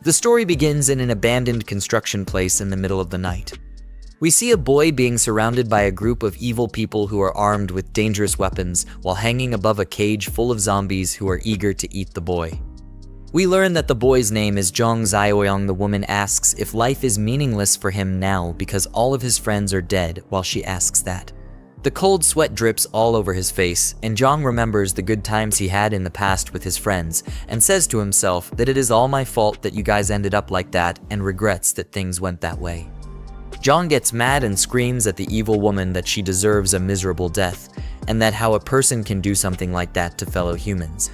The story begins in an abandoned construction place in the middle of the night. We see a boy being surrounded by a group of evil people who are armed with dangerous weapons while hanging above a cage full of zombies who are eager to eat the boy. We learn that the boy's name is Jiang Zioyong. The woman asks if life is meaningless for him now because all of his friends are dead while she asks that. The cold sweat drips all over his face, and Jiang remembers the good times he had in the past with his friends and says to himself that it is all my fault that you guys ended up like that and regrets that things went that way. Jiang gets mad and screams at the evil woman that she deserves a miserable death and that how a person can do something like that to fellow humans.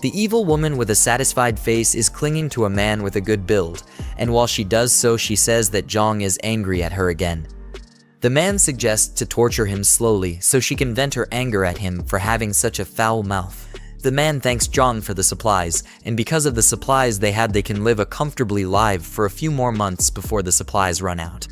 The evil woman with a satisfied face is clinging to a man with a good build, and while she does so, she says that Jiang is angry at her again. The man suggests to torture him slowly so she can vent her anger at him for having such a foul mouth. The man thanks Jiang for the supplies, and because of the supplies they had, they can live a comfortably life for a few more months before the supplies run out.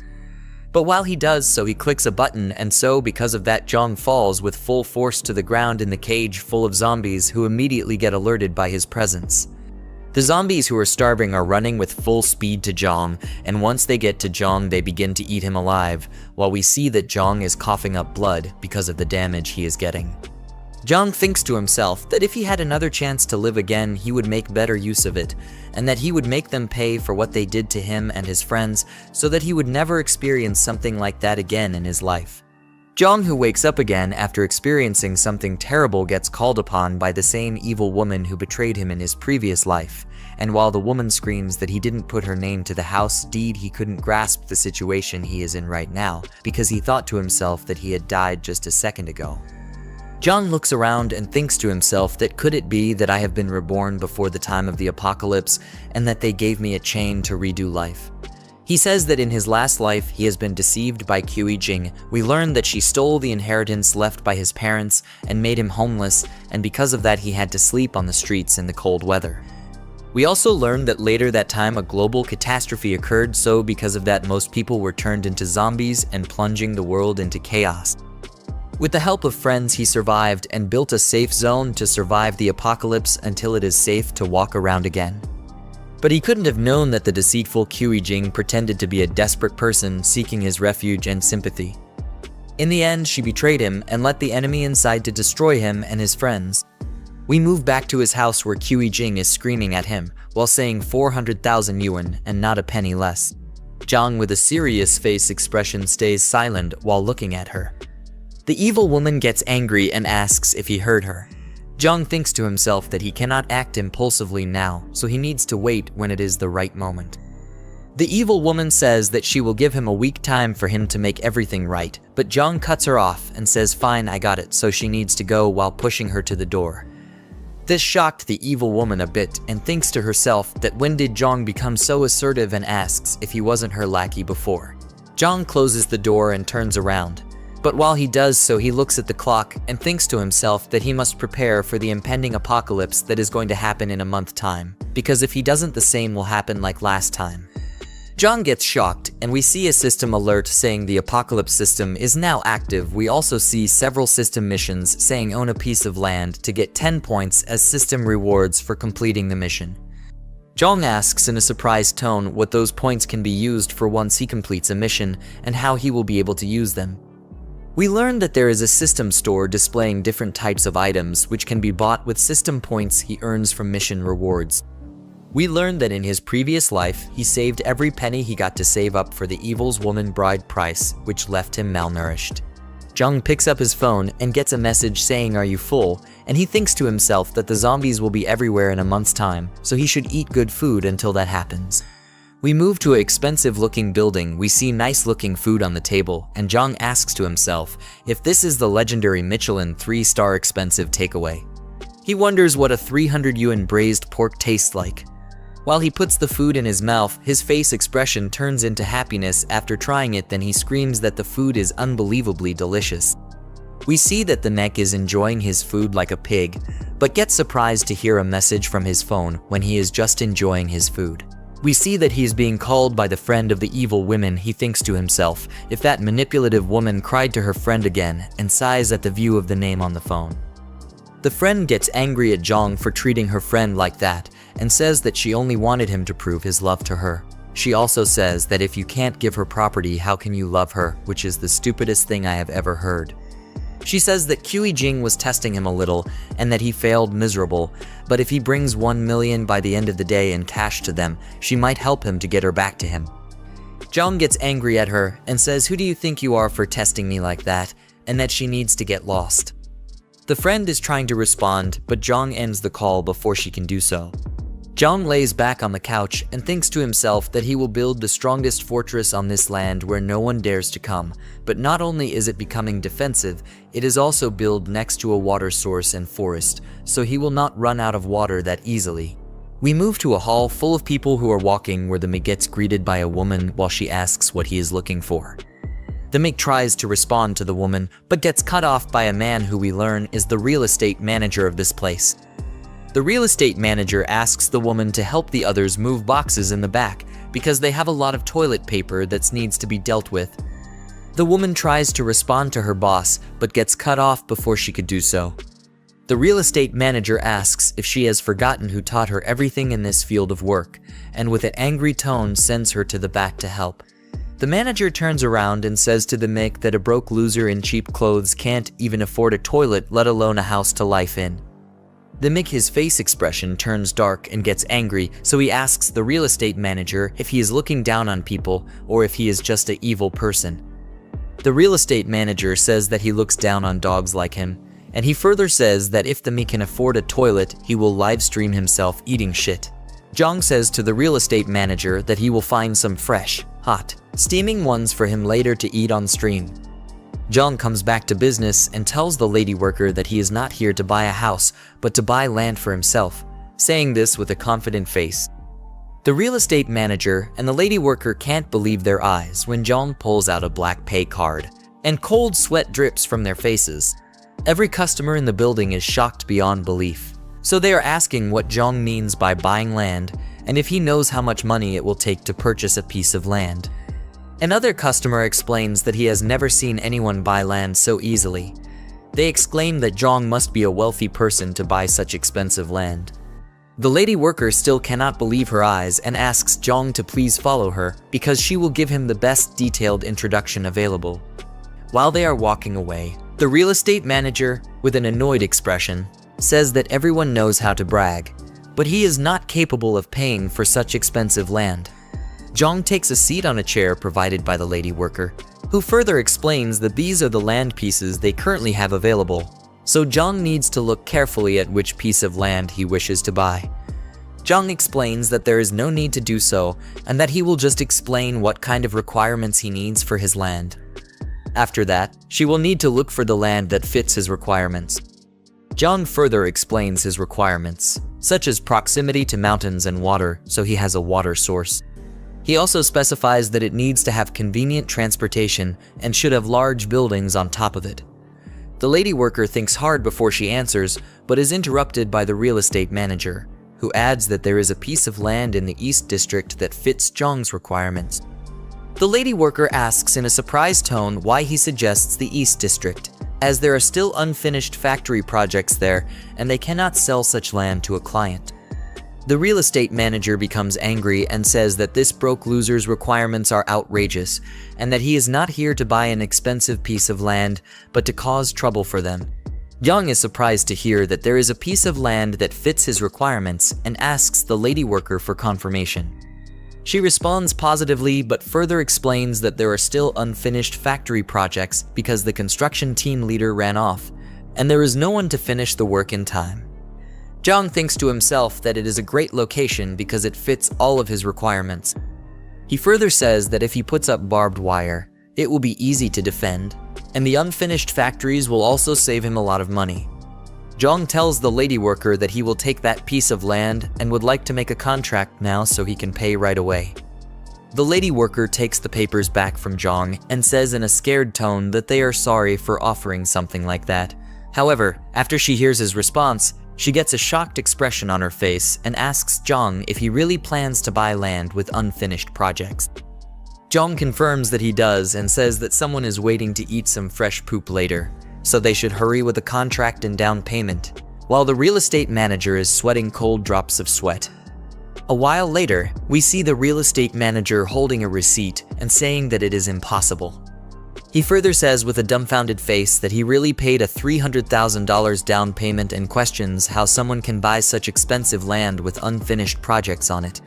But while he does so, he clicks a button, and so because of that, Jiang falls with full force to the ground in the cage full of zombies who immediately get alerted by his presence. The zombies who are starving are running with full speed to Jiang, and once they get to Jiang, they begin to eat him alive, while we see that Jiang is coughing up blood because of the damage he is getting. Jiang thinks to himself that if he had another chance to live again, he would make better use of it, and that he would make them pay for what they did to him and his friends so that he would never experience something like that again in his life. Jiang, who wakes up again after experiencing something terrible, gets called upon by the same evil woman who betrayed him in his previous life, and while the woman screams that he didn't put her name to the house deed, he couldn't grasp the situation he is in right now because he thought to himself that he had died just a second ago. Jiang looks around and thinks to himself that could it be that I have been reborn before the time of the apocalypse and that they gave me a chain to redo life. He says that in his last life, he has been deceived by Jiang. We learn that she stole the inheritance left by his parents and made him homeless, and because of that, he had to sleep on the streets in the cold weather. We also learn that later that time, a global catastrophe occurred, so because of that, most people were turned into zombies and plunging the world into chaos. With the help of friends, he survived and built a safe zone to survive the apocalypse until it is safe to walk around again. But he couldn't have known that the deceitful Jiang pretended to be a desperate person seeking his refuge and sympathy. In the end, she betrayed him and let the enemy inside to destroy him and his friends. We move back to his house where Jiang is screaming at him while saying 400,000 yuan and not a penny less. Jiang, with a serious face expression, stays silent while looking at her. The evil woman gets angry and asks if he heard her. Jiang thinks to himself that he cannot act impulsively now, so he needs to wait when it is the right moment. The evil woman says that she will give him a week time for him to make everything right, but Jiang cuts her off and says, "Fine, I got it," so she needs to go while pushing her to the door. This shocked the evil woman a bit and thinks to herself that when did Jiang become so assertive, and asks if he wasn't her lackey before. Jiang closes the door and turns around. But while he does so, he looks at the clock and thinks to himself that he must prepare for the impending apocalypse that is going to happen in a month's time, because if he doesn't, the same will happen like last time. Jiang gets shocked, and we see a system alert saying the apocalypse system is now active. We also see several system missions saying own a piece of land to get 10 points as system rewards for completing the mission. Jiang asks in a surprised tone what those points can be used for once he completes a mission and how he will be able to use them. We learn that there is a system store displaying different types of items which can be bought with system points he earns from mission rewards. We learn that in his previous life, he saved every penny he got to save up for the evil's woman bride price, which left him malnourished. Jiang picks up his phone and gets a message saying, "Are you full?" And he thinks to himself that the zombies will be everywhere in a month's time, so he should eat good food until that happens. We move to an expensive-looking building. We see nice-looking food on the table, and Jiang asks to himself if this is the legendary Michelin 3-star expensive takeaway. He wonders what a 300 yuan braised pork tastes like. While he puts the food in his mouth, his face expression turns into happiness after trying it. Then he screams that the food is unbelievably delicious. We see that the neck is enjoying his food like a pig, but gets surprised to hear a message from his phone when he is just enjoying his food. We see that he is being called by the friend of the evil woman. He thinks to himself if that manipulative woman cried to her friend again, and sighs at the view of the name on the phone. The friend gets angry at Jiang for treating her friend like that, and says that she only wanted him to prove his love to her. She also says that if you can't give her property, how can you love her, which is the stupidest thing I have ever heard. She says that Jiang was testing him a little and that he failed miserable, but if he brings 1 million by the end of the day in cash to them, she might help him to get her back to him. Jiang gets angry at her and says, "Who do you think you are for testing me like that?" and that she needs to get lost. The friend is trying to respond, but Jiang ends the call before she can do so. Jiang lays back on the couch and thinks to himself that he will build the strongest fortress on this land where no one dares to come, but not only is it becoming defensive, it is also built next to a water source and forest, so he will not run out of water that easily. We move to a hall full of people who are walking where the Mig gets greeted by a woman while she asks what he is looking for. The Mig tries to respond to the woman, but gets cut off by a man who we learn is the real estate manager of this place. The real estate manager asks the woman to help the others move boxes in the back because they have a lot of toilet paper that needs to be dealt with. The woman tries to respond to her boss, but gets cut off before she could do so. The real estate manager asks if she has forgotten who taught her everything in this field of work, and with an angry tone sends her to the back to help. The manager turns around and says to the Mick that a broke loser in cheap clothes can't even afford a toilet, let alone a house to live in. The Mick, his face expression turns dark and gets angry, so he asks the real estate manager if he is looking down on people or if he is just an evil person. The real estate manager says that he looks down on dogs like him, and he further says that if the Mick can afford a toilet, he will live stream himself eating shit. Jiang says to the real estate manager that he will find some fresh, hot, steaming ones for him later to eat on stream. Jiang comes back to business and tells the lady worker that he is not here to buy a house, but to buy land for himself, saying this with a confident face. The real estate manager and the lady worker can't believe their eyes when Jiang pulls out a black pay card, and cold sweat drips from their faces. Every customer in the building is shocked beyond belief, so they are asking what Jiang means by buying land and if he knows how much money it will take to purchase a piece of land. Another customer explains that he has never seen anyone buy land so easily. They exclaim that Jiang must be a wealthy person to buy such expensive land. The lady worker still cannot believe her eyes and asks Jiang to please follow her because she will give him the best detailed introduction available. While they are walking away, the real estate manager, with an annoyed expression, says that everyone knows how to brag, but he is not capable of paying for such expensive land. Jiang takes a seat on a chair provided by the lady worker, who further explains that these are the land pieces they currently have available, so Jiang needs to look carefully at which piece of land he wishes to buy. Jiang explains that there is no need to do so and that he will just explain what kind of requirements he needs for his land. After that, she will need to look for the land that fits his requirements. Jiang further explains his requirements, such as proximity to mountains and water, so he has a water source. He also specifies that it needs to have convenient transportation and should have large buildings on top of it. The lady worker thinks hard before she answers, but is interrupted by the real estate manager, who adds that there is a piece of land in the East District that fits Jiang's requirements. The lady worker asks in a surprised tone why he suggests the East District, as there are still unfinished factory projects there and they cannot sell such land to a client. The real estate manager becomes angry and says that this broke loser's requirements are outrageous and that he is not here to buy an expensive piece of land, but to cause trouble for them. Jiang is surprised to hear that there is a piece of land that fits his requirements and asks the lady worker for confirmation. She responds positively but further explains that there are still unfinished factory projects because the construction team leader ran off, and there is no one to finish the work in time. Jiang thinks to himself that it is a great location because it fits all of his requirements. He further says that if he puts up barbed wire, it will be easy to defend, and the unfinished factories will also save him a lot of money. Jiang tells the lady worker that he will take that piece of land and would like to make a contract now so he can pay right away. The lady worker takes the papers back from Jiang and says in a scared tone that they are sorry for offering something like that. However, after she hears his response, she gets a shocked expression on her face and asks Jiang if he really plans to buy land with unfinished projects. Jiang confirms that he does and says that someone is waiting to eat some fresh poop later, so they should hurry with the contract and down payment, while the real estate manager is sweating cold drops of sweat. A while later, we see the real estate manager holding a receipt and saying that it is impossible. He further says with a dumbfounded face that he really paid a $300,000 down payment and questions how someone can buy such expensive land with unfinished projects on it.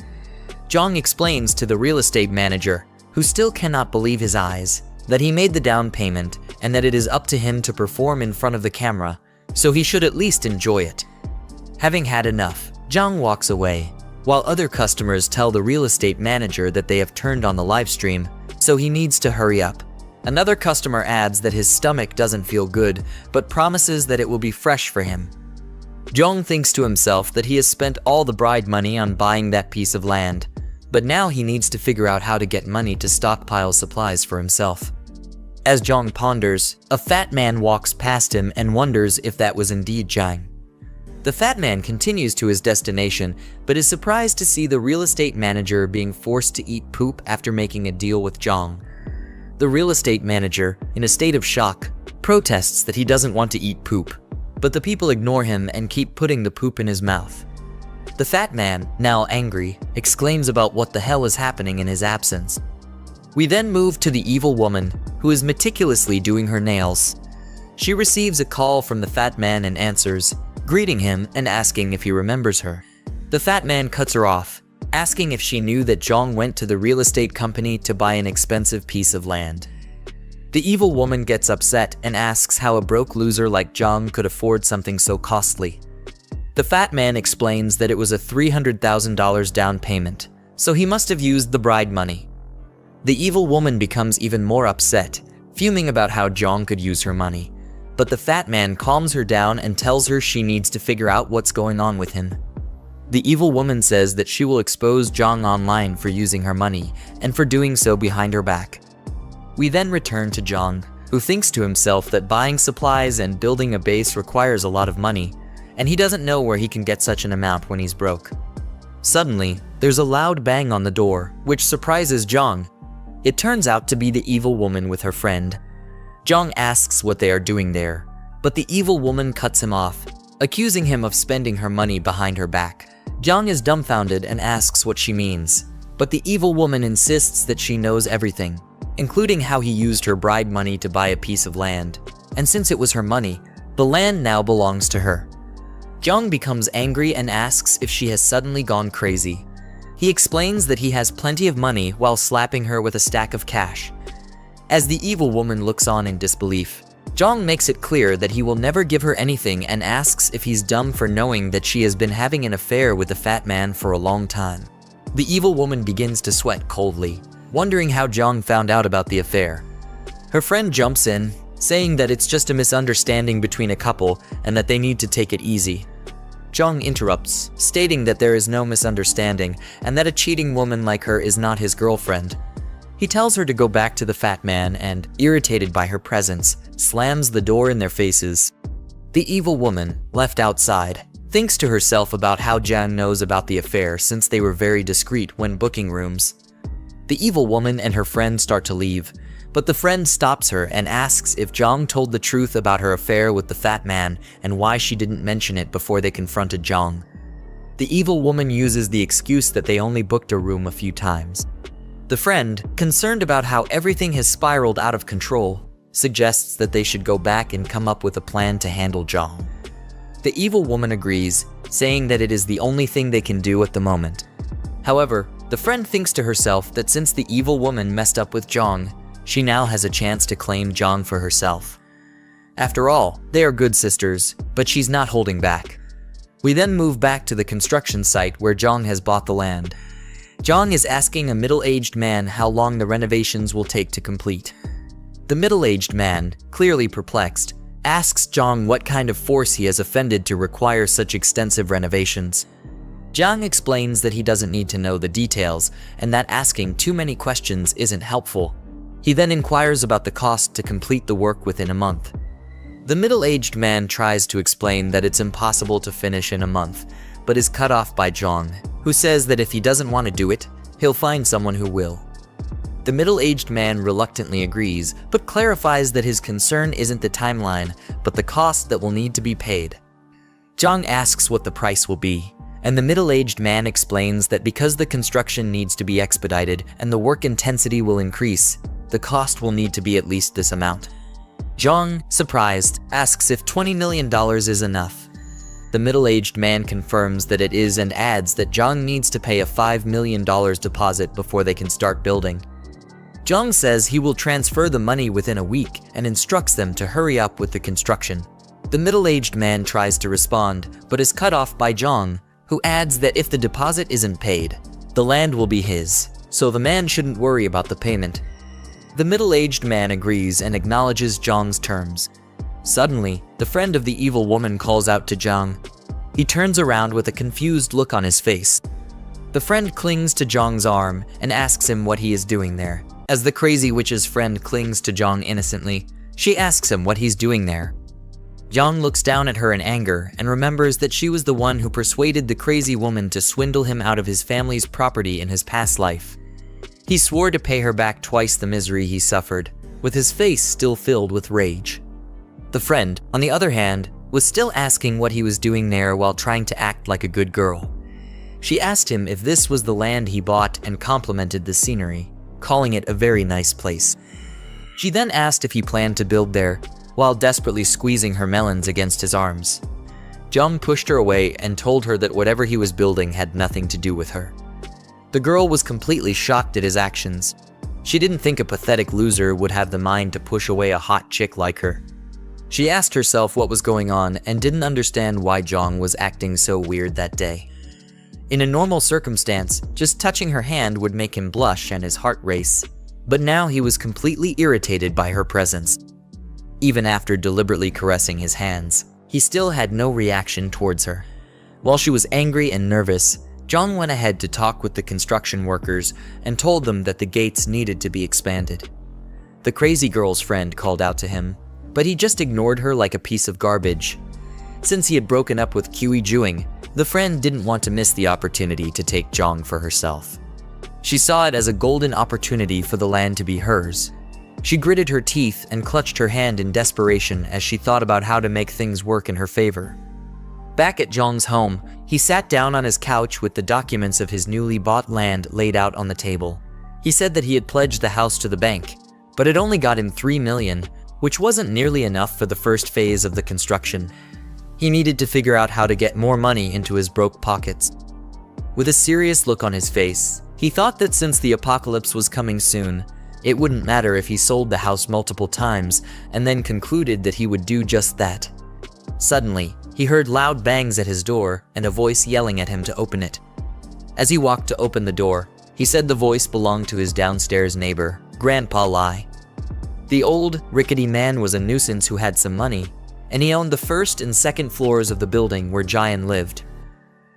Jiang explains to the real estate manager, who still cannot believe his eyes, that he made the down payment and that it is up to him to perform in front of the camera, so he should at least enjoy it. Having had enough, Jiang walks away, while other customers tell the real estate manager that they have turned on the live stream, so he needs to hurry up. Another customer adds that his stomach doesn't feel good, but promises that it will be fresh for him. Jiang thinks to himself that he has spent all the bride money on buying that piece of land, but now he needs to figure out how to get money to stockpile supplies for himself. As Jiang ponders, a fat man walks past him and wonders if that was indeed Jiang. The fat man continues to his destination, but is surprised to see the real estate manager being forced to eat poop after making a deal with Jiang. The real estate manager, in a state of shock, protests that he doesn't want to eat poop, but the people ignore him and keep putting the poop in his mouth. The fat man, now angry, exclaims about what the hell is happening in his absence. We then move to the evil woman, who is meticulously doing her nails. She receives a call from the fat man and answers, greeting him and asking if he remembers her. The fat man cuts her off, asking if she knew that Jiang went to the real estate company to buy an expensive piece of land. The evil woman gets upset and asks how a broke loser like Jiang could afford something so costly. The fat man explains that it was a $300,000 down payment, so he must have used the bride money. The evil woman becomes even more upset, fuming about how Jiang could use her money, but the fat man calms her down and tells her she needs to figure out what's going on with him. The evil woman says that she will expose Jiang online for using her money, and for doing so behind her back. We then return to Jiang, who thinks to himself that buying supplies and building a base requires a lot of money, and he doesn't know where he can get such an amount when he's broke. Suddenly, there's a loud bang on the door, which surprises Jiang. It turns out to be the evil woman with her friend. Jiang asks what they are doing there, but the evil woman cuts him off, accusing him of spending her money behind her back. Jiang is dumbfounded and asks what she means, but the evil woman insists that she knows everything, including how he used her bride money to buy a piece of land, and since it was her money, the land now belongs to her. Jiang becomes angry and asks if she has suddenly gone crazy. He explains that he has plenty of money while slapping her with a stack of cash. As the evil woman looks on in disbelief, Jiang makes it clear that he will never give her anything and asks if he's dumb for knowing that she has been having an affair with the fat man for a long time. The evil woman begins to sweat coldly, wondering how Jiang found out about the affair. Her friend jumps in, saying that it's just a misunderstanding between a couple and that they need to take it easy. Jiang interrupts, stating that there is no misunderstanding and that a cheating woman like her is not his girlfriend. He tells her to go back to the fat man and, irritated by her presence, slams the door in their faces. The evil woman, left outside, thinks to herself about how Jiang knows about the affair since they were very discreet when booking rooms. The evil woman and her friend start to leave, but the friend stops her and asks if Jiang told the truth about her affair with the fat man and why she didn't mention it before they confronted Jiang. The evil woman uses the excuse that they only booked a room a few times. The friend, concerned about how everything has spiraled out of control, suggests that they should go back and come up with a plan to handle Jiang. The evil woman agrees, saying that it is the only thing they can do at the moment. However, the friend thinks to herself that since the evil woman messed up with Jiang, she now has a chance to claim Jiang for herself. After all, they are good sisters, but she's not holding back. We then move back to the construction site where Jiang has bought the land. Jiang is asking a middle-aged man how long the renovations will take to complete. The middle-aged man, clearly perplexed, asks Jiang what kind of force he has offended to require such extensive renovations. Jiang explains that he doesn't need to know the details and that asking too many questions isn't helpful. He then inquires about the cost to complete the work within a month. The middle-aged man tries to explain that it's impossible to finish in a month, but is cut off by Jiang, who says that if he doesn't want to do it, he'll find someone who will. The middle-aged man reluctantly agrees, but clarifies that his concern isn't the timeline, but the cost that will need to be paid. Jiang asks what the price will be, and the middle-aged man explains that because the construction needs to be expedited and the work intensity will increase, the cost will need to be at least this amount. Jiang, surprised, asks if $20 million is enough. The middle-aged man confirms that it is and adds that Jiang needs to pay a $5 million deposit before they can start building. Jiang says he will transfer the money within a week and instructs them to hurry up with the construction. The middle-aged man tries to respond, but is cut off by Jiang, who adds that if the deposit isn't paid, the land will be his, so the man shouldn't worry about the payment. The middle-aged man agrees and acknowledges Jiang's terms. Suddenly, the friend of the evil woman calls out to Jiang. He turns around with a confused look on his face. The friend clings to Jiang's arm and asks him what he is doing there. As the crazy witch's friend clings to Jiang innocently, she asks him what he's doing there. Jiang looks down at her in anger and remembers that she was the one who persuaded the crazy woman to swindle him out of his family's property in his past life. He swore to pay her back twice the misery he suffered, with his face still filled with rage. The friend, on the other hand, was still asking what he was doing there while trying to act like a good girl. She asked him if this was the land he bought and complimented the scenery, calling it a very nice place. She then asked if he planned to build there, while desperately squeezing her melons against his arms. Jiang pushed her away and told her that whatever he was building had nothing to do with her. The girl was completely shocked at his actions. She didn't think a pathetic loser would have the mind to push away a hot chick like her. She asked herself what was going on and didn't understand why Jiang was acting so weird that day. In a normal circumstance, just touching her hand would make him blush and his heart race. But now he was completely irritated by her presence. Even after deliberately caressing his hands, he still had no reaction towards her. While she was angry and nervous, Jiang went ahead to talk with the construction workers and told them that the gates needed to be expanded. The crazy girl's friend called out to him, but he just ignored her like a piece of garbage. Since he had broken up with Jiang, the friend didn't want to miss the opportunity to take Jiang for herself. She saw it as a golden opportunity for the land to be hers. She gritted her teeth and clutched her hand in desperation as she thought about how to make things work in her favor. Back at Jiang's home, he sat down on his couch with the documents of his newly bought land laid out on the table. He said that he had pledged the house to the bank, but it only got him $3 million, which wasn't nearly enough for the first phase of the construction. He needed to figure out how to get more money into his broke pockets. With a serious look on his face, he thought that since the apocalypse was coming soon, it wouldn't matter if he sold the house multiple times, and then concluded that he would do just that. Suddenly, he heard loud bangs at his door and a voice yelling at him to open it. As he walked to open the door, he said the voice belonged to his downstairs neighbor, Grandpa Lai. The old, rickety man was a nuisance who had some money, and he owned the first and second floors of the building where Jiang lived.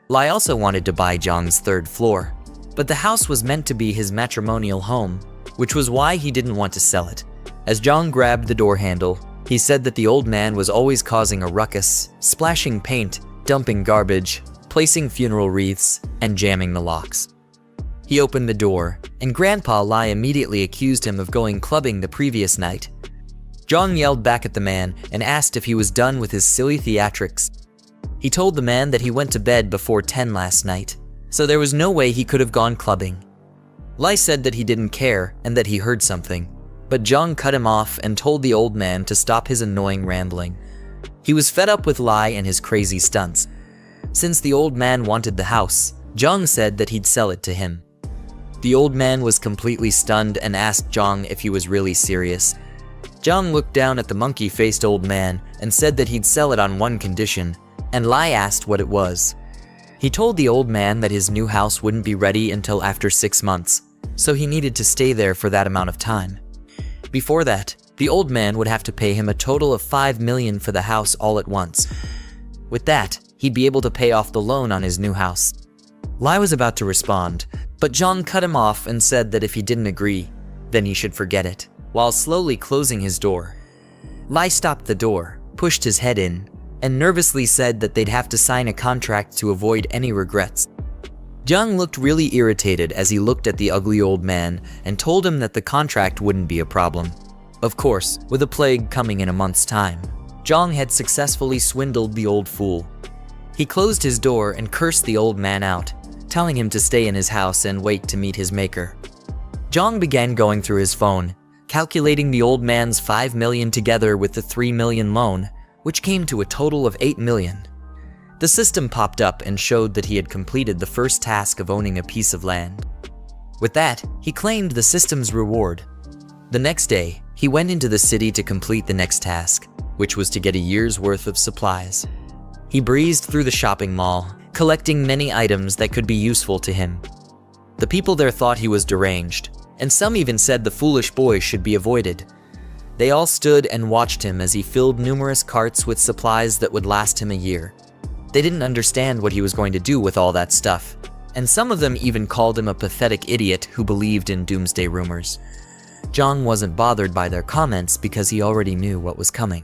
Lai also wanted to buy Jiang's third floor, but the house was meant to be his matrimonial home, which was why he didn't want to sell it. As Jiang grabbed the door handle, he said that the old man was always causing a ruckus, splashing paint, dumping garbage, placing funeral wreaths, and jamming the locks. He opened the door, and Grandpa Lai immediately accused him of going clubbing the previous night. Jiang yelled back at the man and asked if he was done with his silly theatrics. He told the man that he went to bed before 10 last night, so there was no way he could have gone clubbing. Lai said that he didn't care and that he heard something, but Jiang cut him off and told the old man to stop his annoying rambling. He was fed up with Lai and his crazy stunts. Since the old man wanted the house, Jiang said that he'd sell it to him. The old man was completely stunned and asked Jiang if he was really serious. Jiang looked down at the monkey-faced old man and said that he'd sell it on one condition, and Lai asked what it was. He told the old man that his new house wouldn't be ready until after 6 months, so he needed to stay there for that amount of time. Before that, the old man would have to pay him a total of $5 million for the house all at once. With that, he'd be able to pay off the loan on his new house. Lai was about to respond, but Jiang cut him off and said that if he didn't agree, then he should forget it, while slowly closing his door. Lai stopped the door, pushed his head in, and nervously said that they'd have to sign a contract to avoid any regrets. Jiang looked really irritated as he looked at the ugly old man and told him that the contract wouldn't be a problem. Of course, with a plague coming in a month's time, Jiang had successfully swindled the old fool. He closed his door and cursed the old man out, telling him to stay in his house and wait to meet his maker. Jiang began going through his phone, calculating the old man's 5 million together with the 3 million loan, which came to a total of 8 million. The system popped up and showed that he had completed the first task of owning a piece of land. With that, he claimed the system's reward. The next day, he went into the city to complete the next task, which was to get a year's worth of supplies. He breezed through the shopping mall, collecting many items that could be useful to him. The people there thought he was deranged, and some even said the foolish boy should be avoided. They all stood and watched him as he filled numerous carts with supplies that would last him a year. They didn't understand what he was going to do with all that stuff, and some of them even called him a pathetic idiot who believed in doomsday rumors. Jiang wasn't bothered by their comments because he already knew what was coming.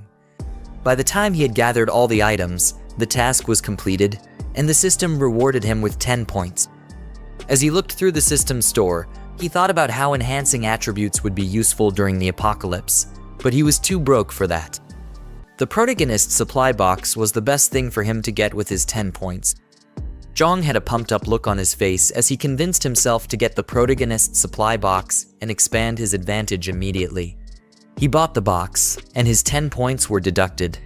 By the time he had gathered all the items, the task was completed, and the system rewarded him with 10 points. As he looked through the system's store, he thought about how enhancing attributes would be useful during the apocalypse, but he was too broke for that. The protagonist's supply box was the best thing for him to get with his 10 points. Jiang had a pumped-up look on his face as he convinced himself to get the protagonist's supply box and expand his advantage immediately. He bought the box, and his 10 points were deducted.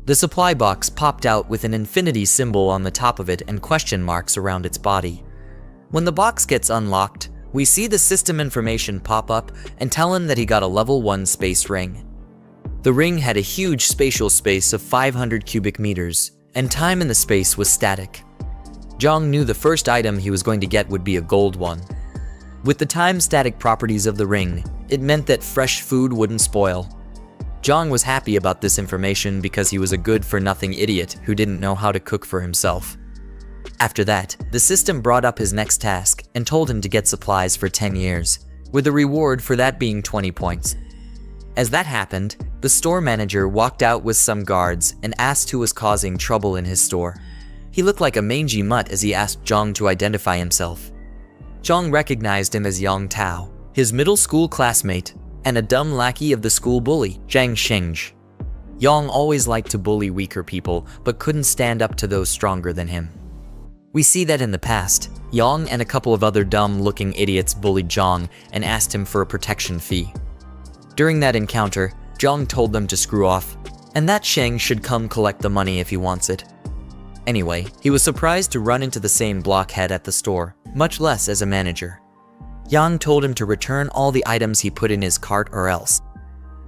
The supply box popped out with an infinity symbol on the top of it and question marks around its body. When the box gets unlocked, we see the system information pop up and tell him that he got a level 1 space ring. The ring had a huge spatial space of 500 cubic meters, and time in the space was static. Jiang knew the first item he was going to get would be a gold one. With the time-static properties of the ring, it meant that fresh food wouldn't spoil. Jiang was happy about this information because he was a good-for-nothing idiot who didn't know how to cook for himself. After that, the system brought up his next task and told him to get supplies for 10 years, with the reward for that being 20 points. As that happened, the store manager walked out with some guards and asked who was causing trouble in his store. He looked like a mangy mutt as he asked Jiang to identify himself. Jiang recognized him as Yang Tao, his middle school classmate, and a dumb lackey of the school bully, Zhang Xingzhi. Yang always liked to bully weaker people, but couldn't stand up to those stronger than him. We see that in the past, Yang and a couple of other dumb-looking idiots bullied Jiang and asked him for a protection fee. During that encounter, Jiang told them to screw off, and that Sheng should come collect the money if he wants it. Anyway, he was surprised to run into the same blockhead at the store, much less as a manager. Yang told him to return all the items he put in his cart or else.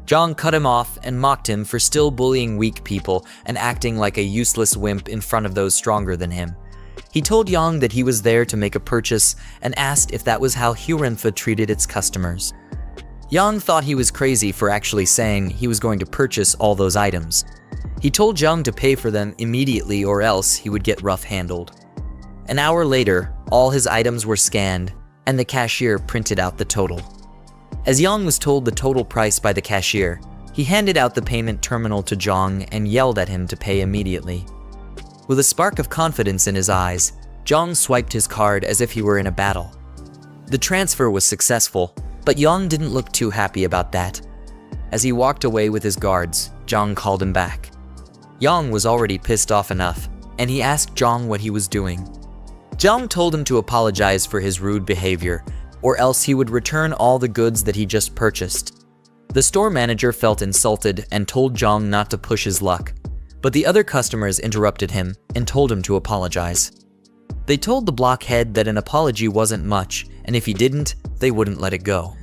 Jiang cut him off and mocked him for still bullying weak people and acting like a useless wimp in front of those stronger than him. He told Yang that he was there to make a purchase and asked if that was how Hurenfa treated its customers. Yang thought he was crazy for actually saying he was going to purchase all those items. He told Jiang to pay for them immediately or else he would get rough-handled. An hour later, all his items were scanned, and the cashier printed out the total. As Yang was told the total price by the cashier, he handed out the payment terminal to Jiang and yelled at him to pay immediately. With a spark of confidence in his eyes, Jiang swiped his card as if he were in a battle. The transfer was successful, but Yang didn't look too happy about that. As he walked away with his guards, Jiang called him back. Yang was already pissed off enough, and he asked Jiang what he was doing. Jiang told him to apologize for his rude behavior, or else he would return all the goods that he just purchased. The store manager felt insulted and told Jiang not to push his luck, but the other customers interrupted him and told him to apologize. They told the blockhead that an apology wasn't much, and if he didn't, they wouldn't let it go.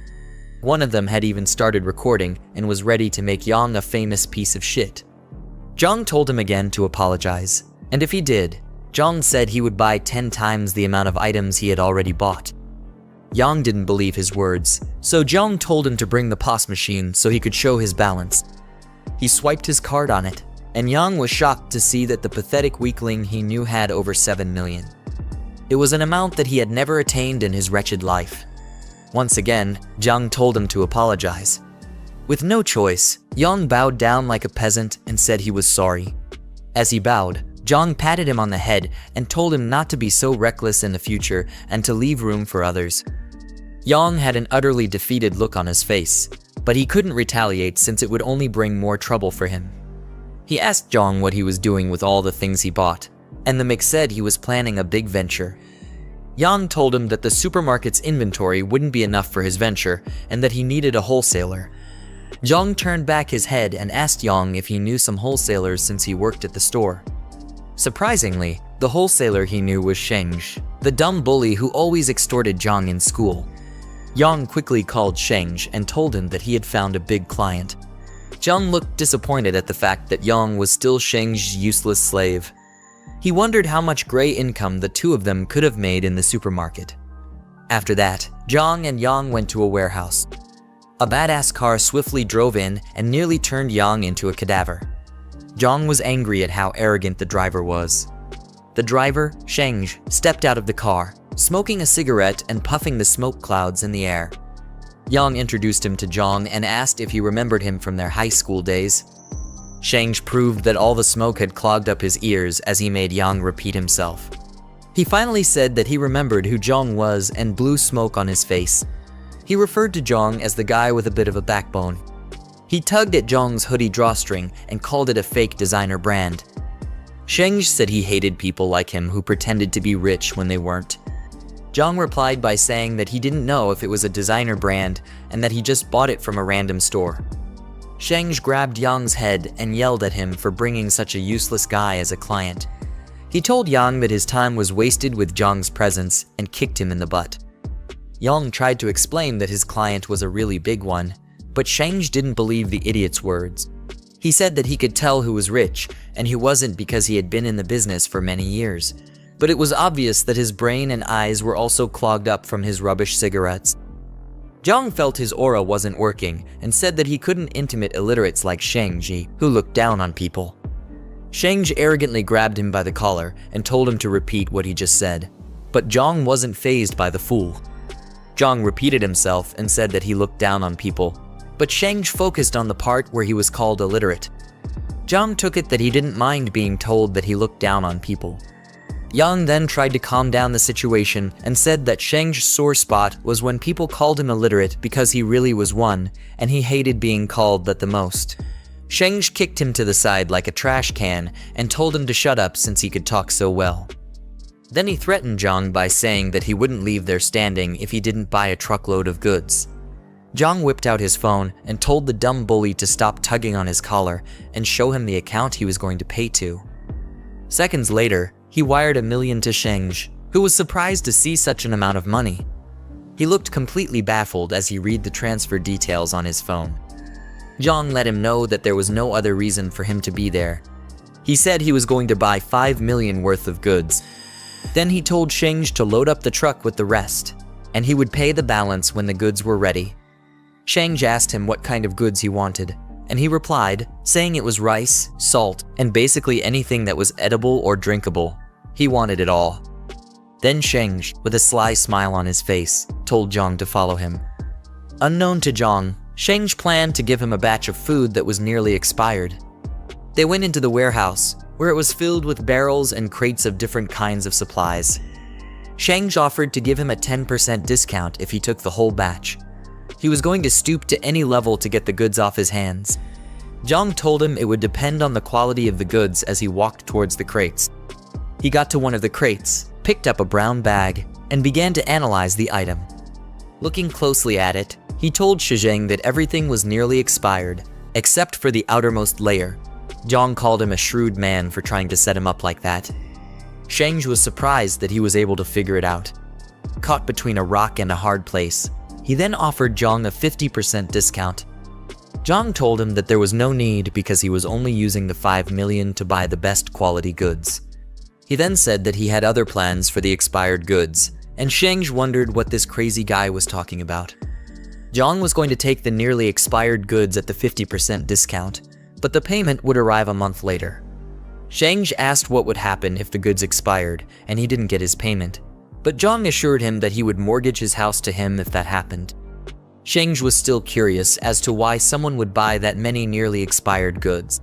One of them had even started recording and was ready to make Yang a famous piece of shit. Jiang told him again to apologize, and if he did, Jiang said he would buy 10 times the amount of items he had already bought. Yang didn't believe his words, so Jiang told him to bring the POS machine so he could show his balance. He swiped his card on it, and Yang was shocked to see that the pathetic weakling he knew had over 7 million. It was an amount that he had never attained in his wretched life. Once again, Jiang told him to apologize. With no choice, Yang bowed down like a peasant and said he was sorry. As he bowed, Jiang patted him on the head and told him not to be so reckless in the future and to leave room for others. Yang had an utterly defeated look on his face, but he couldn't retaliate since it would only bring more trouble for him. He asked Jiang what he was doing with all the things he bought, and the mix said he was planning a big venture. Jiang told him that the supermarket's inventory wouldn't be enough for his venture and that he needed a wholesaler. Jiang turned back his head and asked Jiang if he knew some wholesalers since he worked at the store. Surprisingly, the wholesaler he knew was Sheng, the dumb bully who always extorted Jiang in school. Jiang quickly called Sheng and told him that he had found a big client. Jiang looked disappointed at the fact that Jiang was still Sheng's useless slave. He wondered how much gray income the two of them could have made in the supermarket. After that, Jiang and Jiang went to a warehouse. A badass car swiftly drove in and nearly turned Jiang into a cadaver. Jiang was angry at how arrogant the driver was. The driver, Sheng, stepped out of the car, smoking a cigarette and puffing the smoke clouds in the air. Jiang introduced him to Jiang and asked if he remembered him from their high school days. Sheng proved that all the smoke had clogged up his ears as he made Jiang repeat himself. He finally said that he remembered who Jiang was and blew smoke on his face. He referred to Jiang as the guy with a bit of a backbone. He tugged at Jiang's hoodie drawstring and called it a fake designer brand. Sheng said he hated people like him who pretended to be rich when they weren't. Jiang replied by saying that he didn't know if it was a designer brand and that he just bought it from a random store. Sheng grabbed Jiang's head and yelled at him for bringing such a useless guy as a client. He told Jiang that his time was wasted with Jiang's presence and kicked him in the butt. Jiang tried to explain that his client was a really big one, but Sheng didn't believe the idiot's words. He said that he could tell who was rich, and he wasn't because he had been in the business for many years. But it was obvious that his brain and eyes were also clogged up from his rubbish cigarettes. Jiang felt his aura wasn't working and said that he couldn't intimidate illiterates like Sheng, who looked down on people. Sheng arrogantly grabbed him by the collar and told him to repeat what he just said. But Jiang wasn't fazed by the fool. Jiang repeated himself and said that he looked down on people, but Sheng focused on the part where he was called illiterate. Jiang took it that he didn't mind being told that he looked down on people. Jiang then tried to calm down the situation and said that Sheng's sore spot was when people called him illiterate because he really was one, and he hated being called that the most. Sheng kicked him to the side like a trash can and told him to shut up since he could talk so well. Then he threatened Jiang by saying that he wouldn't leave there standing if he didn't buy a truckload of goods. Jiang whipped out his phone and told the dumb bully to stop tugging on his collar and show him the account he was going to pay to. Seconds later, he wired $1 million to Sheng, who was surprised to see such an amount of money. He looked completely baffled as he read the transfer details on his phone. Jiang let him know that there was no other reason for him to be there. He said he was going to buy $5 million worth of goods. Then he told Sheng to load up the truck with the rest, and he would pay the balance when the goods were ready. Sheng asked him what kind of goods he wanted, and he replied, saying it was rice, salt, and basically anything that was edible or drinkable. He wanted it all. Then Sheng, with a sly smile on his face, told Jiang to follow him. Unknown to Jiang, Sheng planned to give him a batch of food that was nearly expired. They went into the warehouse, where it was filled with barrels and crates of different kinds of supplies. Sheng offered to give him a 10% discount if he took the whole batch. He was going to stoop to any level to get the goods off his hands. Jiang told him it would depend on the quality of the goods as he walked towards the crates. He got to one of the crates, picked up a brown bag, and began to analyze the item. Looking closely at it, he told Sheng that everything was nearly expired, except for the outermost layer. Jiang called him a shrewd man for trying to set him up like that. Sheng was surprised that he was able to figure it out. Caught between a rock and a hard place, he then offered Jiang a 50% discount. Jiang told him that there was no need because he was only using the $5 million to buy the best quality goods. He then said that he had other plans for the expired goods, and Sheng wondered what this crazy guy was talking about. Jiang was going to take the nearly expired goods at the 50% discount, but the payment would arrive a month later. Sheng asked what would happen if the goods expired and he didn't get his payment, but Jiang assured him that he would mortgage his house to him if that happened. Sheng was still curious as to why someone would buy that many nearly expired goods.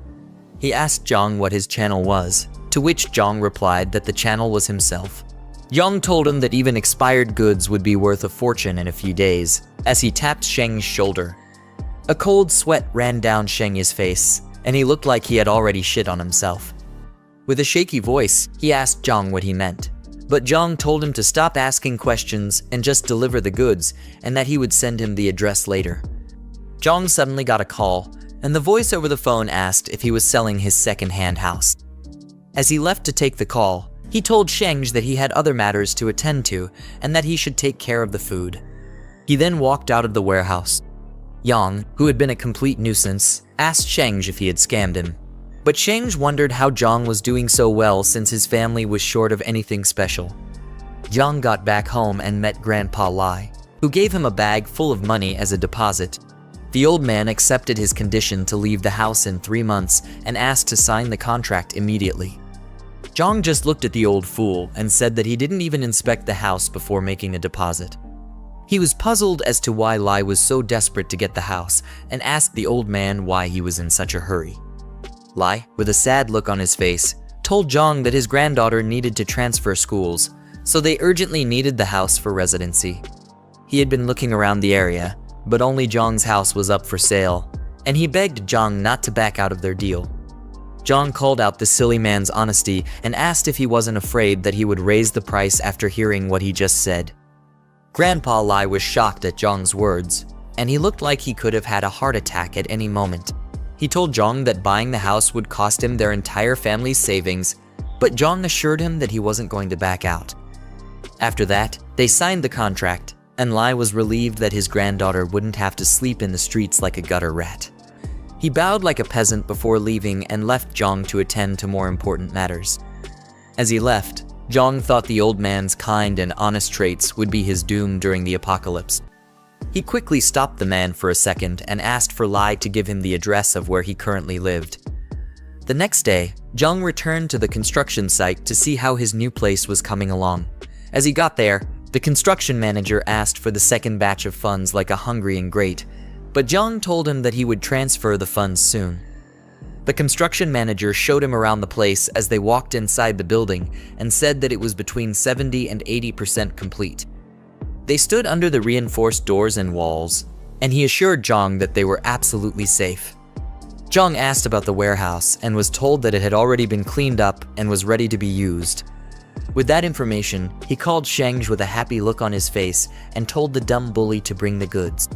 He asked Jiang what his channel was, to which Jiang replied that the channel was himself. Jiang told him that even expired goods would be worth a fortune in a few days, as he tapped Sheng's shoulder. A cold sweat ran down Sheng's face, and he looked like he had already shit on himself. With a shaky voice, he asked Jiang what he meant. But Jiang told him to stop asking questions and just deliver the goods, and that he would send him the address later. Jiang suddenly got a call, and the voice over the phone asked if he was selling his second-hand house. As he left to take the call, he told Sheng that he had other matters to attend to and that he should take care of the food. He then walked out of the warehouse. Yang, who had been a complete nuisance, asked Sheng if he had scammed him. But Sheng wondered how Jiang was doing so well since his family was short of anything special. Jiang got back home and met Grandpa Lai, who gave him a bag full of money as a deposit. The old man accepted his condition to leave the house in 3 months and asked to sign the contract immediately. Jiang just looked at the old fool and said that he didn't even inspect the house before making a deposit. He was puzzled as to why Lai was so desperate to get the house and asked the old man why he was in such a hurry. Lai, with a sad look on his face, told Jiang that his granddaughter needed to transfer schools, so they urgently needed the house for residency. He had been looking around the area, but only Jiang's house was up for sale, and he begged Jiang not to back out of their deal. Jiang called out the silly man's honesty and asked if he wasn't afraid that he would raise the price after hearing what he just said. Grandpa Lai was shocked at Jiang's words, and he looked like he could have had a heart attack at any moment. He told Jiang that buying the house would cost him their entire family's savings, but Jiang assured him that he wasn't going to back out. After that, they signed the contract, and Lai was relieved that his granddaughter wouldn't have to sleep in the streets like a gutter rat. He bowed like a peasant before leaving and left Jiang to attend to more important matters. As he left, Jiang thought the old man's kind and honest traits would be his doom during the apocalypse. He quickly stopped the man for a second and asked for Lai to give him the address of where he currently lived. The next day, Jiang returned to the construction site to see how his new place was coming along. As he got there, the construction manager asked for the second batch of funds like a hungry ingrate, but Jiang told him that he would transfer the funds soon. The construction manager showed him around the place as they walked inside the building and said that it was between 70 and 80% complete. They stood under the reinforced doors and walls, and he assured Jiang that they were absolutely safe. Jiang asked about the warehouse and was told that it had already been cleaned up and was ready to be used. With that information, he called Sheng with a happy look on his face and told the dumb bully to bring the goods.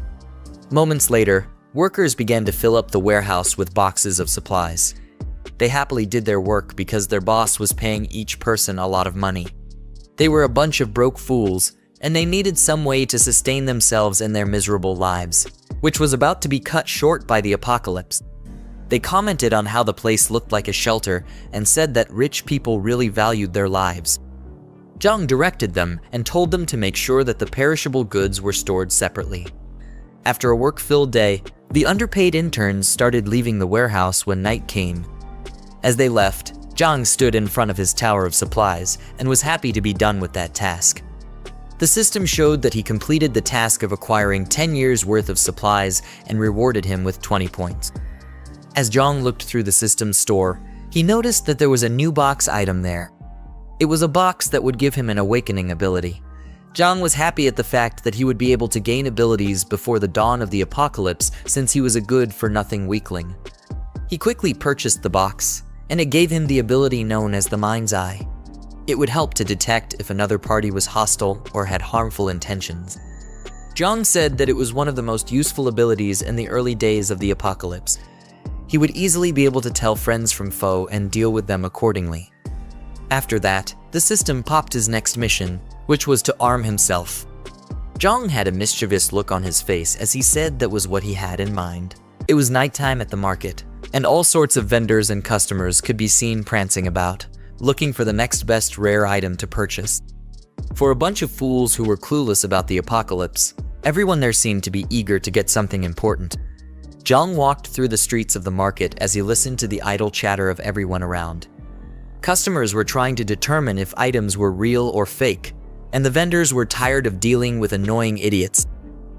Moments later, workers began to fill up the warehouse with boxes of supplies. They happily did their work because their boss was paying each person a lot of money. They were a bunch of broke fools, and they needed some way to sustain themselves in their miserable lives, which was about to be cut short by the apocalypse. They commented on how the place looked like a shelter and said that rich people really valued their lives. Jiang directed them and told them to make sure that the perishable goods were stored separately. After a work-filled day, the underpaid interns started leaving the warehouse when night came. As they left, Jiang stood in front of his tower of supplies and was happy to be done with that task. The system showed that he completed the task of acquiring 10 years' worth of supplies and rewarded him with 20 points. As Jiang looked through the system's store, he noticed that there was a new box item there. It was a box that would give him an awakening ability. Jiang was happy at the fact that he would be able to gain abilities before the dawn of the apocalypse since he was a good-for-nothing weakling. He quickly purchased the box, and it gave him the ability known as the Mind's Eye. It would help to detect if another party was hostile or had harmful intentions. Jiang said that it was one of the most useful abilities in the early days of the apocalypse. He would easily be able to tell friends from foe and deal with them accordingly. After that, the system popped his next mission, which was to arm himself. Jiang had a mischievous look on his face as he said that was what he had in mind. It was nighttime at the market, and all sorts of vendors and customers could be seen prancing about, looking for the next best rare item to purchase. For a bunch of fools who were clueless about the apocalypse, everyone there seemed to be eager to get something important. Jiang walked through the streets of the market as he listened to the idle chatter of everyone around. Customers were trying to determine if items were real or fake, and the vendors were tired of dealing with annoying idiots.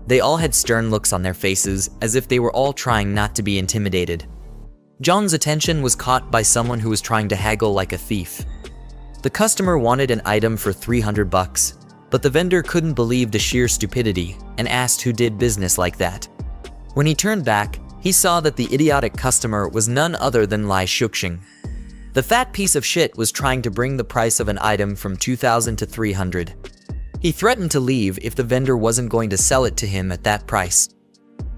They all had stern looks on their faces, as if they were all trying not to be intimidated. Jiang's attention was caught by someone who was trying to haggle like a thief. The customer wanted an item for $300, but the vendor couldn't believe the sheer stupidity and asked who did business like that. When he turned back, he saw that the idiotic customer was none other than Lai Shuxing. The fat piece of shit was trying to bring the price of an item from 2,000 to 300. He threatened to leave if the vendor wasn't going to sell it to him at that price.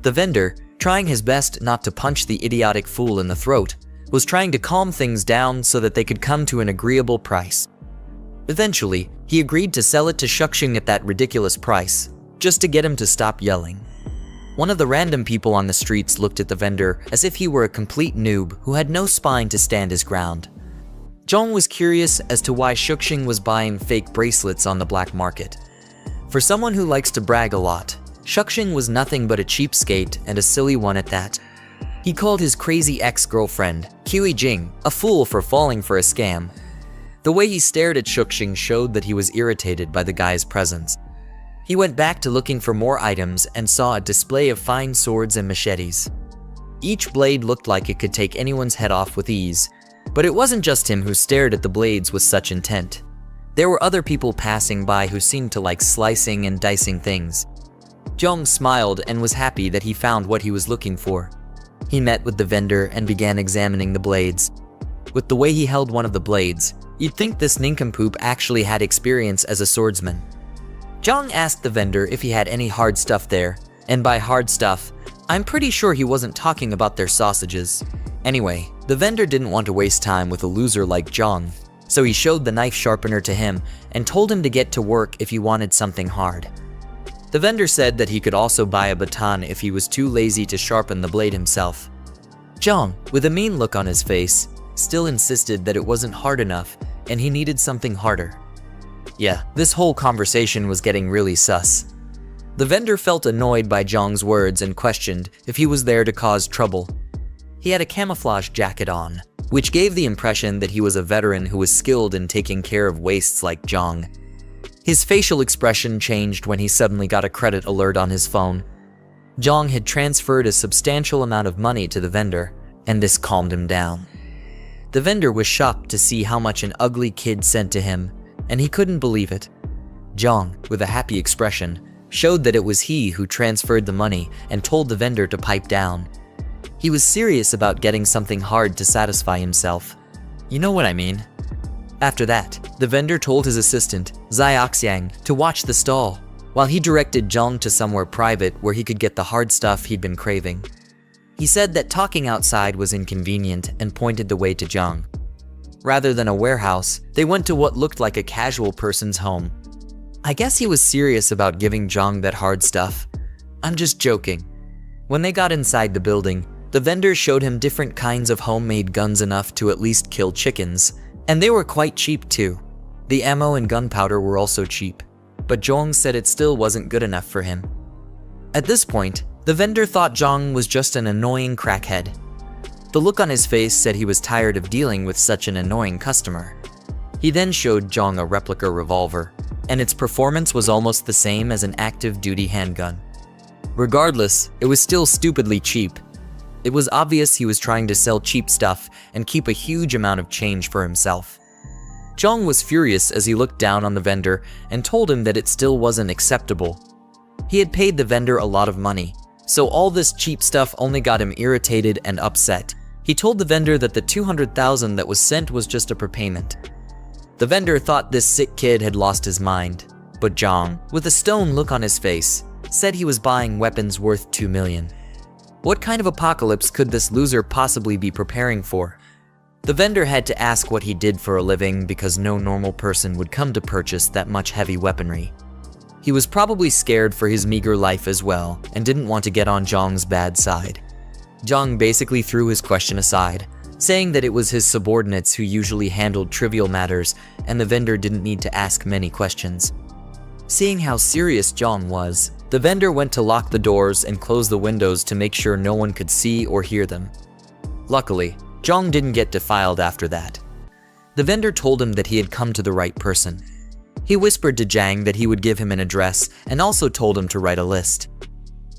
The vendor, trying his best not to punch the idiotic fool in the throat, was trying to calm things down so that they could come to an agreeable price. Eventually, he agreed to sell it to Shuxing at that ridiculous price, just to get him to stop yelling. One of the random people on the streets looked at the vendor as if he were a complete noob who had no spine to stand his ground. Jiang was curious as to why Shuxing was buying fake bracelets on the black market. For someone who likes to brag a lot, Shuxing was nothing but a cheapskate and a silly one at that. He called his crazy ex-girlfriend, Kiwi Jing, a fool for falling for a scam. The way he stared at Shuxing showed that he was irritated by the guy's presence. He went back to looking for more items and saw a display of fine swords and machetes. Each blade looked like it could take anyone's head off with ease, but it wasn't just him who stared at the blades with such intent. There were other people passing by who seemed to like slicing and dicing things. Jiang smiled and was happy that he found what he was looking for. He met with the vendor and began examining the blades. With the way he held one of the blades, you'd think this nincompoop actually had experience as a swordsman. Jiang asked the vendor if he had any hard stuff there, and by hard stuff, I'm pretty sure he wasn't talking about their sausages. Anyway, the vendor didn't want to waste time with a loser like Jiang, so he showed the knife sharpener to him and told him to get to work if he wanted something hard. The vendor said that he could also buy a baton if he was too lazy to sharpen the blade himself. Jiang, with a mean look on his face, still insisted that it wasn't hard enough and he needed something harder. Yeah, this whole conversation was getting really sus. The vendor felt annoyed by Jiang's words and questioned if he was there to cause trouble. He had a camouflage jacket on, which gave the impression that he was a veteran who was skilled in taking care of wastes like Jiang. His facial expression changed when he suddenly got a credit alert on his phone. Jiang had transferred a substantial amount of money to the vendor, and this calmed him down. The vendor was shocked to see how much an ugly kid sent to him, and he couldn't believe it. Jiang, with a happy expression, showed that it was he who transferred the money and told the vendor to pipe down. He was serious about getting something hard to satisfy himself. You know what I mean? After that, the vendor told his assistant, Xiaoxiang, to watch the stall, while he directed Jiang to somewhere private where he could get the hard stuff he'd been craving. He said that talking outside was inconvenient and pointed the way to Jiang. Rather than a warehouse, they went to what looked like a casual person's home. I guess he was serious about giving Jiang that hard stuff. I'm just joking. When they got inside the building, the vendor showed him different kinds of homemade guns enough to at least kill chickens, and they were quite cheap too. The ammo and gunpowder were also cheap, but Jiang said it still wasn't good enough for him. At this point, the vendor thought Jiang was just an annoying crackhead. The look on his face said he was tired of dealing with such an annoying customer. He then showed Jiang a replica revolver, and its performance was almost the same as an active-duty handgun. Regardless, it was still stupidly cheap. It was obvious he was trying to sell cheap stuff and keep a huge amount of change for himself. Jiang was furious as he looked down on the vendor and told him that it still wasn't acceptable. He had paid the vendor a lot of money, so all this cheap stuff only got him irritated and upset. He told the vendor that the 200,000 that was sent was just a prepayment. The vendor thought this sick kid had lost his mind, but Jiang, with a stone look on his face, said he was buying weapons worth 2 million. What kind of apocalypse could this loser possibly be preparing for? The vendor had to ask what he did for a living because no normal person would come to purchase that much heavy weaponry. He was probably scared for his meager life as well and didn't want to get on Jiang's bad side. Jiang basically threw his question aside, saying that it was his subordinates who usually handled trivial matters and the vendor didn't need to ask many questions. Seeing how serious Jiang was, the vendor went to lock the doors and close the windows to make sure no one could see or hear them. Luckily, Jiang didn't get defiled after that. The vendor told him that he had come to the right person. He whispered to Jiang that he would give him an address and also told him to write a list.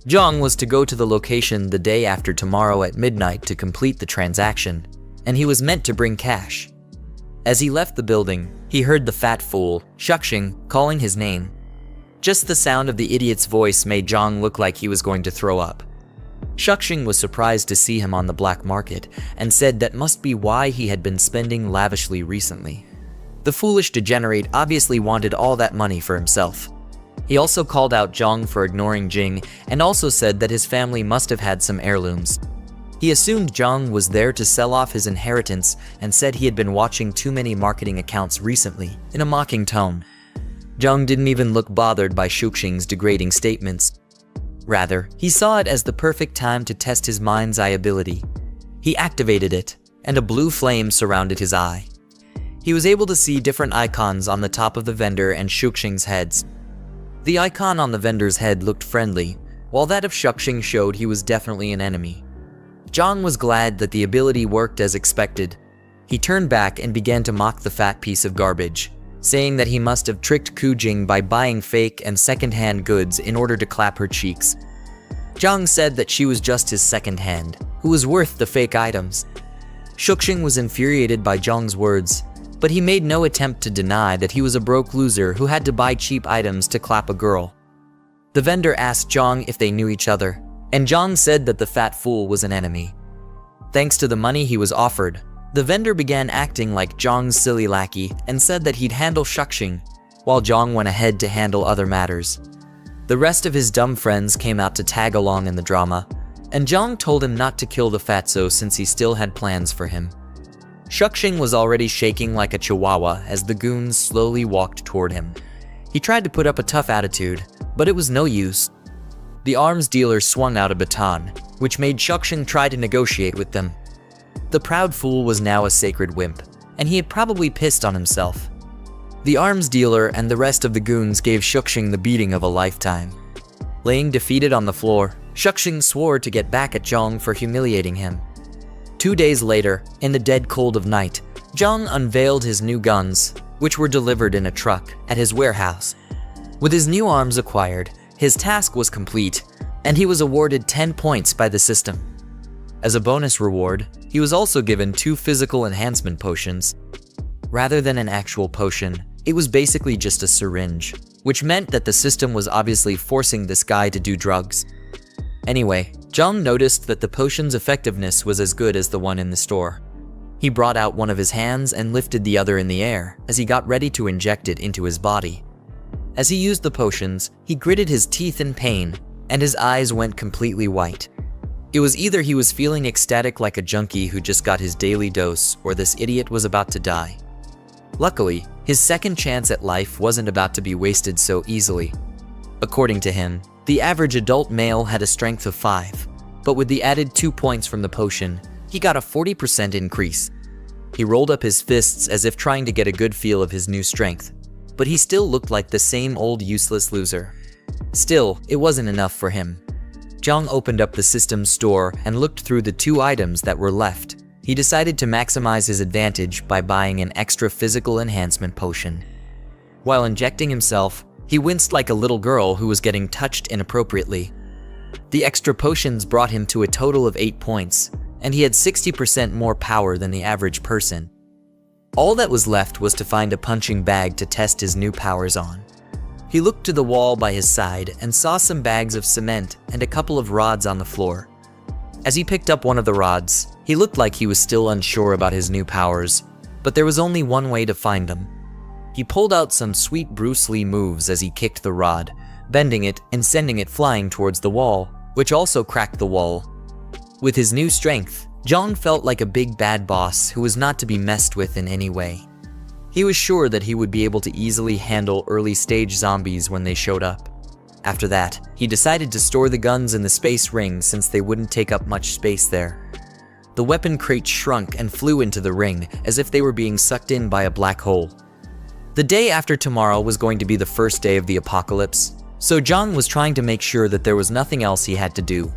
Jiang was to go to the location the day after tomorrow at midnight to complete the transaction, and he was meant to bring cash. As he left the building, he heard the fat fool, Shuxing, calling his name. Just the sound of the idiot's voice made Jiang look like he was going to throw up. Shuxing was surprised to see him on the black market and said that must be why he had been spending lavishly recently. The foolish degenerate obviously wanted all that money for himself. He also called out Jiang for ignoring Jing and also said that his family must have had some heirlooms. He assumed Jiang was there to sell off his inheritance and said he had been watching too many marketing accounts recently, in a mocking tone. Jiang didn't even look bothered by Shuxing's degrading statements. Rather, he saw it as the perfect time to test his mind's eye ability. He activated it, and a blue flame surrounded his eye. He was able to see different icons on the top of the vendor and Shuxing's heads. The icon on the vendor's head looked friendly, while that of Shuxing showed he was definitely an enemy. Jiang was glad that the ability worked as expected. He turned back and began to mock the fat piece of garbage, saying that he must have tricked Ku Jing by buying fake and second-hand goods in order to clap her cheeks. Jiang said that she was just his second hand, who was worth the fake items. Shuxing was infuriated by Jiang's words, but he made no attempt to deny that he was a broke loser who had to buy cheap items to clap a girl. The vendor asked Jiang if they knew each other, and Jiang said that the fat fool was an enemy. Thanks to the money he was offered, the vendor began acting like Jiang's silly lackey and said that he'd handle Shuxing, while Jiang went ahead to handle other matters. The rest of his dumb friends came out to tag along in the drama, and Jiang told him not to kill the fatso since he still had plans for him. Shuxing was already shaking like a chihuahua as the goons slowly walked toward him. He tried to put up a tough attitude, but it was no use. The arms dealer swung out a baton, which made Shuxing try to negotiate with them. The proud fool was now a sacred wimp, and he had probably pissed on himself. The arms dealer and the rest of the goons gave Shuxing the beating of a lifetime. Laying defeated on the floor, Shuxing swore to get back at Jiang for humiliating him. 2 days later, in the dead cold of night, Jiang unveiled his new guns, which were delivered in a truck at his warehouse. With his new arms acquired, his task was complete, and he was awarded 10 points by the system. As a bonus reward, he was also given 2 physical enhancement potions. Rather than an actual potion, it was basically just a syringe, which meant that the system was obviously forcing this guy to do drugs. Anyway, Jiang noticed that the potion's effectiveness was as good as the one in the store. He brought out one of his hands and lifted the other in the air as he got ready to inject it into his body. As he used the potions, he gritted his teeth in pain, and his eyes went completely white. It was either he was feeling ecstatic like a junkie who just got his daily dose, or this idiot was about to die. Luckily, his second chance at life wasn't about to be wasted so easily. According to him, the average adult male had a strength of 5, but with the added 2 points from the potion, he got a 40% increase. He rolled up his fists as if trying to get a good feel of his new strength, but he still looked like the same old useless loser. Still, it wasn't enough for him. Jiang opened up the system's store and looked through the 2 items that were left. He decided to maximize his advantage by buying an extra physical enhancement potion. While injecting himself, he winced like a little girl who was getting touched inappropriately. The extra potions brought him to a total of 8 points, and he had 60% more power than the average person. All that was left was to find a punching bag to test his new powers on. He looked to the wall by his side and saw some bags of cement and a couple of rods on the floor. As he picked up one of the rods, he looked like he was still unsure about his new powers, but there was only one way to find them. He pulled out some sweet Bruce Lee moves as he kicked the rod, bending it and sending it flying towards the wall, which also cracked the wall. With his new strength, Jiang felt like a big bad boss who was not to be messed with in any way. He was sure that he would be able to easily handle early-stage zombies when they showed up. After that, he decided to store the guns in the space ring since they wouldn't take up much space there. The weapon crates shrunk and flew into the ring as if they were being sucked in by a black hole. The day after tomorrow was going to be the first day of the apocalypse, so Jiang was trying to make sure that there was nothing else he had to do.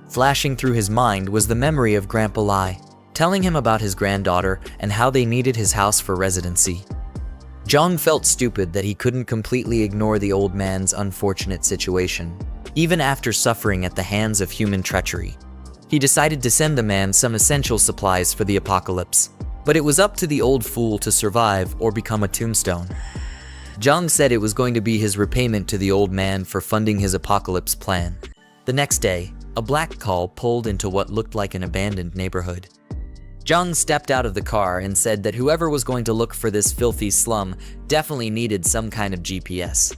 Flashing through his mind was the memory of Grandpa Lai, telling him about his granddaughter and how they needed his house for residency. Jiang felt stupid that he couldn't completely ignore the old man's unfortunate situation, even after suffering at the hands of human treachery. He decided to send the man some essential supplies for the apocalypse, but it was up to the old fool to survive or become a tombstone. Jiang said it was going to be his repayment to the old man for funding his apocalypse plan. The next day, a black car pulled into what looked like an abandoned neighborhood. Jiang stepped out of the car and said that whoever was going to look for this filthy slum definitely needed some kind of GPS.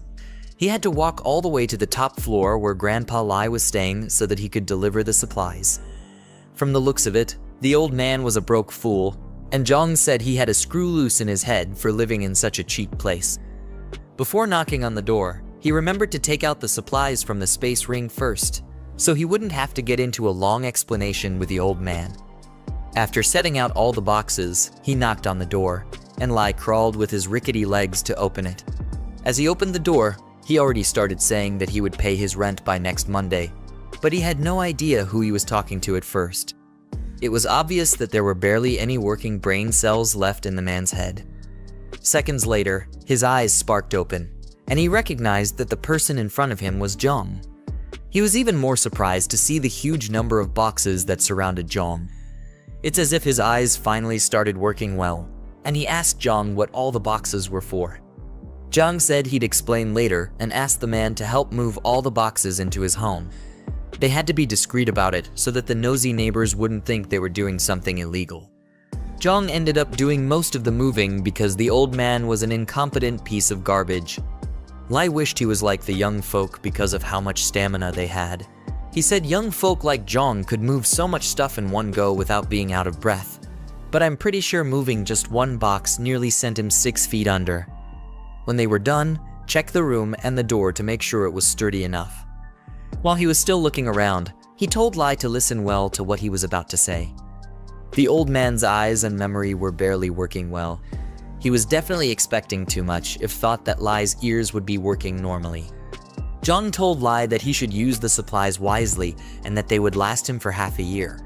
He had to walk all the way to the top floor where Grandpa Lai was staying so that he could deliver the supplies. From the looks of it, the old man was a broke fool, and Jiang said he had a screw loose in his head for living in such a cheap place. Before knocking on the door, he remembered to take out the supplies from the space ring first, so he wouldn't have to get into a long explanation with the old man. After setting out all the boxes, he knocked on the door, and Lai crawled with his rickety legs to open it. As he opened the door, he already started saying that he would pay his rent by next Monday, but he had no idea who he was talking to at first. It was obvious that there were barely any working brain cells left in the man's head. Seconds later, his eyes sparked open, and he recognized that the person in front of him was Jiang. He was even more surprised to see the huge number of boxes that surrounded Jiang. It's as if his eyes finally started working well, and he asked Jiang what all the boxes were for. Jiang said he'd explain later and asked the man to help move all the boxes into his home. They had to be discreet about it so that the nosy neighbors wouldn't think they were doing something illegal. Jiang ended up doing most of the moving because the old man was an incompetent piece of garbage. Lai wished he was like the young folk because of how much stamina they had. He said young folk like Jiang could move so much stuff in one go without being out of breath. But I'm pretty sure moving just one box nearly sent him 6 feet under. When they were done, check the room and the door to make sure it was sturdy enough. While he was still looking around, he told Lai to listen well to what he was about to say. The old man's eyes and memory were barely working well. He was definitely expecting too much if thought that Lai's ears would be working normally. Jiang told Lai that he should use the supplies wisely and that they would last him for half a year.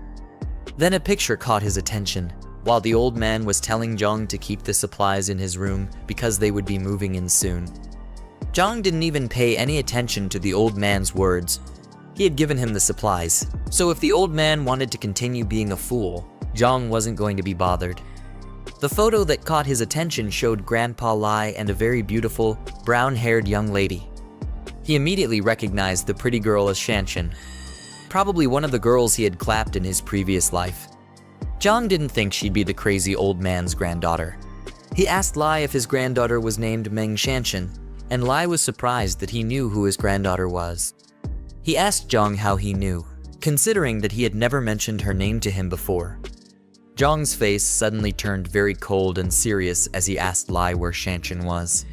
Then a picture caught his attention, while the old man was telling Jiang to keep the supplies in his room because they would be moving in soon. Jiang didn't even pay any attention to the old man's words. He had given him the supplies, so if the old man wanted to continue being a fool, Jiang wasn't going to be bothered. The photo that caught his attention showed Grandpa Lai and a very beautiful, brown-haired young lady. He immediately recognized the pretty girl as Shanshan, probably one of the girls he had clapped in his previous life. Jiang didn't think she'd be the crazy old man's granddaughter. He asked Lai if his granddaughter was named Meng Shanshan, and Lai was surprised that he knew who his granddaughter was. He asked Jiang how he knew, considering that he had never mentioned her name to him before. Jiang's face suddenly turned very cold and serious as he asked Lai where Shanshan was.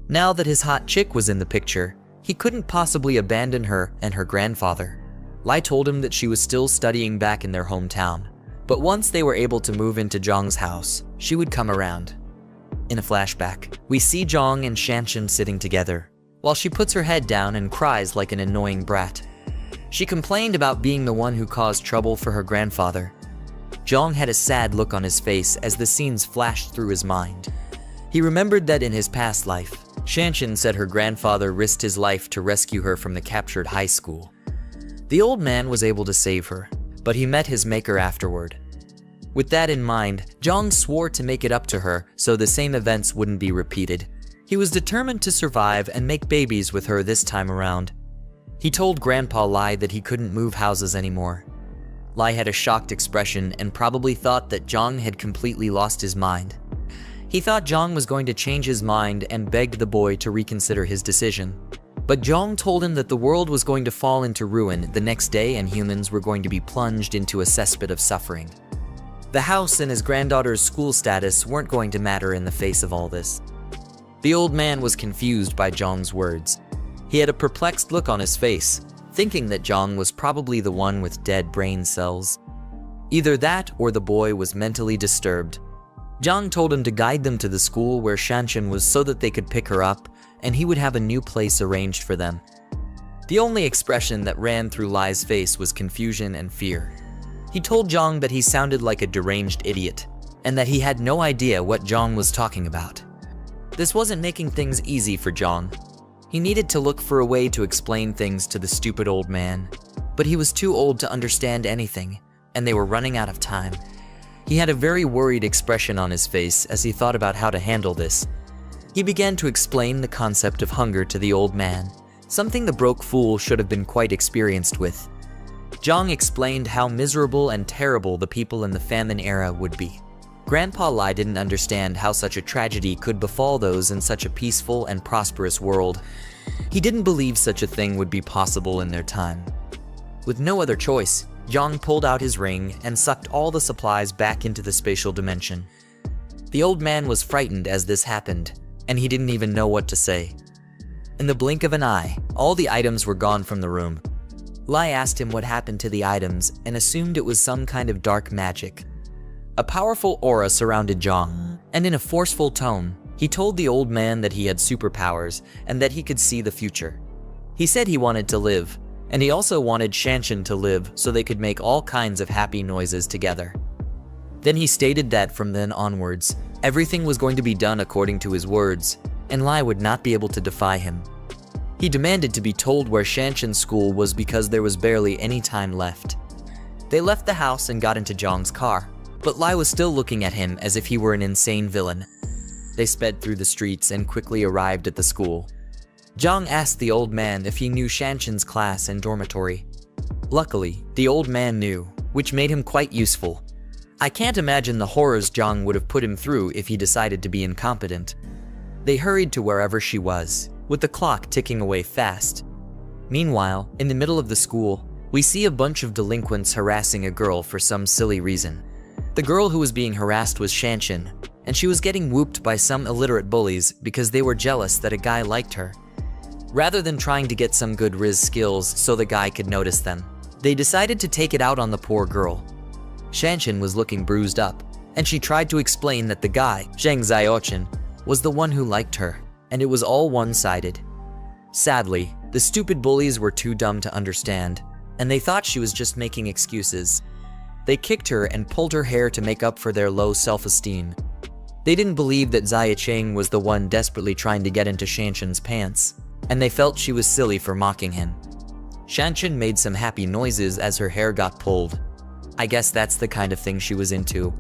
Now that his hot chick was in the picture, he couldn't possibly abandon her and her grandfather. Lai told him that she was still studying back in their hometown, but once they were able to move into Jiang's house, she would come around. In a flashback, we see Jiang and Shanshan sitting together, while she puts her head down and cries like an annoying brat. She complained about being the one who caused trouble for her grandfather. Jiang had a sad look on his face as the scenes flashed through his mind. He remembered that in his past life, Shanshan said her grandfather risked his life to rescue her from the captured high school. The old man was able to save her, but he met his maker afterward. With that in mind, Jiang swore to make it up to her so the same events wouldn't be repeated. He was determined to survive and make babies with her this time around. He told Grandpa Lai that he couldn't move houses anymore. Lai had a shocked expression and probably thought that Jiang had completely lost his mind. He thought Jiang was going to change his mind and begged the boy to reconsider his decision. But Jiang told him that the world was going to fall into ruin the next day and humans were going to be plunged into a cesspit of suffering. The house and his granddaughter's school status weren't going to matter in the face of all this. The old man was confused by Jiang's words. He had a perplexed look on his face, thinking that Jiang was probably the one with dead brain cells. Either that or the boy was mentally disturbed. Jiang told him to guide them to the school where Shanshan was so that they could pick her up, and he would have a new place arranged for them. The only expression that ran through Lai's face was confusion and fear. He told Jiang that he sounded like a deranged idiot, and that he had no idea what Jiang was talking about. This wasn't making things easy for Jiang. He needed to look for a way to explain things to the stupid old man, but he was too old to understand anything, and they were running out of time. He had a very worried expression on his face as he thought about how to handle this. He began to explain the concept of hunger to the old man, something the broke fool should have been quite experienced with. Jiang explained how miserable and terrible the people in the famine era would be. Grandpa Lai didn't understand how such a tragedy could befall those in such a peaceful and prosperous world. He didn't believe such a thing would be possible in their time. With no other choice, Jiang pulled out his ring and sucked all the supplies back into the spatial dimension. The old man was frightened as this happened, and he didn't even know what to say. In the blink of an eye, all the items were gone from the room. Lai asked him what happened to the items and assumed it was some kind of dark magic. A powerful aura surrounded Jiang, and in a forceful tone, he told the old man that he had superpowers and that he could see the future. He said he wanted to live, and he also wanted Shanshan to live so they could make all kinds of happy noises together. Then he stated that from then onwards, everything was going to be done according to his words, and Lai would not be able to defy him. He demanded to be told where Shanshan's school was because there was barely any time left. They left the house and got into Jiang's car, but Lai was still looking at him as if he were an insane villain. They sped through the streets and quickly arrived at the school. Jiang asked the old man if he knew Shanshan's class and dormitory. Luckily, the old man knew, which made him quite useful. I can't imagine the horrors Jiang would have put him through if he decided to be incompetent. They hurried to wherever she was, with the clock ticking away fast. Meanwhile, in the middle of the school, we see a bunch of delinquents harassing a girl for some silly reason. The girl who was being harassed was Shanshan, and she was getting whooped by some illiterate bullies because they were jealous that a guy liked her. Rather than trying to get some good riz skills so the guy could notice them, they decided to take it out on the poor girl. Shanshan was looking bruised up, and she tried to explain that the guy, Zheng Xiaochen, was the one who liked her, and it was all one-sided. Sadly, the stupid bullies were too dumb to understand, and they thought she was just making excuses. They kicked her and pulled her hair to make up for their low self-esteem. They didn't believe that Xia Cheng was the one desperately trying to get into Shanshan's pants, and they felt she was silly for mocking him. Shanshan made some happy noises as her hair got pulled. I guess that's the kind of thing she was into.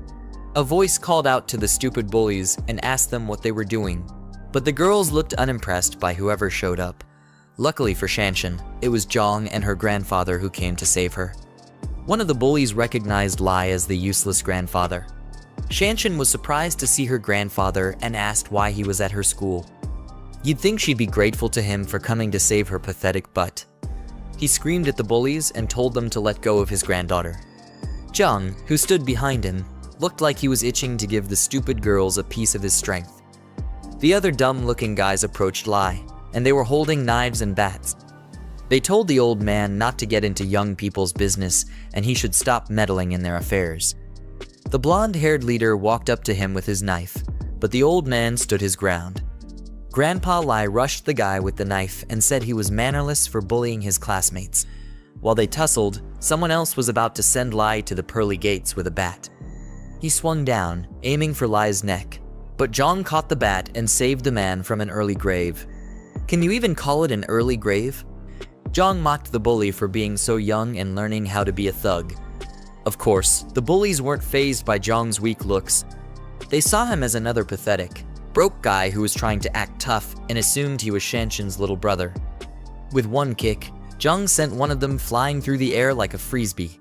A voice called out to the stupid bullies and asked them what they were doing, but the girls looked unimpressed by whoever showed up. Luckily for Shanshan, it was Jiang and her grandfather who came to save her. One of the bullies recognized Lai as the useless grandfather. Shanshan was surprised to see her grandfather and asked why he was at her school. You'd think she'd be grateful to him for coming to save her pathetic butt. He screamed at the bullies and told them to let go of his granddaughter. Jiang, who stood behind him, looked like he was itching to give the stupid girls a piece of his strength. The other dumb-looking guys approached Lai, and they were holding knives and bats. They told the old man not to get into young people's business and he should stop meddling in their affairs. The blonde-haired leader walked up to him with his knife, but the old man stood his ground. Grandpa Lai rushed the guy with the knife and said he was mannerless for bullying his classmates. While they tussled, someone else was about to send Lai to the pearly gates with a bat. He swung down, aiming for Lai's neck, but Jiang caught the bat and saved the man from an early grave. Can you even call it an early grave? Jiang mocked the bully for being so young and learning how to be a thug. Of course, the bullies weren't fazed by Jiang's weak looks. They saw him as another pathetic, broke guy who was trying to act tough and assumed he was Shanshan's little brother. With one kick, Jiang sent one of them flying through the air like a frisbee.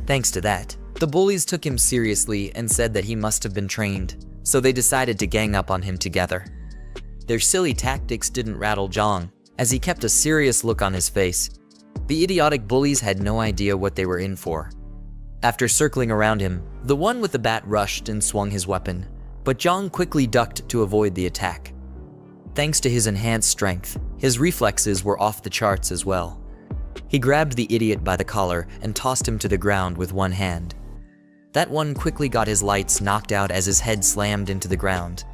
Thanks to that, the bullies took him seriously and said that he must have been trained, so they decided to gang up on him together. Their silly tactics didn't rattle Jiang, as he kept a serious look on his face. The idiotic bullies had no idea what they were in for. After circling around him, the one with the bat rushed and swung his weapon, but Jiang quickly ducked to avoid the attack. Thanks to his enhanced strength, his reflexes were off the charts as well. He grabbed the idiot by the collar and tossed him to the ground with one hand. That one quickly got his lights knocked out as his head slammed into the ground.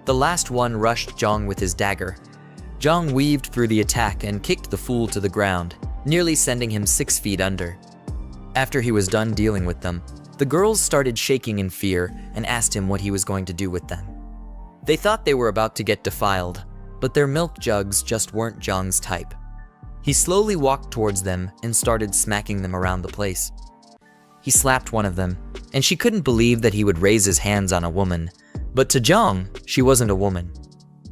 The last one rushed Jiang with his dagger. Jiang weaved through the attack and kicked the fool to the ground, nearly sending him 6 feet under. After he was done dealing with them, the girls started shaking in fear and asked him what he was going to do with them. They thought they were about to get defiled, but their milk jugs just weren't Jiang's type. He slowly walked towards them and started smacking them around the place. He slapped one of them, and she couldn't believe that he would raise his hands on a woman, but to Jiang, she wasn't a woman.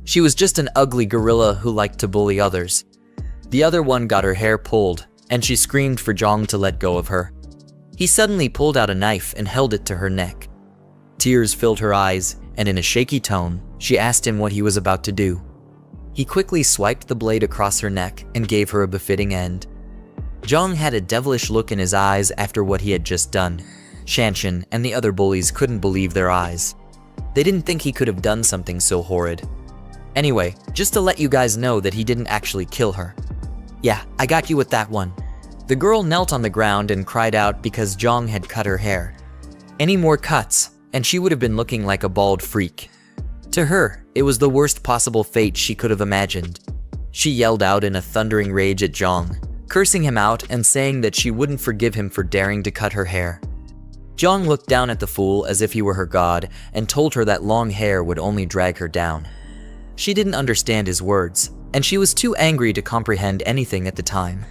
She was just an ugly gorilla who liked to bully others. The other one got her hair pulled, and she screamed for Jiang to let go of her. He suddenly pulled out a knife and held it to her neck. Tears filled her eyes, and in a shaky tone, she asked him what he was about to do. He quickly swiped the blade across her neck and gave her a befitting end. Jiang had a devilish look in his eyes after what he had just done. Shanshan and the other bullies couldn't believe their eyes. They didn't think he could have done something so horrid. Anyway, just to let you guys know that he didn't actually kill her. Yeah, I got you with that one. The girl knelt on the ground and cried out because Jiang had cut her hair. Any more cuts, and she would have been looking like a bald freak. To her, it was the worst possible fate she could have imagined. She yelled out in a thundering rage at Jiang, cursing him out and saying that she wouldn't forgive him for daring to cut her hair. Jiang looked down at the fool as if he were her god and told her that long hair would only drag her down. She didn't understand his words, and she was too angry to comprehend anything at the time.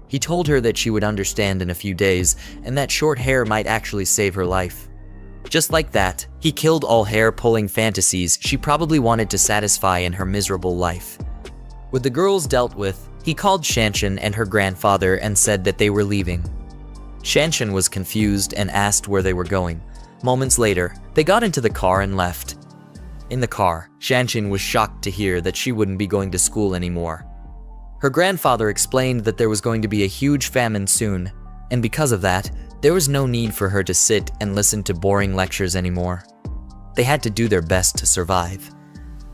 He told her that she would understand in a few days and that short hair might actually save her life. Just like that, he killed all hair-pulling fantasies she probably wanted to satisfy in her miserable life. With the girls dealt with, he called Shanshan and her grandfather and said that they were leaving. Shanshan was confused and asked where they were going. Moments later, they got into the car and left. In the car, Shanshan was shocked to hear that she wouldn't be going to school anymore. Her grandfather explained that there was going to be a huge famine soon, and because of that, there was no need for her to sit and listen to boring lectures anymore. They had to do their best to survive.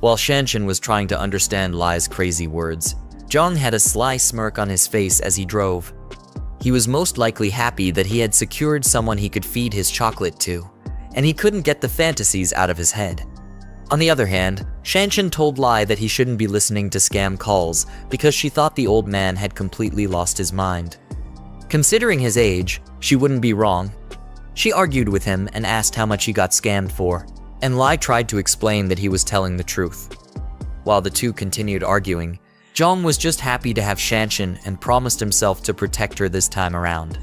While Shanshan was trying to understand Lai's crazy words, Jiang had a sly smirk on his face as he drove. He was most likely happy that he had secured someone he could feed his chocolate to, and he couldn't get the fantasies out of his head. On the other hand, Shanshan told Lai that he shouldn't be listening to scam calls because she thought the old man had completely lost his mind. Considering his age, she wouldn't be wrong. She argued with him and asked how much he got scammed for, and Lai tried to explain that he was telling the truth. While the two continued arguing, Jiang was just happy to have Shanshan and promised himself to protect her this time around.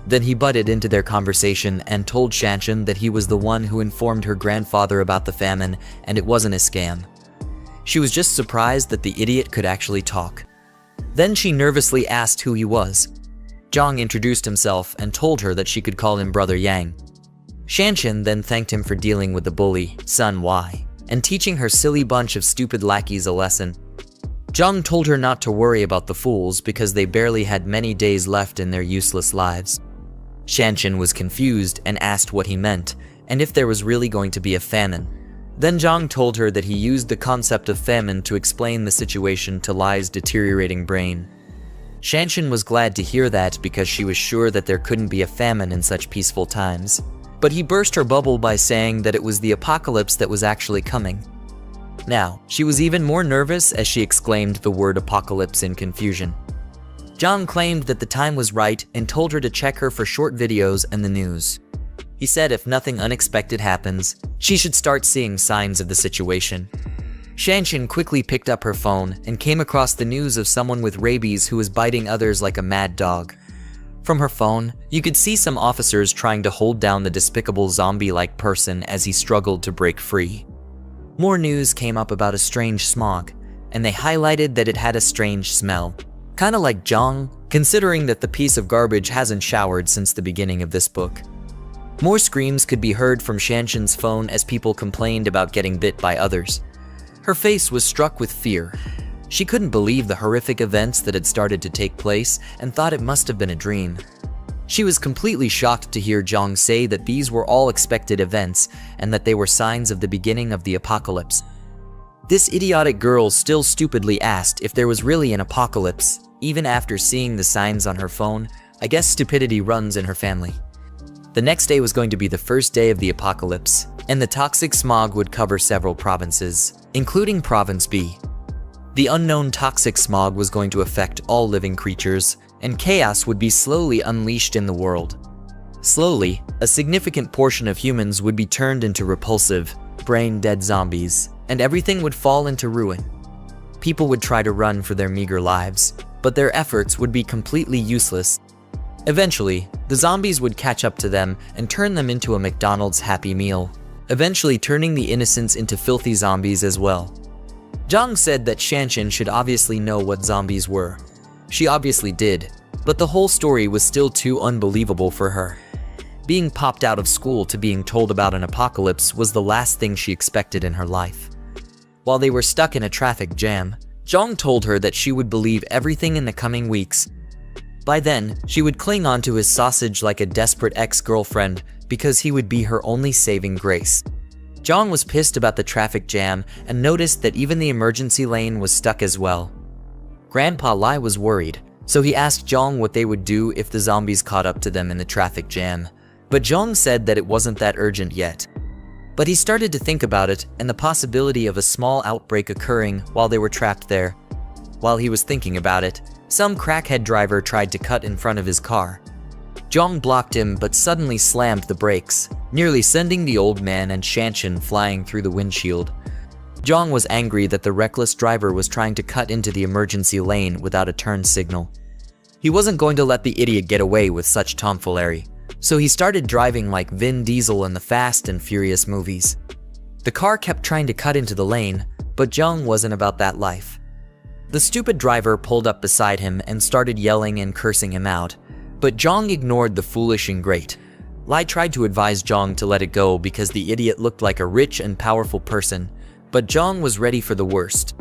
Then he butted into their conversation and told Shanshan that he was the one who informed her grandfather about the famine and it wasn't a scam. She was just surprised that the idiot could actually talk. Then she nervously asked who he was. Jiang introduced himself and told her that she could call him Brother Yang. Shanshan then thanked him for dealing with the bully, Sun Y, and teaching her silly bunch of stupid lackeys a lesson. Jiang told her not to worry about the fools because they barely had many days left in their useless lives. Shanshan was confused and asked what he meant, and if there was really going to be a famine. Then Jiang told her that he used the concept of famine to explain the situation to Lai's deteriorating brain. Shanshan was glad to hear that because she was sure that there couldn't be a famine in such peaceful times. But he burst her bubble by saying that it was the apocalypse that was actually coming. Now, she was even more nervous as she exclaimed the word apocalypse in confusion. Jiang claimed that the time was right and told her to check her for short videos and the news. He said if nothing unexpected happens, she should start seeing signs of the situation. Shanshan quickly picked up her phone and came across the news of someone with rabies who was biting others like a mad dog. From her phone, you could see some officers trying to hold down the despicable zombie-like person as he struggled to break free. More news came up about a strange smog, and they highlighted that it had a strange smell. Kinda like Jiang, considering that the piece of garbage hasn't showered since the beginning of this book. More screams could be heard from Shanshan's phone as people complained about getting bit by others. Her face was struck with fear. She couldn't believe the horrific events that had started to take place and thought it must have been a dream. She was completely shocked to hear Jiang say that these were all expected events and that they were signs of the beginning of the apocalypse. This idiotic girl still stupidly asked if there was really an apocalypse, even after seeing the signs on her phone. I guess stupidity runs in her family. The next day was going to be the first day of the apocalypse, and the toxic smog would cover several provinces, including Province B. The unknown toxic smog was going to affect all living creatures, and chaos would be slowly unleashed in the world. Slowly, a significant portion of humans would be turned into repulsive, brain-dead zombies, and everything would fall into ruin. People would try to run for their meager lives, but their efforts would be completely useless. Eventually, the zombies would catch up to them and turn them into a McDonald's Happy Meal, eventually turning the innocents into filthy zombies as well. Jiang said that Shanshan should obviously know what zombies were. She obviously did, But the whole story was still too unbelievable for her. Being popped out of school to being told about an apocalypse was the last thing she expected in her life. While they were stuck in a traffic jam, Jiang told her that she would believe everything in the coming weeks. By then, she would cling onto his sausage like a desperate ex-girlfriend because he would be her only saving grace. Jiang was pissed about the traffic jam and noticed that even the emergency lane was stuck as well. Grandpa Lai was worried, so he asked Jiang what they would do if the zombies caught up to them in the traffic jam. But Jiang said that it wasn't that urgent yet. But he started to think about it and the possibility of a small outbreak occurring while they were trapped there. While he was thinking about it, some crackhead driver tried to cut in front of his car. Jiang blocked him but suddenly slammed the brakes, nearly sending the old man and Shanshan flying through the windshield. Jiang was angry that the reckless driver was trying to cut into the emergency lane without a turn signal. He wasn't going to let the idiot get away with such tomfoolery, so he started driving like Vin Diesel in the Fast and Furious movies. The car kept trying to cut into the lane, but Jiang wasn't about that life. The stupid driver pulled up beside him and started yelling and cursing him out, but Jiang ignored the foolish ingrate. Lai tried to advise Jiang to let it go because the idiot looked like a rich and powerful person, but Jiang was ready for the worst.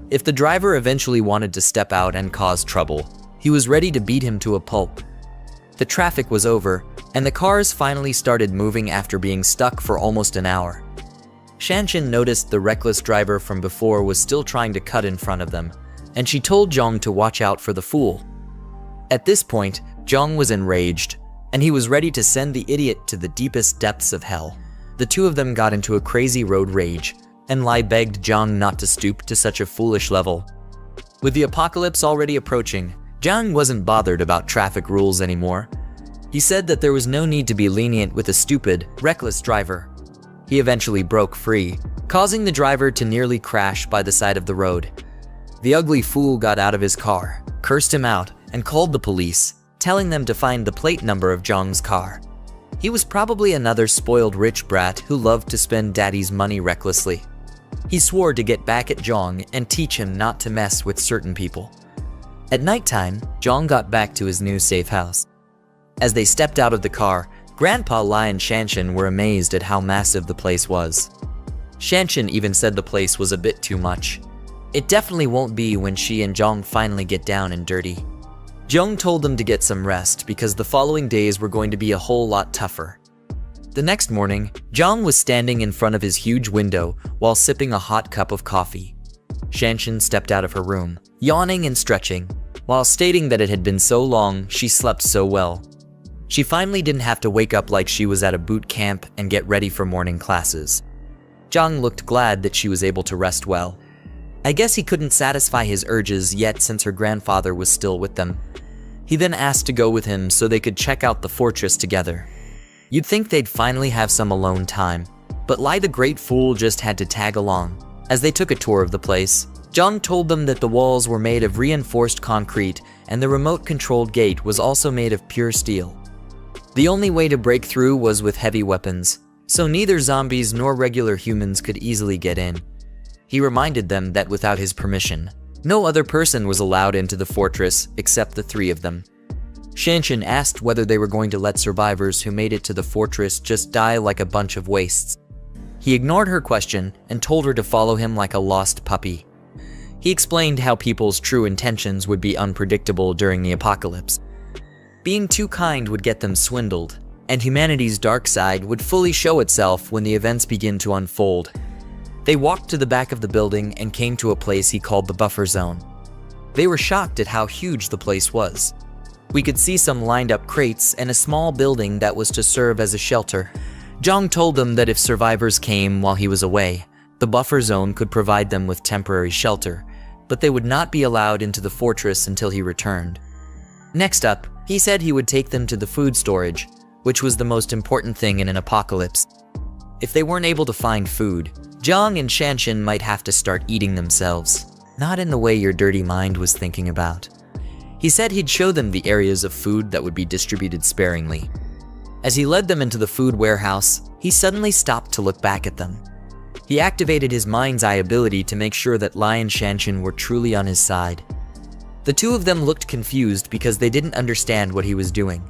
If the driver eventually wanted to step out and cause trouble, he was ready to beat him to a pulp. The traffic was over, and the cars finally started moving after being stuck for almost an hour. Shanshan noticed the reckless driver from before was still trying to cut in front of them, and she told Jiang to watch out for the fool. At this point, Jiang was enraged, and he was ready to send the idiot to the deepest depths of hell. The two of them got into a crazy road rage, and Lai begged Jiang not to stoop to such a foolish level. With the apocalypse already approaching, Jiang wasn't bothered about traffic rules anymore. He said that there was no need to be lenient with a stupid, reckless driver. He eventually broke free, causing the driver to nearly crash by the side of the road. The ugly fool got out of his car, cursed him out, and called the police, telling them to find the plate number of Jiang's car. He was probably another spoiled rich brat who loved to spend daddy's money recklessly. He swore to get back at Jiang and teach him not to mess with certain people. At nighttime, Jiang got back to his new safe house. As they stepped out of the car, Grandpa Lai and Shanshan were amazed at how massive the place was. Shanshan even said the place was a bit too much. It definitely won't be when she and Jiang finally get down and dirty. Jiang told them to get some rest because the following days were going to be a whole lot tougher. The next morning, Jiang was standing in front of his huge window while sipping a hot cup of coffee. Shanshan stepped out of her room, yawning and stretching, while stating that it had been so long she slept so well. She finally didn't have to wake up like she was at a boot camp and get ready for morning classes. Jiang looked glad that she was able to rest well. I guess he couldn't satisfy his urges yet since her grandfather was still with them. He then asked to go with him so they could check out the fortress together. You'd think they'd finally have some alone time, but Lai the Great Fool just had to tag along. As they took a tour of the place, Jiang told them that the walls were made of reinforced concrete and the remote-controlled gate was also made of pure steel. The only way to break through was with heavy weapons, so neither zombies nor regular humans could easily get in. He reminded them that without his permission, no other person was allowed into the fortress except the three of them. Shanshan asked whether they were going to let survivors who made it to the fortress just die like a bunch of wastes. He ignored her question and told her to follow him like a lost puppy. He explained how people's true intentions would be unpredictable during the apocalypse. Being too kind would get them swindled, and humanity's dark side would fully show itself when the events begin to unfold. They walked to the back of the building and came to a place he called the buffer zone. They were shocked at how huge the place was. We could see some lined up crates and a small building that was to serve as a shelter. Jiang told them that if survivors came while he was away, the buffer zone could provide them with temporary shelter, but they would not be allowed into the fortress until he returned. Next up, he said he would take them to the food storage, which was the most important thing in an apocalypse. If they weren't able to find food, Jiang and Shanshan might have to start eating themselves, not in the way your dirty mind was thinking about. He said he'd show them the areas of food that would be distributed sparingly. As he led them into the food warehouse, he suddenly stopped to look back at them. He activated his mind's eye ability to make sure that Lai and Shanshan were truly on his side. The two of them looked confused because they didn't understand what he was doing.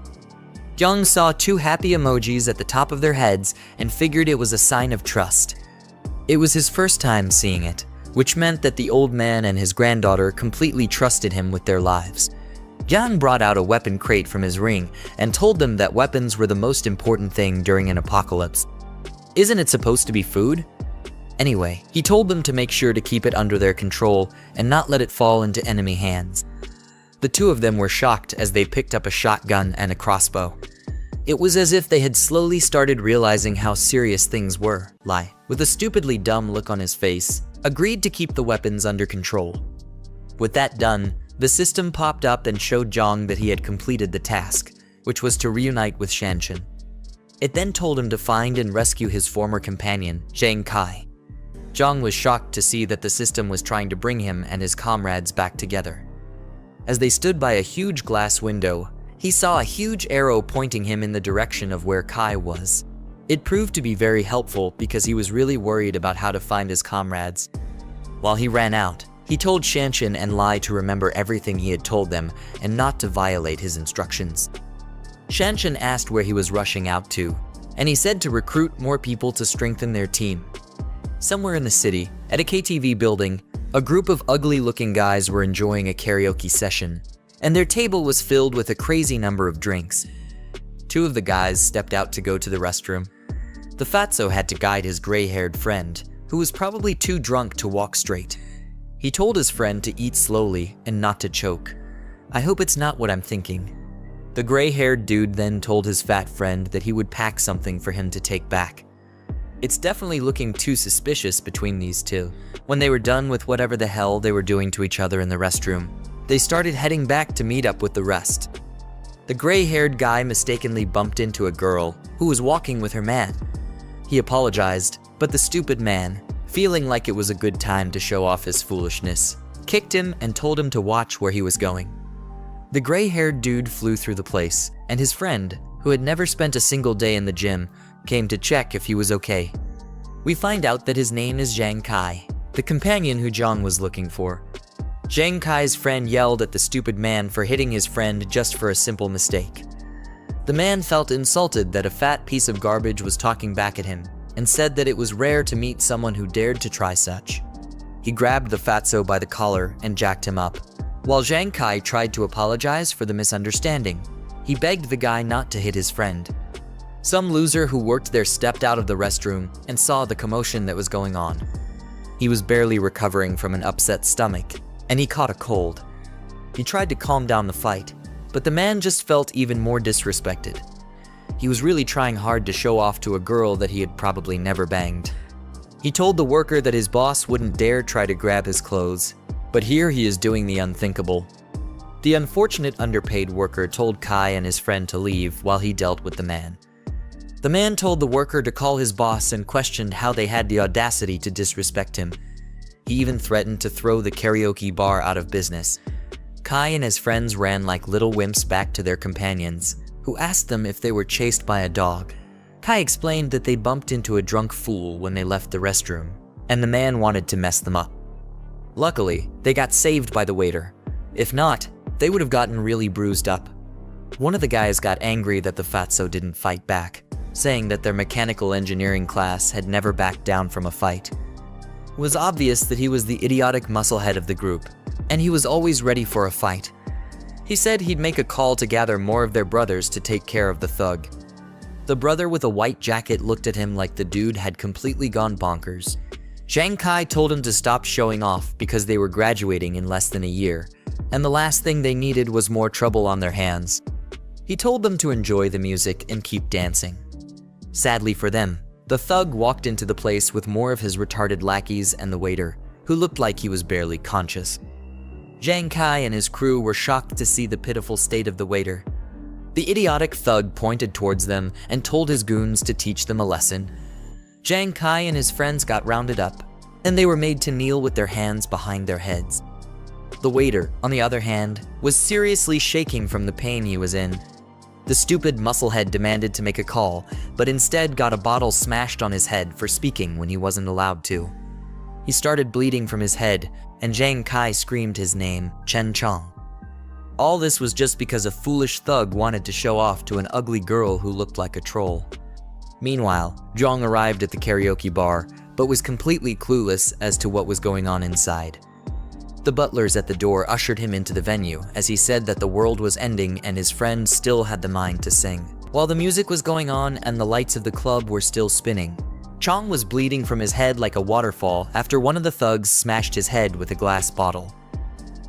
Jiang saw two happy emojis at the top of their heads and figured it was a sign of trust. It was his first time seeing it, which meant that the old man and his granddaughter completely trusted him with their lives. Jiang brought out a weapon crate from his ring and told them that weapons were the most important thing during an apocalypse. Isn't it supposed to be food? Anyway, he told them to make sure to keep it under their control and not let it fall into enemy hands. The two of them were shocked as they picked up a shotgun and a crossbow. It was as if they had slowly started realizing how serious things were. Lai, with a stupidly dumb look on his face, agreed to keep the weapons under control. With that done, the system popped up and showed Jiang that he had completed the task, which was to reunite with Shanshan. It then told him to find and rescue his former companion, Zhang Kai. Jiang was shocked to see that the system was trying to bring him and his comrades back together. As they stood by a huge glass window, he saw a huge arrow pointing him in the direction of where Kai was. It proved to be very helpful because he was really worried about how to find his comrades. While he ran out, he told Shanshan and Lai to remember everything he had told them and not to violate his instructions. Shanshan asked where he was rushing out to, and he said to recruit more people to strengthen their team. Somewhere in the city, at a KTV building, a group of ugly-looking guys were enjoying a karaoke session, and their table was filled with a crazy number of drinks. Two of the guys stepped out to go to the restroom. The fatso had to guide his gray-haired friend, who was probably too drunk to walk straight. He told his friend to eat slowly and not to choke. I hope it's not what I'm thinking. The gray-haired dude then told his fat friend that he would pack something for him to take back. It's definitely looking too suspicious between these two. When they were done with whatever the hell they were doing to each other in the restroom, they started heading back to meet up with the rest. The gray-haired guy mistakenly bumped into a girl who was walking with her man. He apologized, but the stupid man, feeling like it was a good time to show off his foolishness, kicked him and told him to watch where he was going. The gray-haired dude flew through the place, and his friend, who had never spent a single day in the gym, came to check if he was okay. We find out that his name is Zhang Kai, the companion who Jiang was looking for. Zhang Kai's friend yelled at the stupid man for hitting his friend just for a simple mistake. The man felt insulted that a fat piece of garbage was talking back at him and said that it was rare to meet someone who dared to try such. He grabbed the fatso by the collar and jacked him up. While Zhang Kai tried to apologize for the misunderstanding, he begged the guy not to hit his friend. Some loser who worked there stepped out of the restroom and saw the commotion that was going on. He was barely recovering from an upset stomach, and he caught a cold. He tried to calm down the fight, but the man just felt even more disrespected. He was really trying hard to show off to a girl that he had probably never banged. He told the worker that his boss wouldn't dare try to grab his clothes, but here he is doing the unthinkable. The unfortunate underpaid worker told Kai and his friend to leave while he dealt with the man. The man told the worker to call his boss and questioned how they had the audacity to disrespect him. He even threatened to throw the karaoke bar out of business. Kai and his friends ran like little wimps back to their companions, who asked them if they were chased by a dog. Kai explained that they bumped into a drunk fool when they left the restroom, and the man wanted to mess them up. Luckily, they got saved by the waiter. If not, they would have gotten really bruised up. One of the guys got angry that the fatso didn't fight back, saying that their mechanical engineering class had never backed down from a fight. It was obvious that he was the idiotic musclehead of the group, and he was always ready for a fight. He said he'd make a call to gather more of their brothers to take care of the thug. The brother with a white jacket looked at him like the dude had completely gone bonkers. Zhang Kai told him to stop showing off because they were graduating in less than a year, and the last thing they needed was more trouble on their hands. He told them to enjoy the music and keep dancing. Sadly for them, the thug walked into the place with more of his retarded lackeys and the waiter, who looked like he was barely conscious. Zhang Kai and his crew were shocked to see the pitiful state of the waiter. The idiotic thug pointed towards them and told his goons to teach them a lesson. Zhang Kai and his friends got rounded up, and they were made to kneel with their hands behind their heads. The waiter, on the other hand, was seriously shaking from the pain he was in. The stupid musclehead demanded to make a call, but instead got a bottle smashed on his head for speaking when he wasn't allowed to. He started bleeding from his head, and Zhang Kai screamed his name, Chen Chong. All this was just because a foolish thug wanted to show off to an ugly girl who looked like a troll. Meanwhile, Jiang arrived at the karaoke bar, but was completely clueless as to what was going on inside. The butlers at the door ushered him into the venue as he said that the world was ending and his friend still had the mind to sing. While the music was going on and the lights of the club were still spinning, Jiang was bleeding from his head like a waterfall after one of the thugs smashed his head with a glass bottle.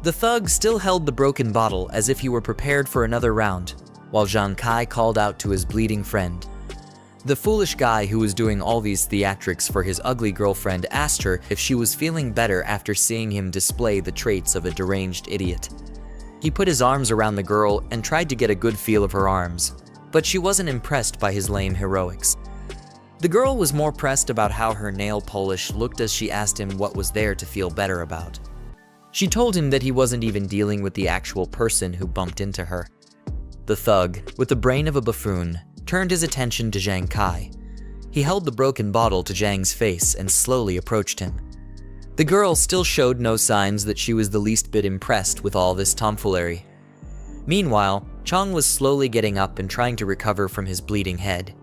The thug still held the broken bottle as if he were prepared for another round, while Jiang Kai called out to his bleeding friend. The foolish guy who was doing all these theatrics for his ugly girlfriend asked her if she was feeling better after seeing him display the traits of a deranged idiot. He put his arms around the girl and tried to get a good feel of her arms, but she wasn't impressed by his lame heroics. The girl was more pressed about how her nail polish looked as she asked him what was there to feel better about. She told him that he wasn't even dealing with the actual person who bumped into her. The thug, with the brain of a buffoon, turned his attention to Jiang Kai. He held the broken bottle to Jiang's face and slowly approached him. The girl still showed no signs that she was the least bit impressed with all this tomfoolery. Meanwhile, Jiang was slowly getting up and trying to recover from his bleeding head.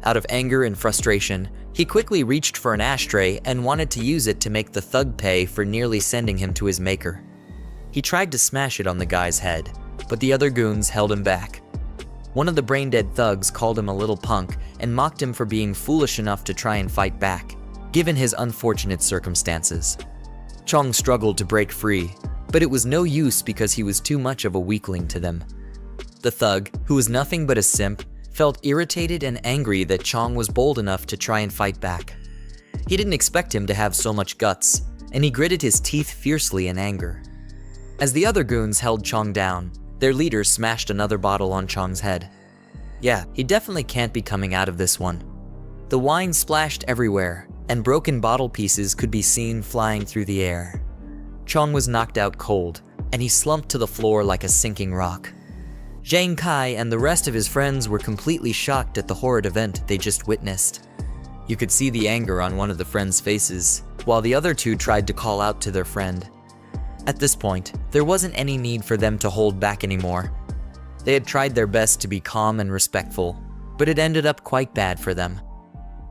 Out of anger and frustration, he quickly reached for an ashtray and wanted to use it to make the thug pay for nearly sending him to his maker. He tried to smash it on the guy's head, but the other goons held him back. One of the brain-dead thugs called him a little punk and mocked him for being foolish enough to try and fight back, given his unfortunate circumstances. Jiang struggled to break free, but it was no use because he was too much of a weakling to them. The thug, who was nothing but a simp, felt irritated and angry that Jiang was bold enough to try and fight back. He didn't expect him to have so much guts, and he gritted his teeth fiercely in anger. As the other goons held Jiang down, their leader smashed another bottle on Jiang's head. Yeah, he definitely can't be coming out of this one. The wine splashed everywhere, and broken bottle pieces could be seen flying through the air. Jiang was knocked out cold, and he slumped to the floor like a sinking rock. Jiang Kai and the rest of his friends were completely shocked at the horrid event they just witnessed. You could see the anger on one of the friends' faces, while the other two tried to call out to their friend. At this point, there wasn't any need for them to hold back anymore. They had tried their best to be calm and respectful, but it ended up quite bad for them.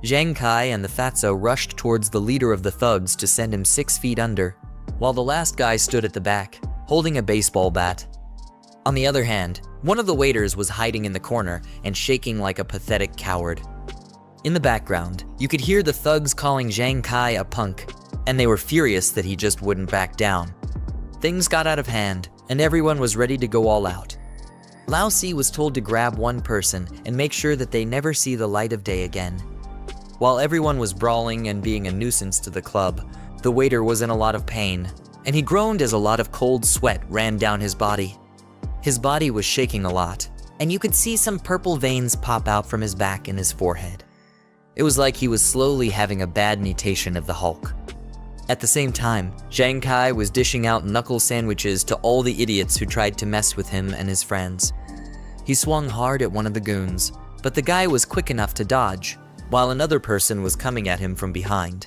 Jiang Kai and the fatso rushed towards the leader of the thugs to send him 6 feet under, while the last guy stood at the back, holding a baseball bat. On the other hand, one of the waiters was hiding in the corner and shaking like a pathetic coward. In the background, you could hear the thugs calling Jiang Kai a punk, and they were furious that he just wouldn't back down. Things got out of hand, and everyone was ready to go all out. Lao Si was told to grab one person and make sure that they never see the light of day again. While everyone was brawling and being a nuisance to the club, the waiter was in a lot of pain, and he groaned as a lot of cold sweat ran down his body. His body was shaking a lot, and you could see some purple veins pop out from his back and his forehead. It was like he was slowly having a bad mutation of the Hulk. At the same time, Jiang Kai was dishing out knuckle sandwiches to all the idiots who tried to mess with him and his friends. He swung hard at one of the goons, but the guy was quick enough to dodge, while another person was coming at him from behind.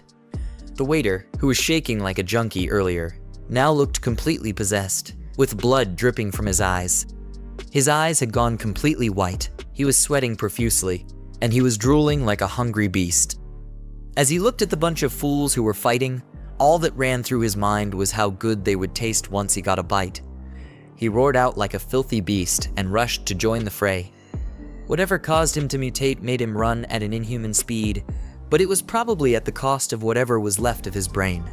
The waiter, who was shaking like a junkie earlier, now looked completely possessed, with blood dripping from his eyes. His eyes had gone completely white, he was sweating profusely, and he was drooling like a hungry beast. As he looked at the bunch of fools who were fighting, all that ran through his mind was how good they would taste once he got a bite. He roared out like a filthy beast and rushed to join the fray. Whatever caused him to mutate made him run at an inhuman speed, but it was probably at the cost of whatever was left of his brain.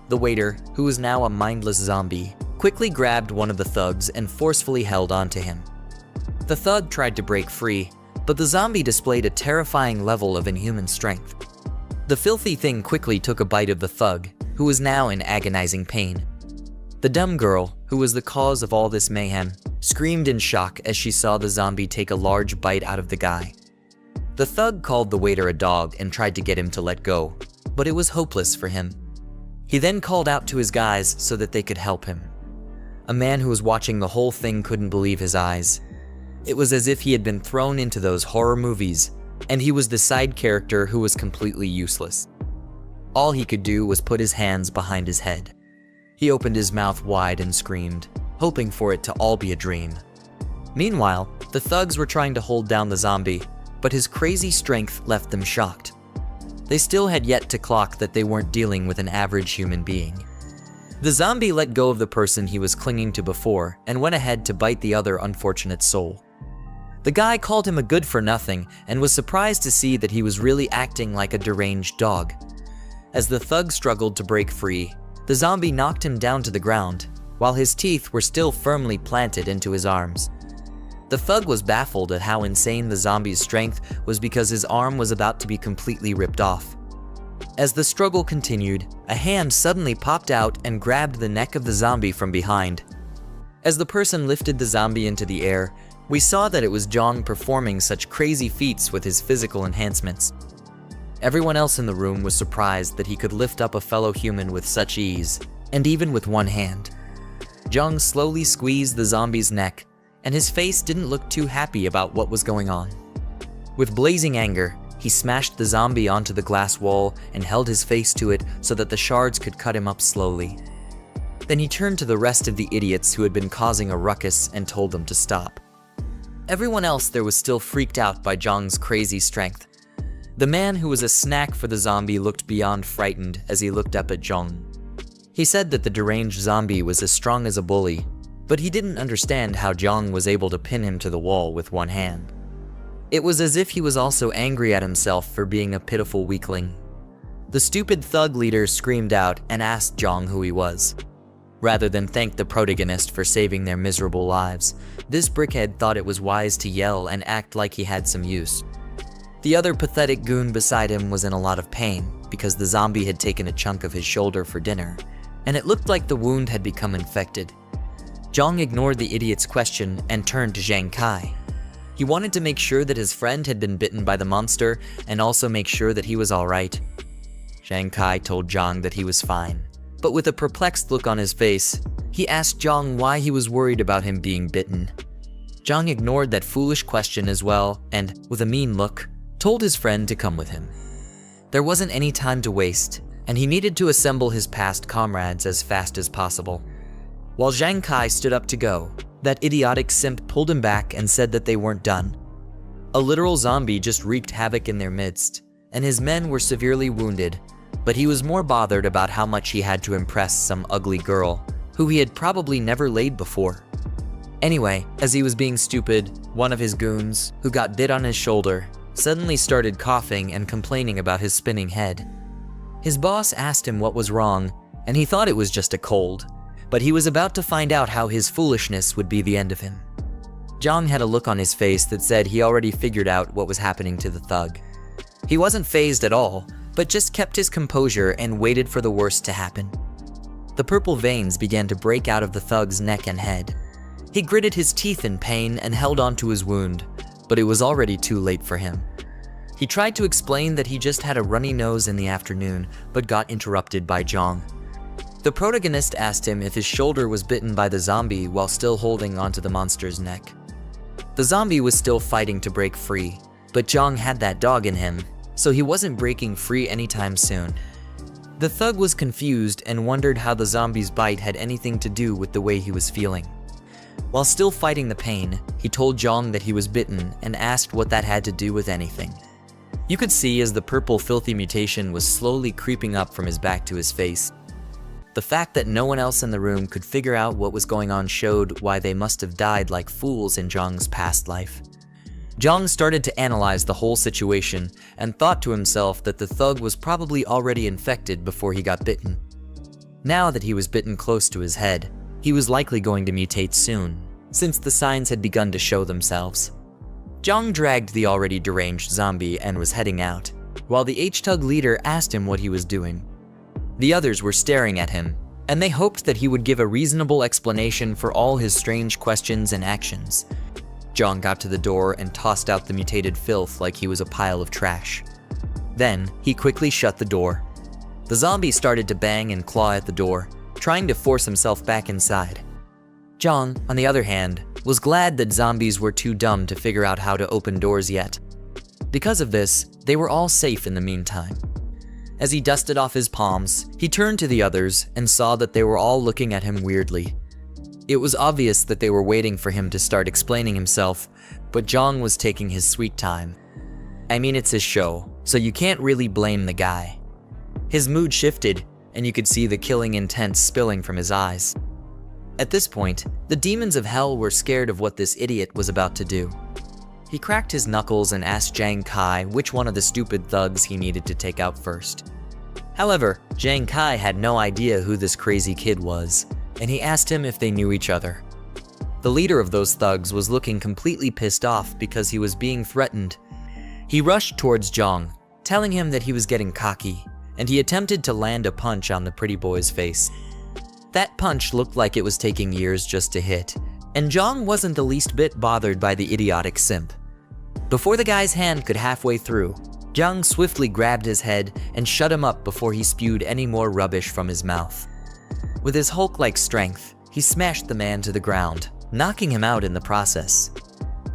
The waiter, who was now a mindless zombie, quickly grabbed one of the thugs and forcefully held onto him. The thug tried to break free, but the zombie displayed a terrifying level of inhuman strength. The filthy thing quickly took a bite of the thug, who was now in agonizing pain. The dumb girl, who was the cause of all this mayhem, screamed in shock as she saw the zombie take a large bite out of the guy. The thug called the waiter a dog and tried to get him to let go, but it was hopeless for him. He then called out to his guys so that they could help him. A man who was watching the whole thing couldn't believe his eyes. It was as if he had been thrown into those horror movies, and he was the side character who was completely useless. All he could do was put his hands behind his head. He opened his mouth wide and screamed, hoping for it to all be a dream. Meanwhile, the thugs were trying to hold down the zombie, but his crazy strength left them shocked. They still had yet to clock that they weren't dealing with an average human being. The zombie let go of the person he was clinging to before and went ahead to bite the other unfortunate soul. The guy called him a good-for-nothing and was surprised to see that he was really acting like a deranged dog. As the thug struggled to break free, the zombie knocked him down to the ground, while his teeth were still firmly planted into his arms. The thug was baffled at how insane the zombie's strength was because his arm was about to be completely ripped off. As the struggle continued, a hand suddenly popped out and grabbed the neck of the zombie from behind. As the person lifted the zombie into the air, we saw that it was Jiang performing such crazy feats with his physical enhancements. Everyone else in the room was surprised that he could lift up a fellow human with such ease, and even with one hand. Jiang slowly squeezed the zombie's neck, and his face didn't look too happy about what was going on. With blazing anger, he smashed the zombie onto the glass wall and held his face to it so that the shards could cut him up slowly. Then he turned to the rest of the idiots who had been causing a ruckus and told them to stop. Everyone else there was still freaked out by Jiang's crazy strength. The man who was a snack for the zombie looked beyond frightened as he looked up at Jiang. He said that the deranged zombie was as strong as a bully, but he didn't understand how Jiang was able to pin him to the wall with one hand. It was as if he was also angry at himself for being a pitiful weakling. The stupid thug leader screamed out and asked Jiang who he was. Rather than thank the protagonist for saving their miserable lives, this brickhead thought it was wise to yell and act like he had some use. The other pathetic goon beside him was in a lot of pain because the zombie had taken a chunk of his shoulder for dinner, and it looked like the wound had become infected. Jiang ignored the idiot's question and turned to Zhang Kai. He wanted to make sure that his friend had been bitten by the monster and also make sure that he was alright. Zhang Kai told Jiang that he was fine, but with a perplexed look on his face, he asked Jiang why he was worried about him being bitten. Jiang ignored that foolish question as well and, with a mean look, told his friend to come with him. There wasn't any time to waste, and he needed to assemble his past comrades as fast as possible. While Zhang Kai stood up to go, that idiotic simp pulled him back and said that they weren't done. A literal zombie just wreaked havoc in their midst, and his men were severely wounded, but he was more bothered about how much he had to impress some ugly girl, who he had probably never laid before. Anyway, as he was being stupid, one of his goons, who got bit on his shoulder, suddenly started coughing and complaining about his spinning head. His boss asked him what was wrong, and he thought it was just a cold, but he was about to find out how his foolishness would be the end of him. Jiang had a look on his face that said he already figured out what was happening to the thug. He wasn't fazed at all, but just kept his composure and waited for the worst to happen. The purple veins began to break out of the thug's neck and head. He gritted his teeth in pain and held on to his wound, but it was already too late for him. He tried to explain that he just had a runny nose in the afternoon, but got interrupted by Jiang. The protagonist asked him if his shoulder was bitten by the zombie while still holding onto the monster's neck. The zombie was still fighting to break free, but Jiang had that dog in him, so he wasn't breaking free anytime soon. The thug was confused and wondered how the zombie's bite had anything to do with the way he was feeling. While still fighting the pain, he told Jiang that he was bitten and asked what that had to do with anything. You could see as the purple filthy mutation was slowly creeping up from his back to his face. The fact that no one else in the room could figure out what was going on showed why they must have died like fools in Jiang's past life. Jiang started to analyze the whole situation and thought to himself that the thug was probably already infected before he got bitten. Now that he was bitten close to his head, he was likely going to mutate soon, since the signs had begun to show themselves. Jiang dragged the already deranged zombie and was heading out, while the H-Tug leader asked him what he was doing. The others were staring at him, and they hoped that he would give a reasonable explanation for all his strange questions and actions. Jiang got to the door and tossed out the mutated filth like he was a pile of trash. Then, he quickly shut the door. The zombie started to bang and claw at the door, trying to force himself back inside. Jiang, on the other hand, was glad that zombies were too dumb to figure out how to open doors yet. Because of this, they were all safe in the meantime. As he dusted off his palms, he turned to the others and saw that they were all looking at him weirdly. It was obvious that they were waiting for him to start explaining himself, but Jiang was taking his sweet time. I mean, it's his show, so you can't really blame the guy. His mood shifted, and you could see the killing intent spilling from his eyes. At this point, the demons of hell were scared of what this idiot was about to do. He cracked his knuckles and asked Jiang Kai which one of the stupid thugs he needed to take out first. However, Jiang Kai had no idea who this crazy kid was, and he asked him if they knew each other. The leader of those thugs was looking completely pissed off because he was being threatened. He rushed towards Jiang, telling him that he was getting cocky, and he attempted to land a punch on the pretty boy's face. That punch looked like it was taking years just to hit, and Jiang wasn't the least bit bothered by the idiotic simp. Before the guy's hand could halfway through, Jiang swiftly grabbed his head and shut him up before he spewed any more rubbish from his mouth. With his Hulk-like strength, he smashed the man to the ground, knocking him out in the process.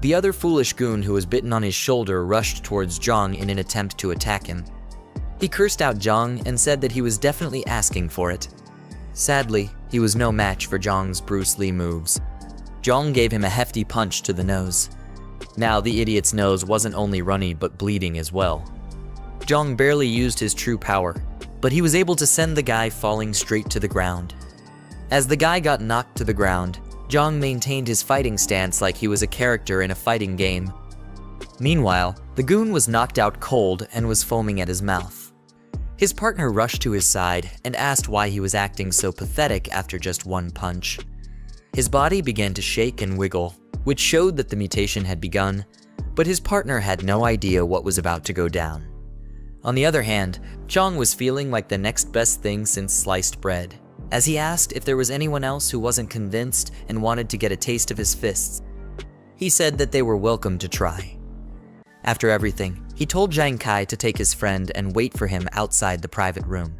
The other foolish goon who was bitten on his shoulder rushed towards Jiang in an attempt to attack him. He cursed out Jiang and said that he was definitely asking for it. Sadly, he was no match for Jiang's Bruce Lee moves. Jiang gave him a hefty punch to the nose. Now the idiot's nose wasn't only runny but bleeding as well. Jiang barely used his true power, but he was able to send the guy falling straight to the ground. As the guy got knocked to the ground, Jiang maintained his fighting stance like he was a character in a fighting game. Meanwhile, the goon was knocked out cold and was foaming at his mouth. His partner rushed to his side and asked why he was acting so pathetic after just one punch. His body began to shake and wiggle, which showed that the mutation had begun, but his partner had no idea what was about to go down. On the other hand, Jiang was feeling like the next best thing since sliced bread, as he asked if there was anyone else who wasn't convinced and wanted to get a taste of his fists. He said that they were welcome to try. After everything, he told Jiang Kai to take his friend and wait for him outside the private room.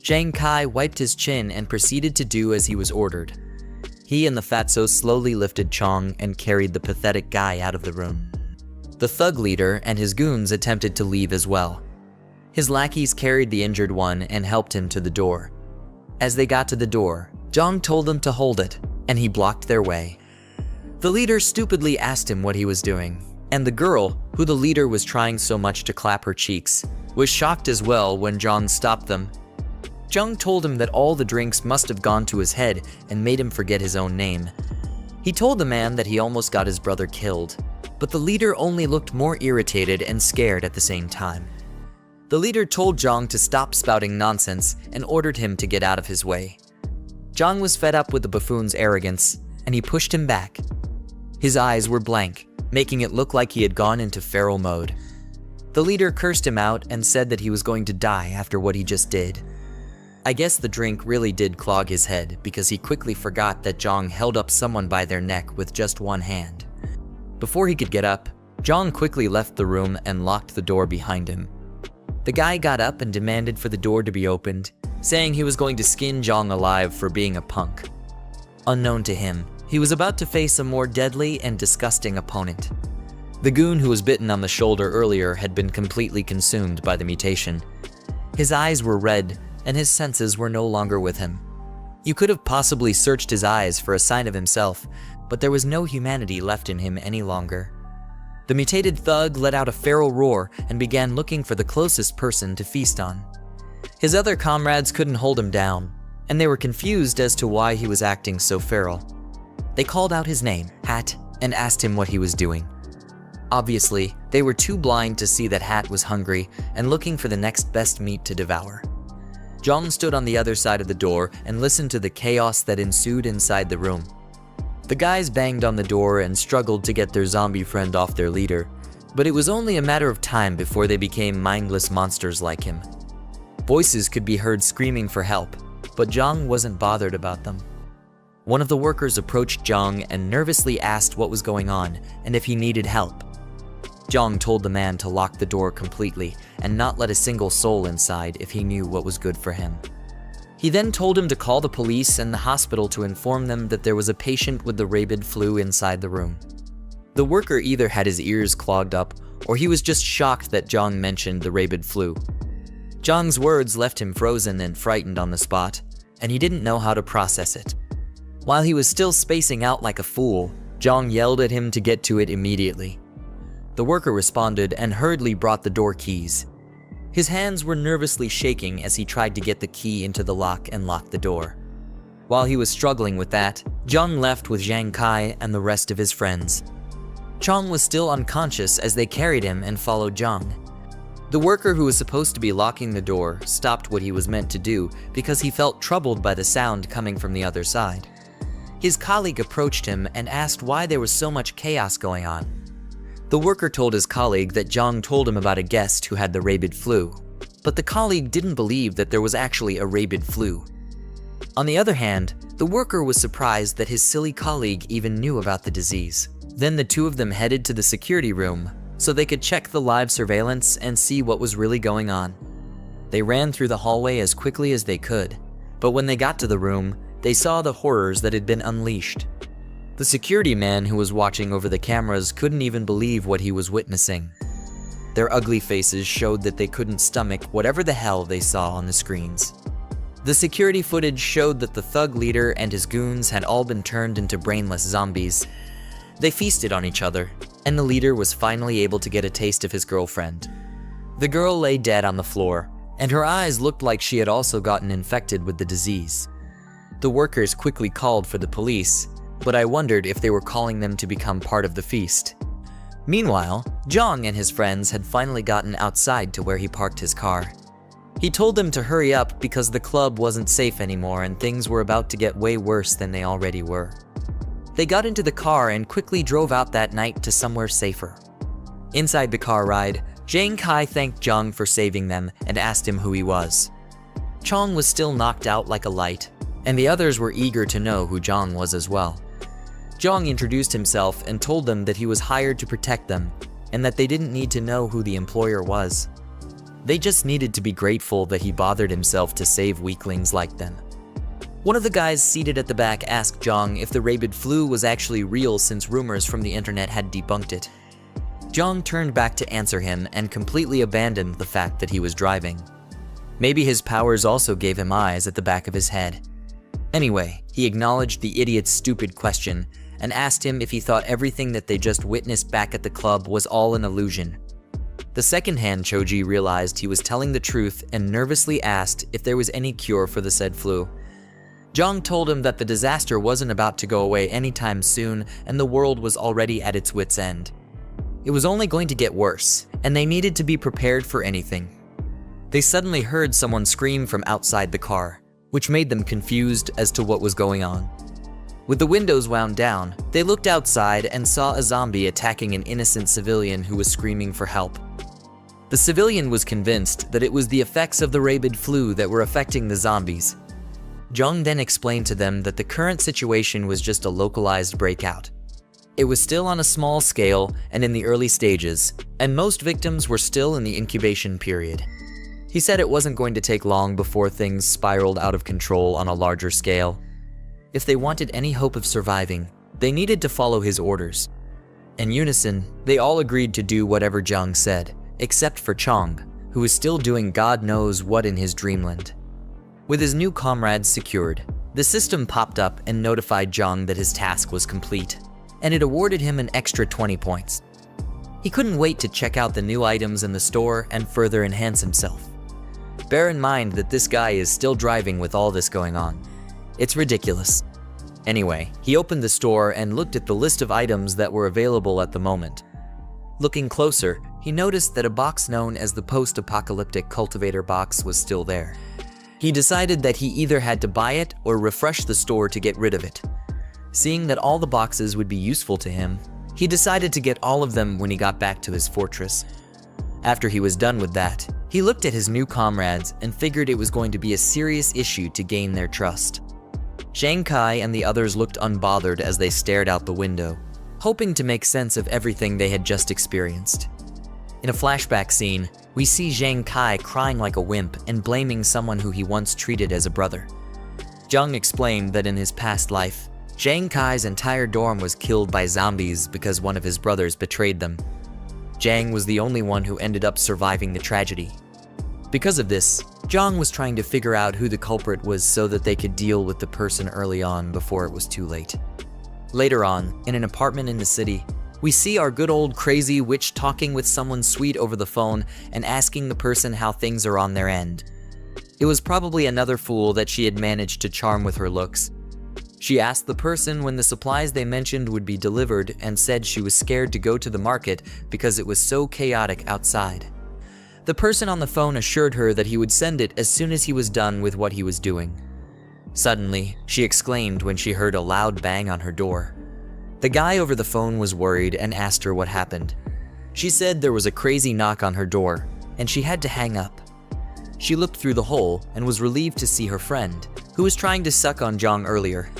Jiang Kai wiped his chin and proceeded to do as he was ordered. He and the fatso slowly lifted Jiang and carried the pathetic guy out of the room. The thug leader and his goons attempted to leave as well. His lackeys carried the injured one and helped him to the door. As they got to the door, Jiang told them to hold it, and he blocked their way. The leader stupidly asked him what he was doing, and the girl, who the leader was trying so much to clap her cheeks, was shocked as well when Jiang stopped them. Jiang told him that all the drinks must have gone to his head and made him forget his own name. He told the man that he almost got his brother killed, but the leader only looked more irritated and scared at the same time. The leader told Jiang to stop spouting nonsense and ordered him to get out of his way. Jiang was fed up with the buffoon's arrogance, and he pushed him back. His eyes were blank, making it look like he had gone into feral mode. The leader cursed him out and said that he was going to die after what he just did. I guess the drink really did clog his head because he quickly forgot that Jiang held up someone by their neck with just one hand. Before he could get up, Jiang quickly left the room and locked the door behind him. The guy got up and demanded for the door to be opened, saying he was going to skin Jiang alive for being a punk. Unknown to him, he was about to face a more deadly and disgusting opponent. The goon who was bitten on the shoulder earlier had been completely consumed by the mutation. His eyes were red, and his senses were no longer with him. You could have possibly searched his eyes for a sign of himself, but there was no humanity left in him any longer. The mutated thug let out a feral roar and began looking for the closest person to feast on. His other comrades couldn't hold him down, and they were confused as to why he was acting so feral. They called out his name, Hat, and asked him what he was doing. Obviously, they were too blind to see that Hat was hungry and looking for the next best meat to devour. Jiang stood on the other side of the door and listened to the chaos that ensued inside the room. The guys banged on the door and struggled to get their zombie friend off their leader, but it was only a matter of time before they became mindless monsters like him. Voices could be heard screaming for help, but Jiang wasn't bothered about them. One of the workers approached Jiang and nervously asked what was going on and if he needed help. Jiang told the man to lock the door completely and not let a single soul inside if he knew what was good for him. He then told him to call the police and the hospital to inform them that there was a patient with the rabid flu inside the room. The worker either had his ears clogged up or he was just shocked that Jiang mentioned the rabid flu. Jiang's words left him frozen and frightened on the spot, and he didn't know how to process it. While he was still spacing out like a fool, Jiang yelled at him to get to it immediately. The worker responded and hurriedly brought the door keys. His hands were nervously shaking as he tried to get the key into the lock and lock the door. While he was struggling with that, Jiang left with Zhang Kai and the rest of his friends. Chong was still unconscious as they carried him and followed Jiang. The worker who was supposed to be locking the door stopped what he was meant to do because he felt troubled by the sound coming from the other side. His colleague approached him and asked why there was so much chaos going on. The worker told his colleague that Jiang told him about a guest who had the rabid flu, but the colleague didn't believe that there was actually a rabid flu. On the other hand, the worker was surprised that his silly colleague even knew about the disease. Then the two of them headed to the security room so they could check the live surveillance and see what was really going on. They ran through the hallway as quickly as they could, but when they got to the room, they saw the horrors that had been unleashed. The security man who was watching over the cameras couldn't even believe what he was witnessing. Their ugly faces showed that they couldn't stomach whatever the hell they saw on the screens. The security footage showed that the thug leader and his goons had all been turned into brainless zombies. They feasted on each other, and the leader was finally able to get a taste of his girlfriend. The girl lay dead on the floor, and her eyes looked like she had also gotten infected with the disease. The workers quickly called for the police, but I wondered if they were calling them to become part of the feast. Meanwhile, Jiang and his friends had finally gotten outside to where he parked his car. He told them to hurry up because the club wasn't safe anymore and things were about to get way worse than they already were. They got into the car and quickly drove out that night to somewhere safer. Inside the car ride, Zhang Kai thanked Jiang for saving them and asked him who he was. Chong was still knocked out like a light, and the others were eager to know who Jiang was as well. Jiang introduced himself and told them that he was hired to protect them and that they didn't need to know who the employer was. They just needed to be grateful that he bothered himself to save weaklings like them. One of the guys seated at the back asked Jiang if the rabid flu was actually real since rumors from the internet had debunked it. Jiang turned back to answer him and completely abandoned the fact that he was driving. Maybe his powers also gave him eyes at the back of his head. Anyway, he acknowledged the idiot's stupid question and asked him if he thought everything that they just witnessed back at the club was all an illusion. The second-hand Choji realized he was telling the truth and nervously asked if there was any cure for the said flu. Jiang told him that the disaster wasn't about to go away anytime soon and the world was already at its wit's end. It was only going to get worse, and they needed to be prepared for anything. They suddenly heard someone scream from outside the car, which made them confused as to what was going on. With the windows wound down, they looked outside and saw a zombie attacking an innocent civilian who was screaming for help. The civilian was convinced that it was the effects of the rabid flu that were affecting the zombies. Jiang then explained to them that the current situation was just a localized breakout. It was still on a small scale and in the early stages, and most victims were still in the incubation period. He said it wasn't going to take long before things spiraled out of control on a larger scale. If they wanted any hope of surviving, they needed to follow his orders. In unison, they all agreed to do whatever Jiang said, except for Chong, who was still doing God knows what in his dreamland. With his new comrades secured, the system popped up and notified Jiang that his task was complete, and it awarded him an extra 20 points. He couldn't wait to check out the new items in the store and further enhance himself. Bear in mind that this guy is still driving with all this going on. It's ridiculous. Anyway, he opened the store and looked at the list of items that were available at the moment. Looking closer, he noticed that a box known as the post-apocalyptic cultivator box was still there. He decided that he either had to buy it or refresh the store to get rid of it. Seeing that all the boxes would be useful to him, he decided to get all of them when he got back to his fortress. After he was done with that, he looked at his new comrades and figured it was going to be a serious issue to gain their trust. Zhang Kai and the others looked unbothered as they stared out the window, hoping to make sense of everything they had just experienced. In a flashback scene, we see Zhang Kai crying like a wimp and blaming someone who he once treated as a brother. Jiang explained that in his past life, Zhang Kai's entire dorm was killed by zombies because one of his brothers betrayed them. Jiang was the only one who ended up surviving the tragedy. Because of this, Jiang was trying to figure out who the culprit was so that they could deal with the person early on before it was too late. Later on, in an apartment in the city, we see our good old crazy witch talking with someone sweet over the phone and asking the person how things are on their end. It was probably another fool that she had managed to charm with her looks. She asked the person when the supplies they mentioned would be delivered and said she was scared to go to the market because it was so chaotic outside. The person on the phone assured her that he would send it as soon as he was done with what he was doing. Suddenly, she exclaimed when she heard a loud bang on her door. The guy over the phone was worried and asked her what happened. She said there was a crazy knock on her door, and she had to hang up. She looked through the hole and was relieved to see her friend, who was trying to suck on Jiang earlier.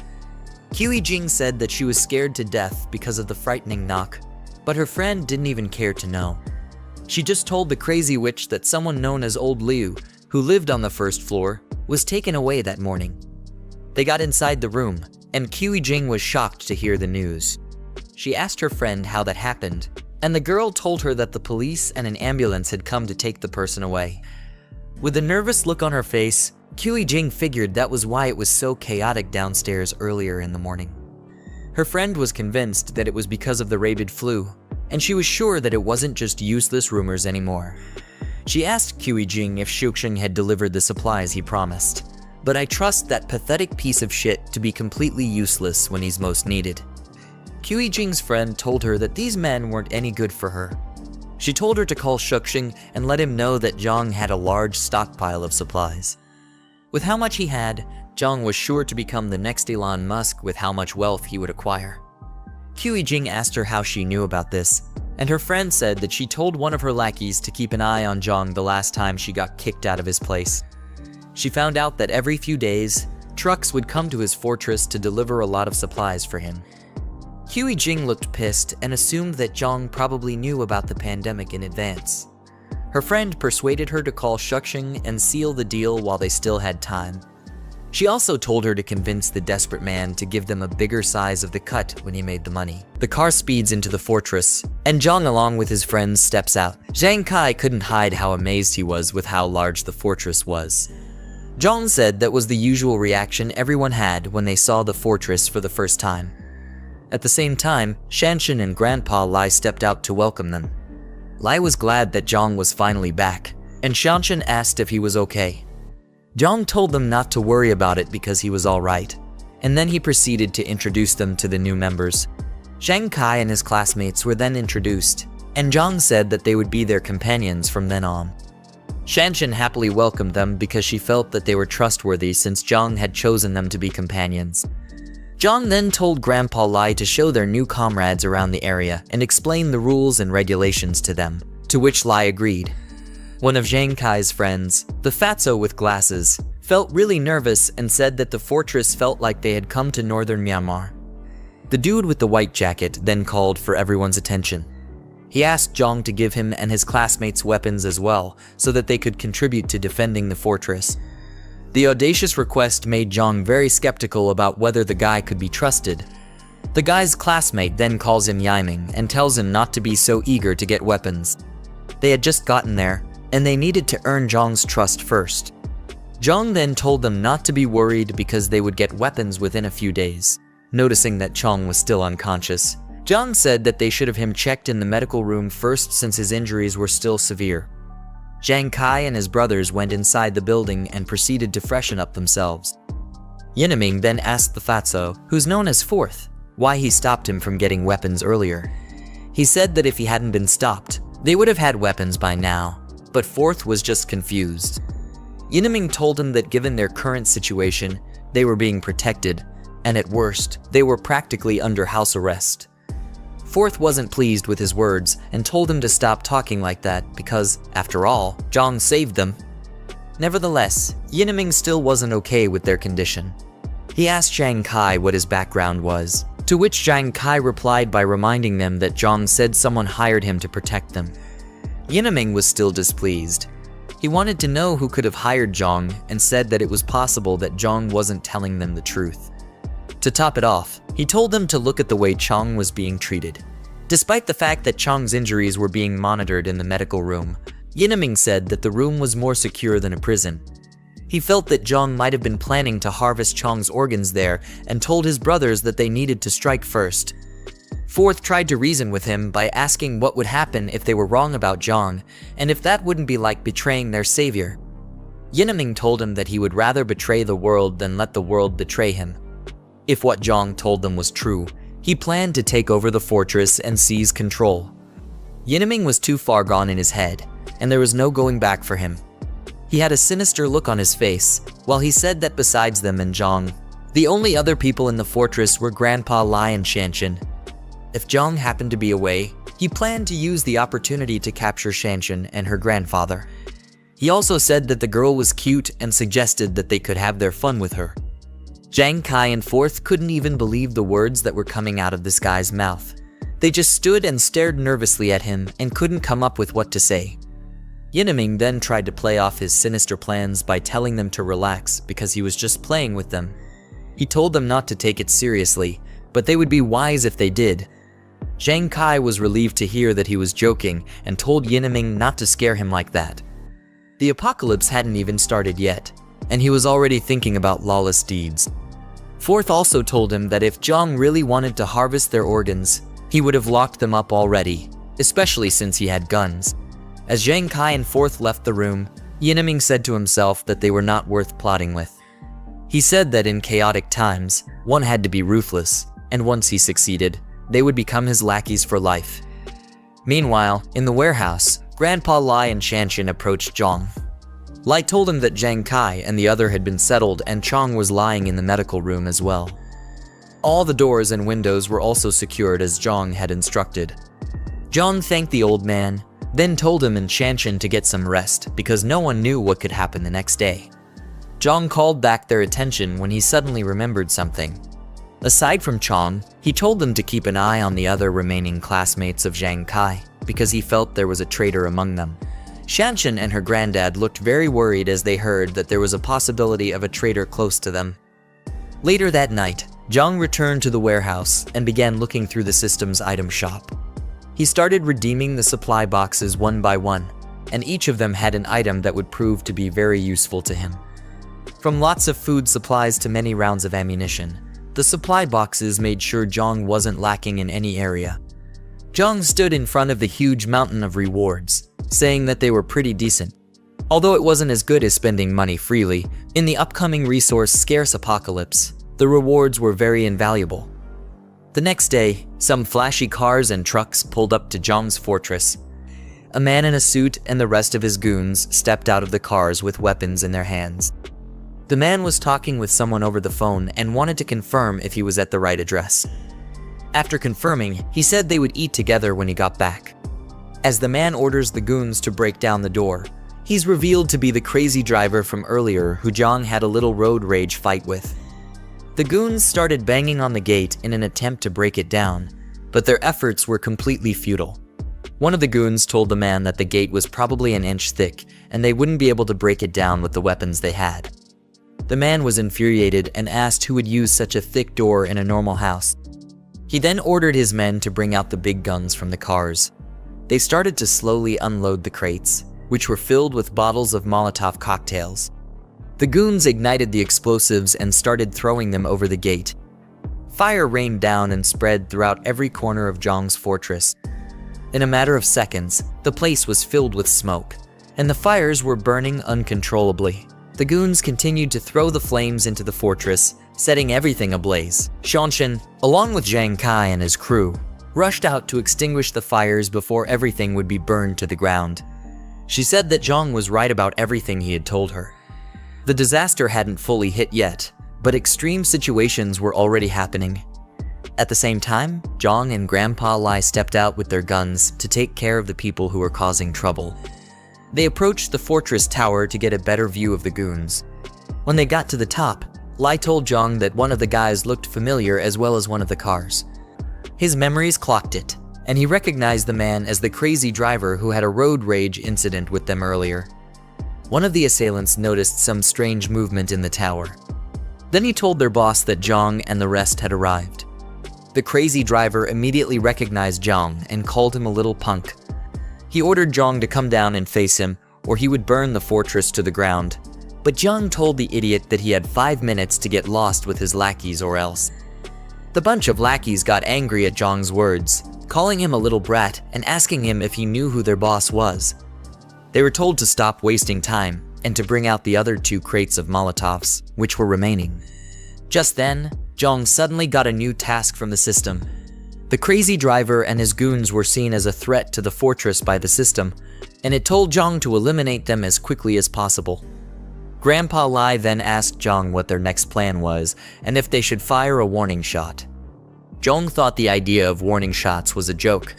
Jiang said that she was scared to death because of the frightening knock, but her friend didn't even care to know. She just told the crazy witch that someone known as Old Liu, who lived on the first floor, was taken away that morning. They got inside the room, and Jiang was shocked to hear the news. She asked her friend how that happened, and the girl told her that the police and an ambulance had come to take the person away. With a nervous look on her face, Jiang figured that was why it was so chaotic downstairs earlier in the morning. Her friend was convinced that it was because of the rabid flu, and she was sure that it wasn't just useless rumors anymore. She asked Jiang if Shuxing had delivered the supplies he promised, but I trust that pathetic piece of shit to be completely useless when he's most needed. Jiang's friend told her that these men weren't any good for her. She told her to call Shuxing and let him know that Jiang had a large stockpile of supplies. With how much he had, Jiang was sure to become the next Elon Musk with how much wealth he would acquire. Jiang asked her how she knew about this, and her friend said that she told one of her lackeys to keep an eye on Jiang the last time she got kicked out of his place. She found out that every few days, trucks would come to his fortress to deliver a lot of supplies for him. Jiang looked pissed and assumed that Jiang probably knew about the pandemic in advance. Her friend persuaded her to call Shuxing and seal the deal while they still had time. She also told her to convince the desperate man to give them a bigger size of the cut when he made the money. The car speeds into the fortress, and Jiang along with his friends steps out. Zhang Kai couldn't hide how amazed he was with how large the fortress was. Jiang said that was the usual reaction everyone had when they saw the fortress for the first time. At the same time, Shanshan and Grandpa Lai stepped out to welcome them. Lai was glad that Jiang was finally back, and Shanshan asked if he was okay. Jiang told them not to worry about it because he was alright, and then he proceeded to introduce them to the new members. Zhang Kai and his classmates were then introduced, and Jiang said that they would be their companions from then on. Shanshan happily welcomed them because she felt that they were trustworthy since Jiang had chosen them to be companions. Jiang then told Grandpa Lai to show their new comrades around the area and explain the rules and regulations to them, to which Lai agreed. One of Zhang Kai's friends, the fatso with glasses, felt really nervous and said that the fortress felt like they had come to northern Myanmar. The dude with the white jacket then called for everyone's attention. He asked Jiang to give him and his classmates weapons as well, so that they could contribute to defending the fortress. The audacious request made Jiang very skeptical about whether the guy could be trusted. The guy's classmate then calls him Yiming and tells him not to be so eager to get weapons. They had just gotten there, and they needed to earn Jiang's trust first. Jiang then told them not to be worried because they would get weapons within a few days. Noticing that Jiang was still unconscious, Jiang said that they should have him checked in the medical room first since his injuries were still severe. Zhang Kai and his brothers went inside the building and proceeded to freshen up themselves. Yinming then asked the fatso, who's known as Fourth, why he stopped him from getting weapons earlier. He said that if he hadn't been stopped, they would have had weapons by now, but Fourth was just confused. Yinming told him that given their current situation, they were being protected, and at worst, they were practically under house arrest. Fourth wasn't pleased with his words and told him to stop talking like that because, after all, Jiang saved them. Nevertheless, Yinming still wasn't okay with their condition. He asked Zhang Kai what his background was, to which Zhang Kai replied by reminding them that Jiang said someone hired him to protect them. Yinming was still displeased. He wanted to know who could have hired Jiang and said that it was possible that Jiang wasn't telling them the truth. To top it off, he told them to look at the way Jiang was being treated. Despite the fact that Jiang's injuries were being monitored in the medical room, Yineming said that the room was more secure than a prison. He felt that Jiang might have been planning to harvest Chang's organs there and told his brothers that they needed to strike first. Fourth tried to reason with him by asking what would happen if they were wrong about Jiang, and if that wouldn't be like betraying their savior. Yineming told him that he would rather betray the world than let the world betray him. If what Jiang told them was true, he planned to take over the fortress and seize control. Yineming was too far gone in his head, and there was no going back for him. He had a sinister look on his face, while he said that besides them and Jiang, the only other people in the fortress were Grandpa Lai and Shanshan. If Jiang happened to be away, he planned to use the opportunity to capture Shanshan and her grandfather. He also said that the girl was cute and suggested that they could have their fun with her. Jiang Kai and Fourth couldn't even believe the words that were coming out of this guy's mouth. They just stood and stared nervously at him and couldn't come up with what to say. Yineming then tried to play off his sinister plans by telling them to relax because he was just playing with them. He told them not to take it seriously, but they would be wise if they did. Jiang Kai was relieved to hear that he was joking and told Yineming not to scare him like that. The apocalypse hadn't even started yet, and he was already thinking about lawless deeds. Fourth also told him that if Jiang really wanted to harvest their organs, he would have locked them up already, especially since he had guns. As Jiang Kai and Fourth left the room, Yineming said to himself that they were not worth plotting with. He said that in chaotic times, one had to be ruthless, and once he succeeded, they would become his lackeys for life. Meanwhile, in the warehouse, Grandpa Lai and Shanshan approached Jiang. Lai told him that Jiang Kai and the other had been settled and Chang was lying in the medical room as well. All the doors and windows were also secured as Jiang had instructed. Jiang thanked the old man, then told him and Shanshan to get some rest because no one knew what could happen the next day. Jiang called back their attention when he suddenly remembered something. Aside from Chang, he told them to keep an eye on the other remaining classmates of Jiang Kai because he felt there was a traitor among them. Shanshan and her granddad looked very worried as they heard that there was a possibility of a traitor close to them. Later that night, Jiang returned to the warehouse and began looking through the system's item shop. He started redeeming the supply boxes one by one, and each of them had an item that would prove to be very useful to him. From lots of food supplies to many rounds of ammunition, the supply boxes made sure Jiang wasn't lacking in any area. Jiang stood in front of the huge mountain of rewards, saying that they were pretty decent. Although it wasn't as good as spending money freely, in the upcoming resource-scarce apocalypse, the rewards were very invaluable. The next day, some flashy cars and trucks pulled up to Jiang's fortress. A man in a suit and the rest of his goons stepped out of the cars with weapons in their hands. The man was talking with someone over the phone and wanted to confirm if he was at the right address. After confirming, he said they would eat together when he got back. As the man orders the goons to break down the door, he's revealed to be the crazy driver from earlier who Jiang had a little road rage fight with. The goons started banging on the gate in an attempt to break it down, but their efforts were completely futile. One of the goons told the man that the gate was probably an inch thick and they wouldn't be able to break it down with the weapons they had. The man was infuriated and asked who would use such a thick door in a normal house. He then ordered his men to bring out the big guns from the cars. They started to slowly unload the crates, which were filled with bottles of Molotov cocktails. The goons ignited the explosives and started throwing them over the gate. Fire rained down and spread throughout every corner of Jiang's fortress. In a matter of seconds, the place was filled with smoke, and the fires were burning uncontrollably. The goons continued to throw the flames into the fortress, setting everything ablaze. Shanshan, along with Jiang Kai and his crew, rushed out to extinguish the fires before everything would be burned to the ground. She said that Jiang was right about everything he had told her. The disaster hadn't fully hit yet, but extreme situations were already happening. At the same time, Jiang and Grandpa Lai stepped out with their guns to take care of the people who were causing trouble. They approached the fortress tower to get a better view of the goons. When they got to the top, Lai told Jiang that one of the guys looked familiar as well as one of the cars. His memories clocked it, and he recognized the man as the crazy driver who had a road rage incident with them earlier. One of the assailants noticed some strange movement in the tower. Then he told their boss that Jiang and the rest had arrived. The crazy driver immediately recognized Jiang and called him a little punk. He ordered Jiang to come down and face him, or he would burn the fortress to the ground. But Jiang told the idiot that he had 5 minutes to get lost with his lackeys or else. The bunch of lackeys got angry at Jiang's words, calling him a little brat and asking him if he knew who their boss was. They were told to stop wasting time and to bring out the other 2 crates of Molotovs, which were remaining. Just then, Jiang suddenly got a new task from the system. The crazy driver and his goons were seen as a threat to the fortress by the system, and it told Jiang to eliminate them as quickly as possible. Grandpa Lai then asked Jiang what their next plan was and if they should fire a warning shot. Jiang thought the idea of warning shots was a joke.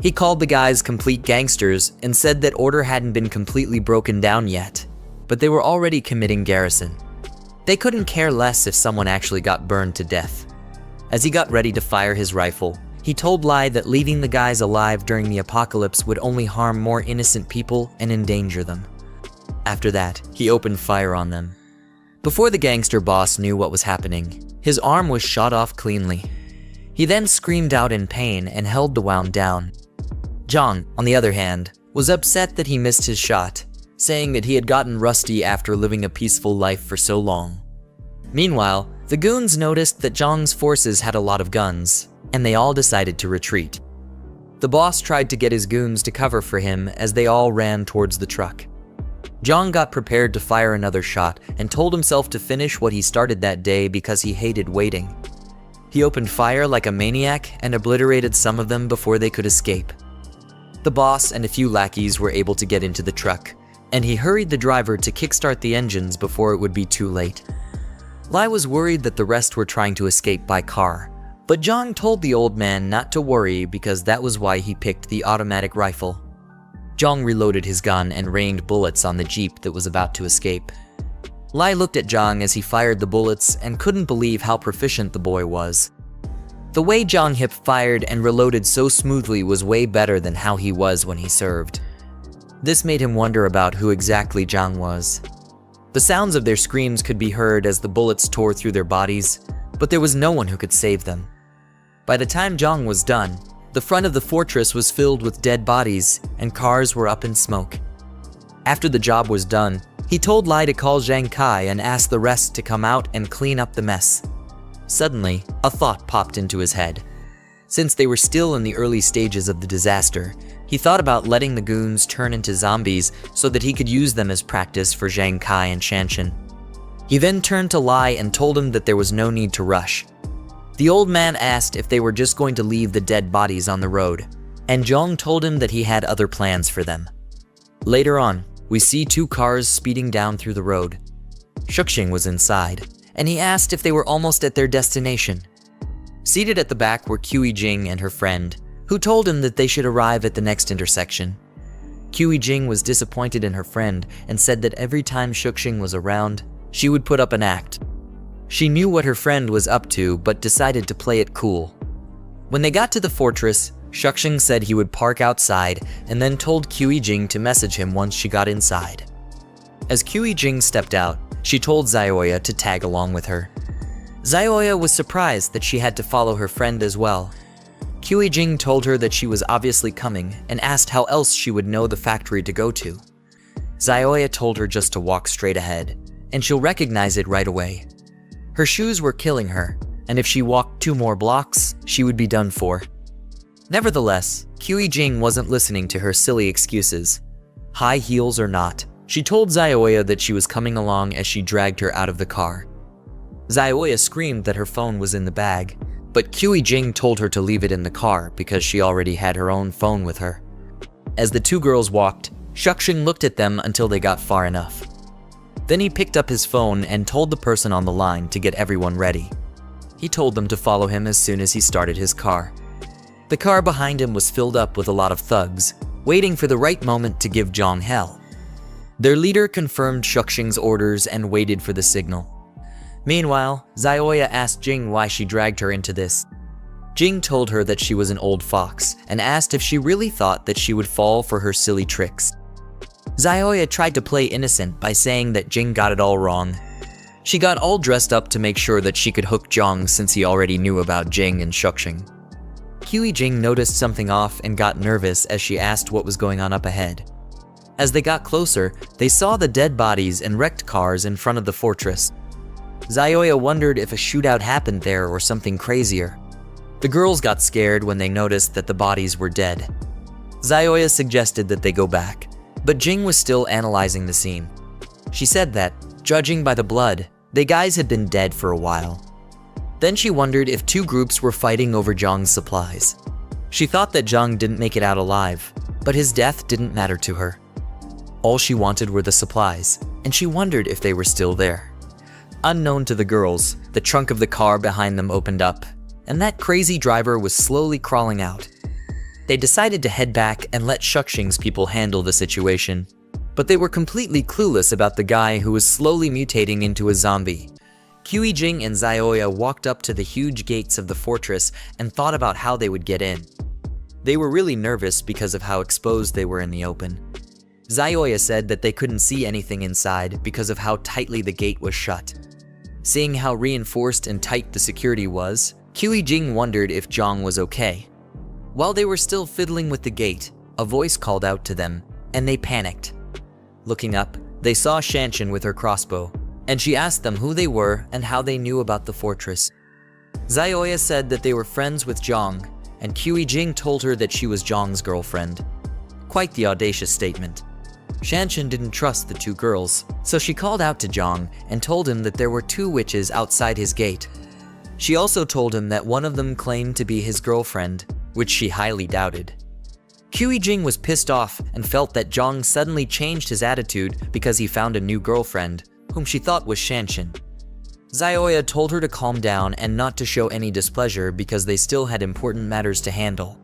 He called the guys complete gangsters and said that order hadn't been completely broken down yet, but they were already committing garrison. They couldn't care less if someone actually got burned to death. As he got ready to fire his rifle, he told Lai that leaving the guys alive during the apocalypse would only harm more innocent people and endanger them. After that, he opened fire on them. Before the gangster boss knew what was happening, his arm was shot off cleanly. He then screamed out in pain and held the wound down. Jiang, on the other hand, was upset that he missed his shot, saying that he had gotten rusty after living a peaceful life for so long. Meanwhile, the goons noticed that Jiang's forces had a lot of guns, and they all decided to retreat. The boss tried to get his goons to cover for him as they all ran towards the truck. Jiang got prepared to fire another shot and told himself to finish what he started that day because he hated waiting. He opened fire like a maniac and obliterated some of them before they could escape. The boss and a few lackeys were able to get into the truck, and he hurried the driver to kickstart the engines before it would be too late. Lai was worried that the rest were trying to escape by car, but Jiang told the old man not to worry because that was why he picked the automatic rifle. Jiang reloaded his gun and rained bullets on the jeep that was about to escape. Lai looked at Jiang as he fired the bullets and couldn't believe how proficient the boy was. The way Jiang hip fired and reloaded so smoothly was way better than how he was when he served. This made him wonder about who exactly Jiang was. The sounds of their screams could be heard as the bullets tore through their bodies, but there was no one who could save them. By the time Jiang was done, the front of the fortress was filled with dead bodies and cars were up in smoke. After the job was done, he told Lai to call Zhang Kai and ask the rest to come out and clean up the mess. Suddenly, a thought popped into his head. Since they were still in the early stages of the disaster, he thought about letting the goons turn into zombies so that he could use them as practice for Zhang Kai and Shanshan. He then turned to Lai and told him that there was no need to rush. The old man asked if they were just going to leave the dead bodies on the road, and Jiang told him that he had other plans for them. Later on, we see 2 cars speeding down through the road. Shuxing was inside, and he asked if they were almost at their destination. Seated at the back were Jing and her friend, who told him that they should arrive at the next intersection. Jing was disappointed in her friend and said that every time Shuxing was around, she would put up an act. She knew what her friend was up to, but decided to play it cool. When they got to the fortress, Shuxing said he would park outside and then told Jing to message him once she got inside. As Jing stepped out, she told Xiaoya to tag along with her. Xiaoya was surprised that she had to follow her friend as well. Jing told her that she was obviously coming and asked how else she would know the factory to go to. Xiaoya told her just to walk straight ahead, and she'll recognize it right away. Her shoes were killing her, and if she walked 2 more blocks, she would be done for. Nevertheless, Jing wasn't listening to her silly excuses. High heels or not, she told Xiaoya that she was coming along as she dragged her out of the car. Xiaoya screamed that her phone was in the bag, but Jing told her to leave it in the car because she already had her own phone with her. As the 2 girls walked, Shuxing looked at them until they got far enough. Then he picked up his phone and told the person on the line to get everyone ready. He told them to follow him as soon as he started his car. The car behind him was filled up with a lot of thugs, waiting for the right moment to give Jiang hell. Their leader confirmed Shuxing's orders and waited for the signal. Meanwhile, Xiaoya asked Jing why she dragged her into this. Jing told her that she was an old fox and asked if she really thought that she would fall for her silly tricks. Xiaoya tried to play innocent by saying that Jing got it all wrong. She got all dressed up to make sure that she could hook Jiang since he already knew about Jing and Shuxing. Jiang noticed something off and got nervous as she asked what was going on up ahead. As they got closer, they saw the dead bodies and wrecked cars in front of the fortress. Zioya wondered if a shootout happened there or something crazier. The girls got scared when they noticed that the bodies were dead. Zioya suggested that they go back, but Jiang was still analyzing the scene. She said that, judging by the blood, the guys had been dead for a while. Then she wondered if two groups were fighting over Jiang's supplies. She thought that Jiang didn't make it out alive, but his death didn't matter to her. All she wanted were the supplies, and she wondered if they were still there. Unknown to the girls, the trunk of the car behind them opened up, and that crazy driver was slowly crawling out. They decided to head back and let Shuxing's people handle the situation, but they were completely clueless about the guy who was slowly mutating into a zombie. Jiang and Zioya walked up to the huge gates of the fortress and thought about how they would get in. They were really nervous because of how exposed they were in the open. Zioya said that they couldn't see anything inside because of how tightly the gate was shut. Seeing how reinforced and tight the security was, Jiang wondered if Jiang was okay. While they were still fiddling with the gate, a voice called out to them, and they panicked. Looking up, they saw Shanshan with her crossbow, and she asked them who they were and how they knew about the fortress. Zioya said that they were friends with Jiang, and Jiang told her that she was Jiang's girlfriend. Quite the audacious statement. Shanshan didn't trust the two girls, so she called out to Jiang and told him that there were two witches outside his gate. She also told him that one of them claimed to be his girlfriend, which she highly doubted. Jiang was pissed off and felt that Jiang suddenly changed his attitude because he found a new girlfriend, whom she thought was Shanshan. Zioya told her to calm down and not to show any displeasure because they still had important matters to handle.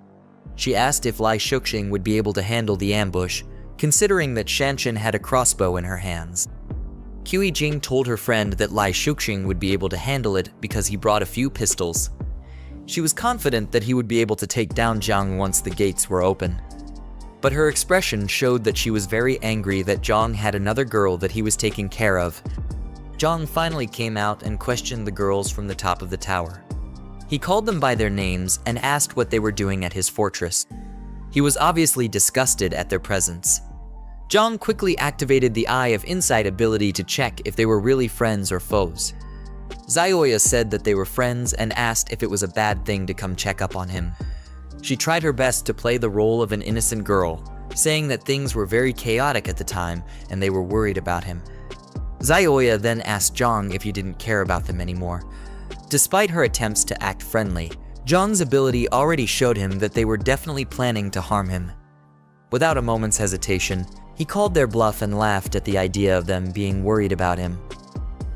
She asked if Lai Shuxing would be able to handle the ambush, considering that Shanshan had a crossbow in her hands. Jiang told her friend that Lai Shuxing would be able to handle it because he brought a few pistols. She was confident that he would be able to take down Jiang once the gates were open. But her expression showed that she was very angry that Jiang had another girl that he was taking care of. Jiang finally came out and questioned the girls from the top of the tower. He called them by their names and asked what they were doing at his fortress. He was obviously disgusted at their presence. Jiang quickly activated the Eye of Insight ability to check if they were really friends or foes. Zioya said that they were friends and asked if it was a bad thing to come check up on him. She tried her best to play the role of an innocent girl, saying that things were very chaotic at the time and they were worried about him. Zioya then asked Jiang if he didn't care about them anymore. Despite her attempts to act friendly, Jiang's ability already showed him that they were definitely planning to harm him. Without a moment's hesitation, he called their bluff and laughed at the idea of them being worried about him.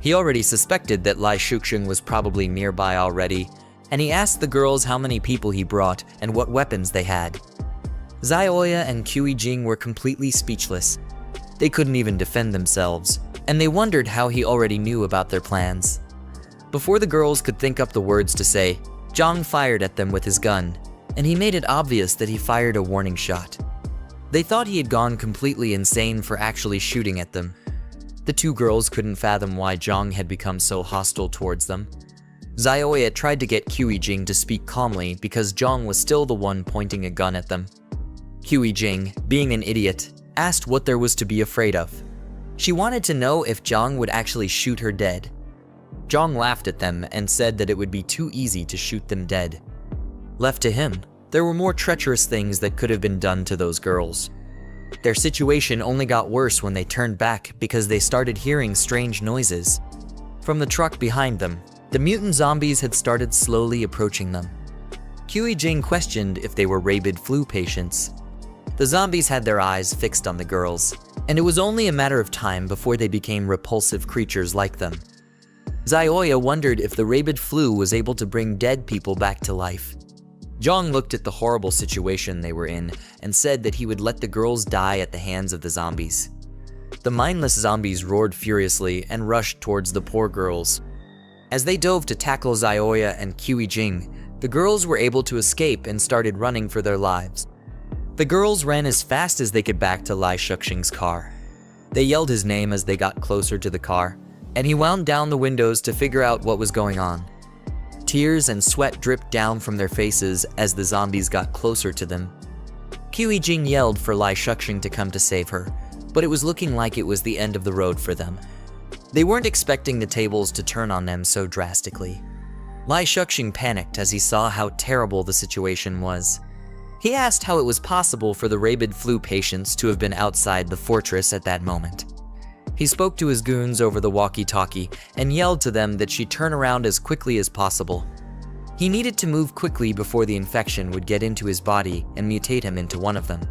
He already suspected that Lai Shuxing was probably nearby already, and he asked the girls how many people he brought and what weapons they had. Zioya and Jiang were completely speechless. They couldn't even defend themselves, and they wondered how he already knew about their plans. Before the girls could think up the words to say, Jiang fired at them with his gun, and he made it obvious that he fired a warning shot. They thought he had gone completely insane for actually shooting at them. The two girls couldn't fathom why Jiang had become so hostile towards them. Zioya tried to get Jiang to speak calmly because Jiang was still the one pointing a gun at them. Jiang, being an idiot, asked what there was to be afraid of. She wanted to know if Jiang would actually shoot her dead. Jiang laughed at them and said that it would be too easy to shoot them dead. Left to him, there were more treacherous things that could have been done to those girls. Their situation only got worse when they turned back because they started hearing strange noises. From the truck behind them, the mutant zombies had started slowly approaching them. Jiang questioned if they were rabid flu patients. The zombies had their eyes fixed on the girls, and it was only a matter of time before they became repulsive creatures like them. Zioya wondered if the rabid flu was able to bring dead people back to life. Jiang looked at the horrible situation they were in and said that he would let the girls die at the hands of the zombies. The mindless zombies roared furiously and rushed towards the poor girls. As they dove to tackle Zioya and Jiang, the girls were able to escape and started running for their lives. The girls ran as fast as they could back to Lai Shuxing's car. They yelled his name as they got closer to the car, and he wound down the windows to figure out what was going on. Tears and sweat dripped down from their faces as the zombies got closer to them. Jiang yelled for Lai Shuxing to come to save her, but it was looking like it was the end of the road for them. They weren't expecting the tables to turn on them so drastically. Lai Shuxing panicked as he saw how terrible the situation was. He asked how it was possible for the rabid flu patients to have been outside the fortress at that moment. He spoke to his goons over the walkie-talkie and yelled to them that she turn around as quickly as possible. He needed to move quickly before the infection would get into his body and mutate him into one of them.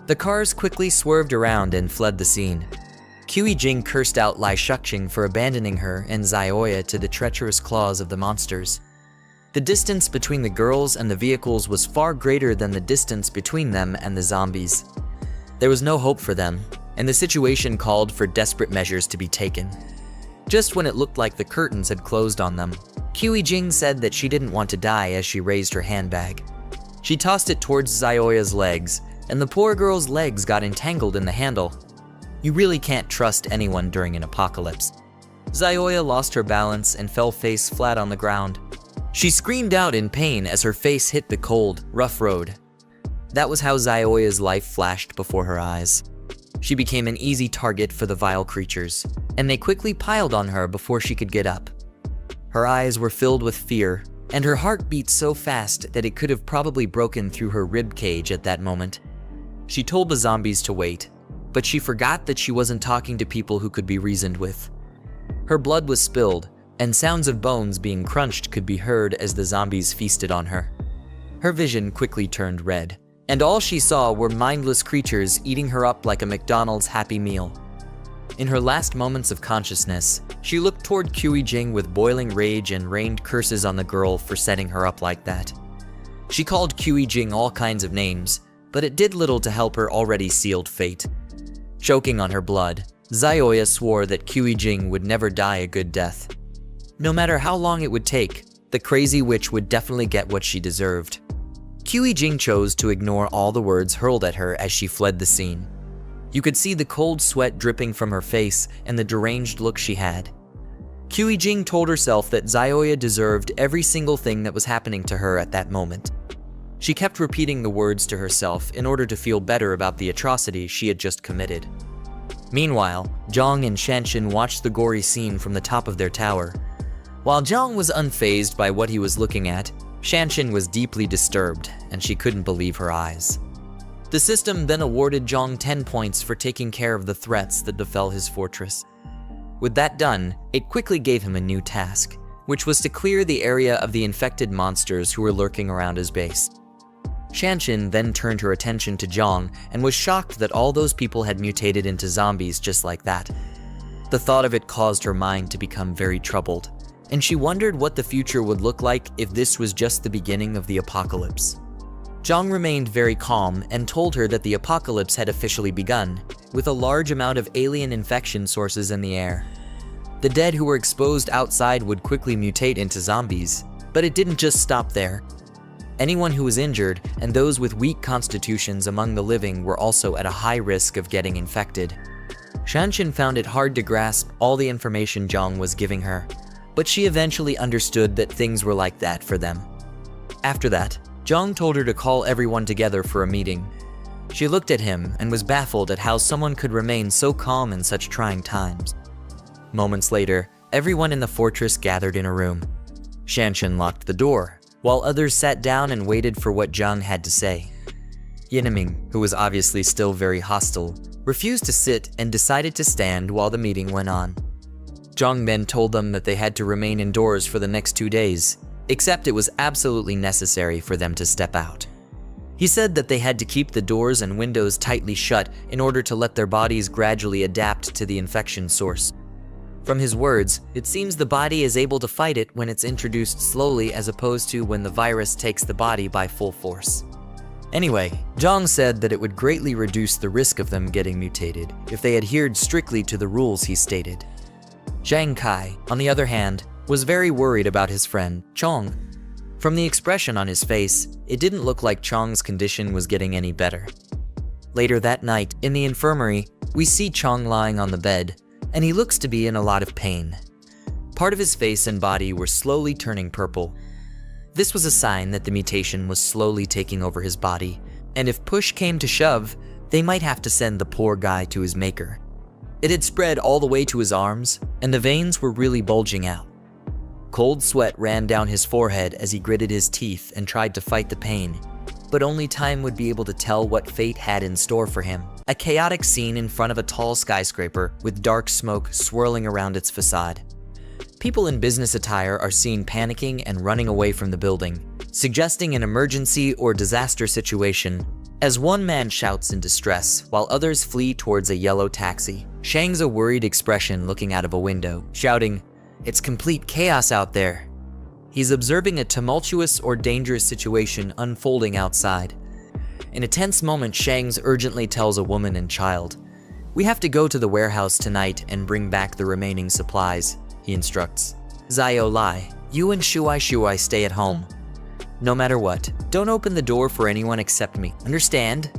The cars quickly swerved around and fled the scene. Jiang cursed out Lai Shuxing for abandoning her and Xiaoya to the treacherous claws of the monsters. The distance between the girls and the vehicles was far greater than the distance between them and the zombies. There was no hope for them, and the situation called for desperate measures to be taken. Just when it looked like the curtains had closed on them, Jiang said that she didn't want to die as she raised her handbag. She tossed it towards Xiaoya's legs, and the poor girl's legs got entangled in the handle. You really can't trust anyone during an apocalypse. Xiaoya lost her balance and fell face flat on the ground. She screamed out in pain as her face hit the cold, rough road. That was how Xiaoya's life flashed before her eyes. She became an easy target for the vile creatures, and they quickly piled on her before she could get up. Her eyes were filled with fear, and her heart beat so fast that it could have probably broken through her rib cage at that moment. She told the zombies to wait, but she forgot that she wasn't talking to people who could be reasoned with. Her blood was spilled, and sounds of bones being crunched could be heard as the zombies feasted on her. Her vision quickly turned red, and all she saw were mindless creatures eating her up like a McDonald's Happy Meal. In her last moments of consciousness, she looked toward Jiang with boiling rage and rained curses on the girl for setting her up like that. She called Jiang all kinds of names, but it did little to help her already sealed fate. Choking on her blood, Xiaoya swore that Jiang would never die a good death. No matter how long it would take, the crazy witch would definitely get what she deserved. Jiang chose to ignore all the words hurled at her as she fled the scene. You could see the cold sweat dripping from her face and the deranged look she had. Jiang told herself that Xiaoya deserved every single thing that was happening to her at that moment. She kept repeating the words to herself in order to feel better about the atrocity she had just committed. Meanwhile, Jiang and Shanshan watched the gory scene from the top of their tower. While Jiang was unfazed by what he was looking at, Shanshan was deeply disturbed, and she couldn't believe her eyes. The system then awarded Jiang 10 points for taking care of the threats that befell his fortress. With that done, it quickly gave him a new task, which was to clear the area of the infected monsters who were lurking around his base. Shanshan then turned her attention to Jiang and was shocked that all those people had mutated into zombies just like that. The thought of it caused her mind to become very troubled, and she wondered what the future would look like if this was just the beginning of the apocalypse. Jiang remained very calm and told her that the apocalypse had officially begun, with a large amount of alien infection sources in the air. The dead who were exposed outside would quickly mutate into zombies, but it didn't just stop there. Anyone who was injured and those with weak constitutions among the living were also at a high risk of getting infected. Shanshan found it hard to grasp all the information Jiang was giving her, but she eventually understood that things were like that for them. After that, Jiang told her to call everyone together for a meeting. She looked at him and was baffled at how someone could remain so calm in such trying times. Moments later, everyone in the fortress gathered in a room. Shanshan locked the door, while others sat down and waited for what Jiang had to say. Yinming, who was obviously still very hostile, refused to sit and decided to stand while the meeting went on. Jiang then told them that they had to remain indoors for the next 2 days, except it was absolutely necessary for them to step out. He said that they had to keep the doors and windows tightly shut in order to let their bodies gradually adapt to the infection source. From his words, it seems the body is able to fight it when it's introduced slowly as opposed to when the virus takes the body by full force. Anyway, Jiang said that it would greatly reduce the risk of them getting mutated if they adhered strictly to the rules he stated. Zhang Kai, on the other hand, was very worried about his friend, Chong. From the expression on his face, it didn't look like Chong's condition was getting any better. Later that night, in the infirmary, we see Chong lying on the bed, and he looks to be in a lot of pain. Part of his face and body were slowly turning purple. This was a sign that the mutation was slowly taking over his body, and if push came to shove, they might have to send the poor guy to his maker. It had spread all the way to his arms, and the veins were really bulging out. Cold sweat ran down his forehead as he gritted his teeth and tried to fight the pain, but only time would be able to tell what fate had in store for him. A chaotic scene in front of a tall skyscraper with dark smoke swirling around its facade. People in business attire are seen panicking and running away from the building, suggesting an emergency or disaster situation, as one man shouts in distress while others flee towards a yellow taxi. Shang's a worried expression looking out of a window, shouting, "It's complete chaos out there." He's observing a tumultuous or dangerous situation unfolding outside. In a tense moment, Shang's urgently tells a woman and child, "We have to go to the warehouse tonight and bring back the remaining supplies," he instructs. "Zio Lai, you and Shuai stay at home. No matter what, don't open the door for anyone except me, understand?"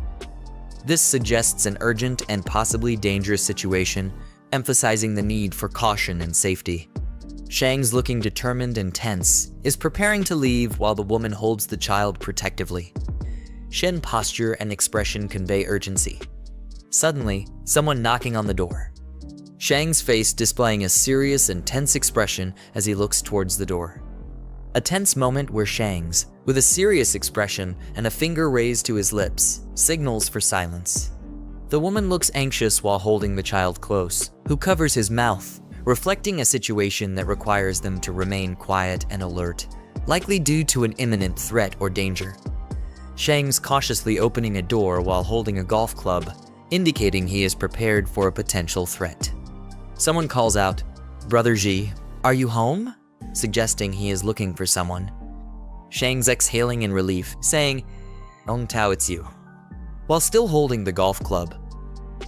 This suggests an urgent and possibly dangerous situation, emphasizing the need for caution and safety. Shang's looking determined and tense, is preparing to leave while the woman holds the child protectively. Shen posture and expression convey urgency. Suddenly, someone knocking on the door. Shang's face displaying a serious and tense expression as he looks towards the door. A tense moment where Shang's, with a serious expression and a finger raised to his lips, signals for silence. The woman looks anxious while holding the child close, who covers his mouth, reflecting a situation that requires them to remain quiet and alert, likely due to an imminent threat or danger. Shang's cautiously opening a door while holding a golf club, indicating he is prepared for a potential threat. Someone calls out, "Brother Ji, are you home?" suggesting he is looking for someone. Shang's exhaling in relief, saying, "Yong Tao, it's you," while still holding the golf club.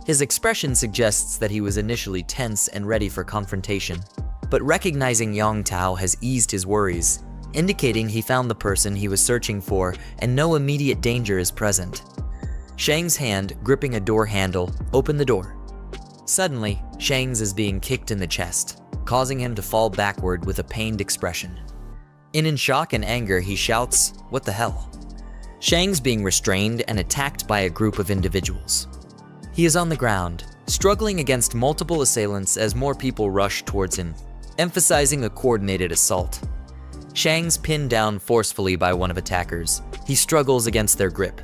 His expression suggests that he was initially tense and ready for confrontation, but recognizing Yong Tao has eased his worries, indicating he found the person he was searching for and no immediate danger is present. Shang's hand, gripping a door handle, opened the door. Suddenly, Shang's is being kicked in the chest, causing him to fall backward with a pained expression. In shock and anger, he shouts, "What the hell?" Shang's being restrained and attacked by a group of individuals. He is on the ground, struggling against multiple assailants as more people rush towards him, emphasizing a coordinated assault. Shang's pinned down forcefully by one of attackers. He struggles against their grip.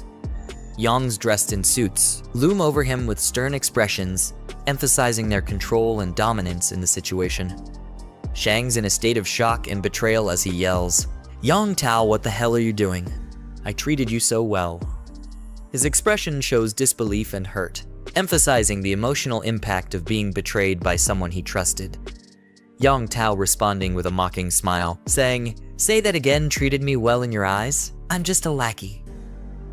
Yang's dressed in suits loom over him with stern expressions, emphasizing their control and dominance in the situation. Shang's in a state of shock and betrayal as he yells, "Yong Tao, what the hell are you doing? I treated you so well." His expression shows disbelief and hurt, emphasizing the emotional impact of being betrayed by someone he trusted. Yong Tao responding with a mocking smile, saying, "Say that again, treated me well in your eyes? I'm just a lackey."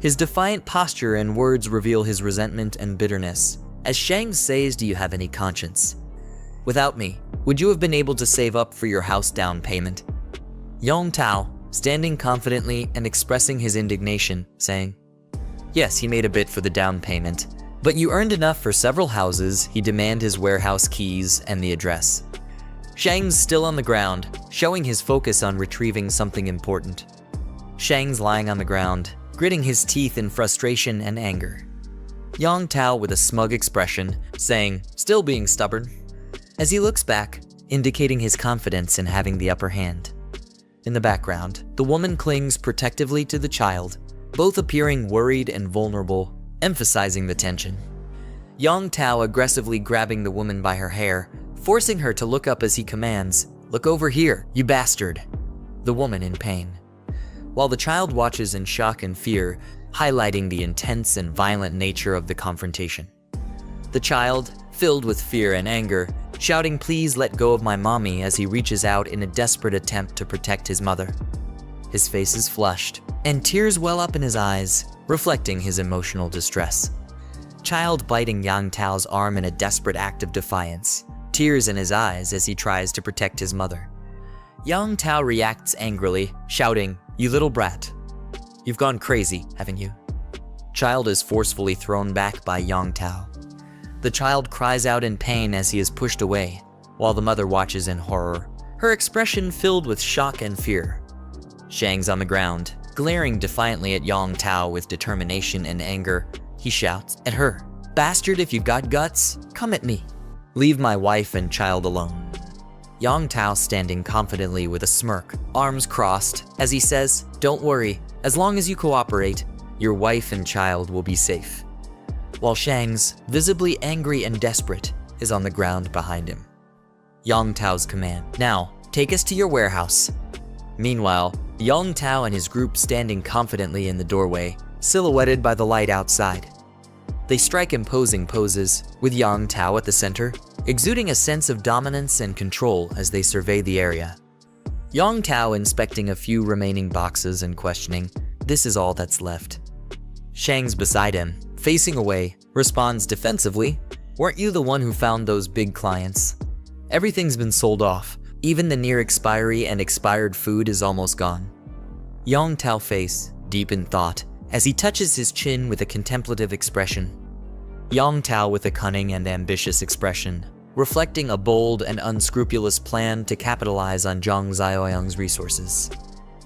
His defiant posture and words reveal his resentment and bitterness, as Shang says, "Do you have any conscience? Without me, would you have been able to save up for your house down payment?" Yong Tao, standing confidently and expressing his indignation, saying, "Yes, he made a bit for the down payment, but you earned enough for several houses." He demands his warehouse keys and the address. Shang's still on the ground, showing his focus on retrieving something important. Shang's lying on the ground, gritting his teeth in frustration and anger. Yong Tao with a smug expression, saying, "Still being stubborn," as he looks back, indicating his confidence in having the upper hand. In the background, the woman clings protectively to the child, both appearing worried and vulnerable, emphasizing the tension. Yong Tao aggressively grabbing the woman by her hair, forcing her to look up as he commands, "Look over here, you bastard!" The woman in pain, while the child watches in shock and fear, highlighting the intense and violent nature of the confrontation. The child, filled with fear and anger, shouting, "Please let go of my mommy," as he reaches out in a desperate attempt to protect his mother. His face is flushed, and tears well up in his eyes, reflecting his emotional distress. Child biting Yang Tao's arm in a desperate act of defiance, tears in his eyes as he tries to protect his mother. Yang Tao reacts angrily, shouting, "You little brat. You've gone crazy, haven't you?" Child is forcefully thrown back by Yang Tao. The child cries out in pain as he is pushed away, while the mother watches in horror, her expression filled with shock and fear. Shang's on the ground, glaring defiantly at Yang Tao with determination and anger. He shouts at her, "Bastard, if you've got guts, come at me. Leave my wife and child alone." Yang Tao standing confidently with a smirk, arms crossed, as he says, "Don't worry, as long as you cooperate, your wife and child will be safe." While Shang's, visibly angry and desperate, is on the ground behind him. Yang Tao's command, "Now, take us to your warehouse." Meanwhile, Yang Tao and his group standing confidently in the doorway, silhouetted by the light outside. They strike imposing poses, with Yang Tao at the center, exuding a sense of dominance and control as they survey the area. Yang Tao inspecting a few remaining boxes and questioning, "This is all that's left." Shang's beside him, facing away, responds defensively, "Weren't you the one who found those big clients? Everything's been sold off. Even the near expiry and expired food is almost gone." Yang Tao face, deep in thought, as he touches his chin with a contemplative expression. Yang Tao with a cunning and ambitious expression, reflecting a bold and unscrupulous plan to capitalize on Zhang Xiaoyang's resources.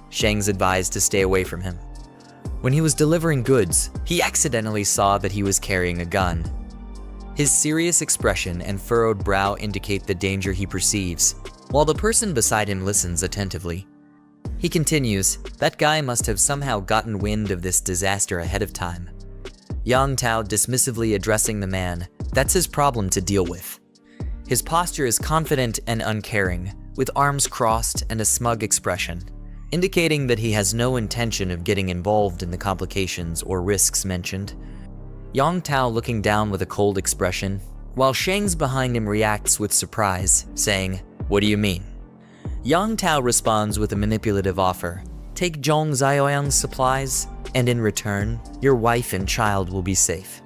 Shang's advised to stay away from him. When he was delivering goods, he accidentally saw that he was carrying a gun. His serious expression and furrowed brow indicate the danger he perceives, while the person beside him listens attentively. He continues, "That guy must have somehow gotten wind of this disaster ahead of time." Yang Tao dismissively addressing the man, "That's his problem to deal with." His posture is confident and uncaring, with arms crossed and a smug expression, indicating that he has no intention of getting involved in the complications or risks mentioned. Yang Tao looking down with a cold expression, while Shang's behind him reacts with surprise, saying, "What do you mean?" Yang Tao responds with a manipulative offer, "Take Zhang Xiaoyang's supplies, and in return, your wife and child will be safe.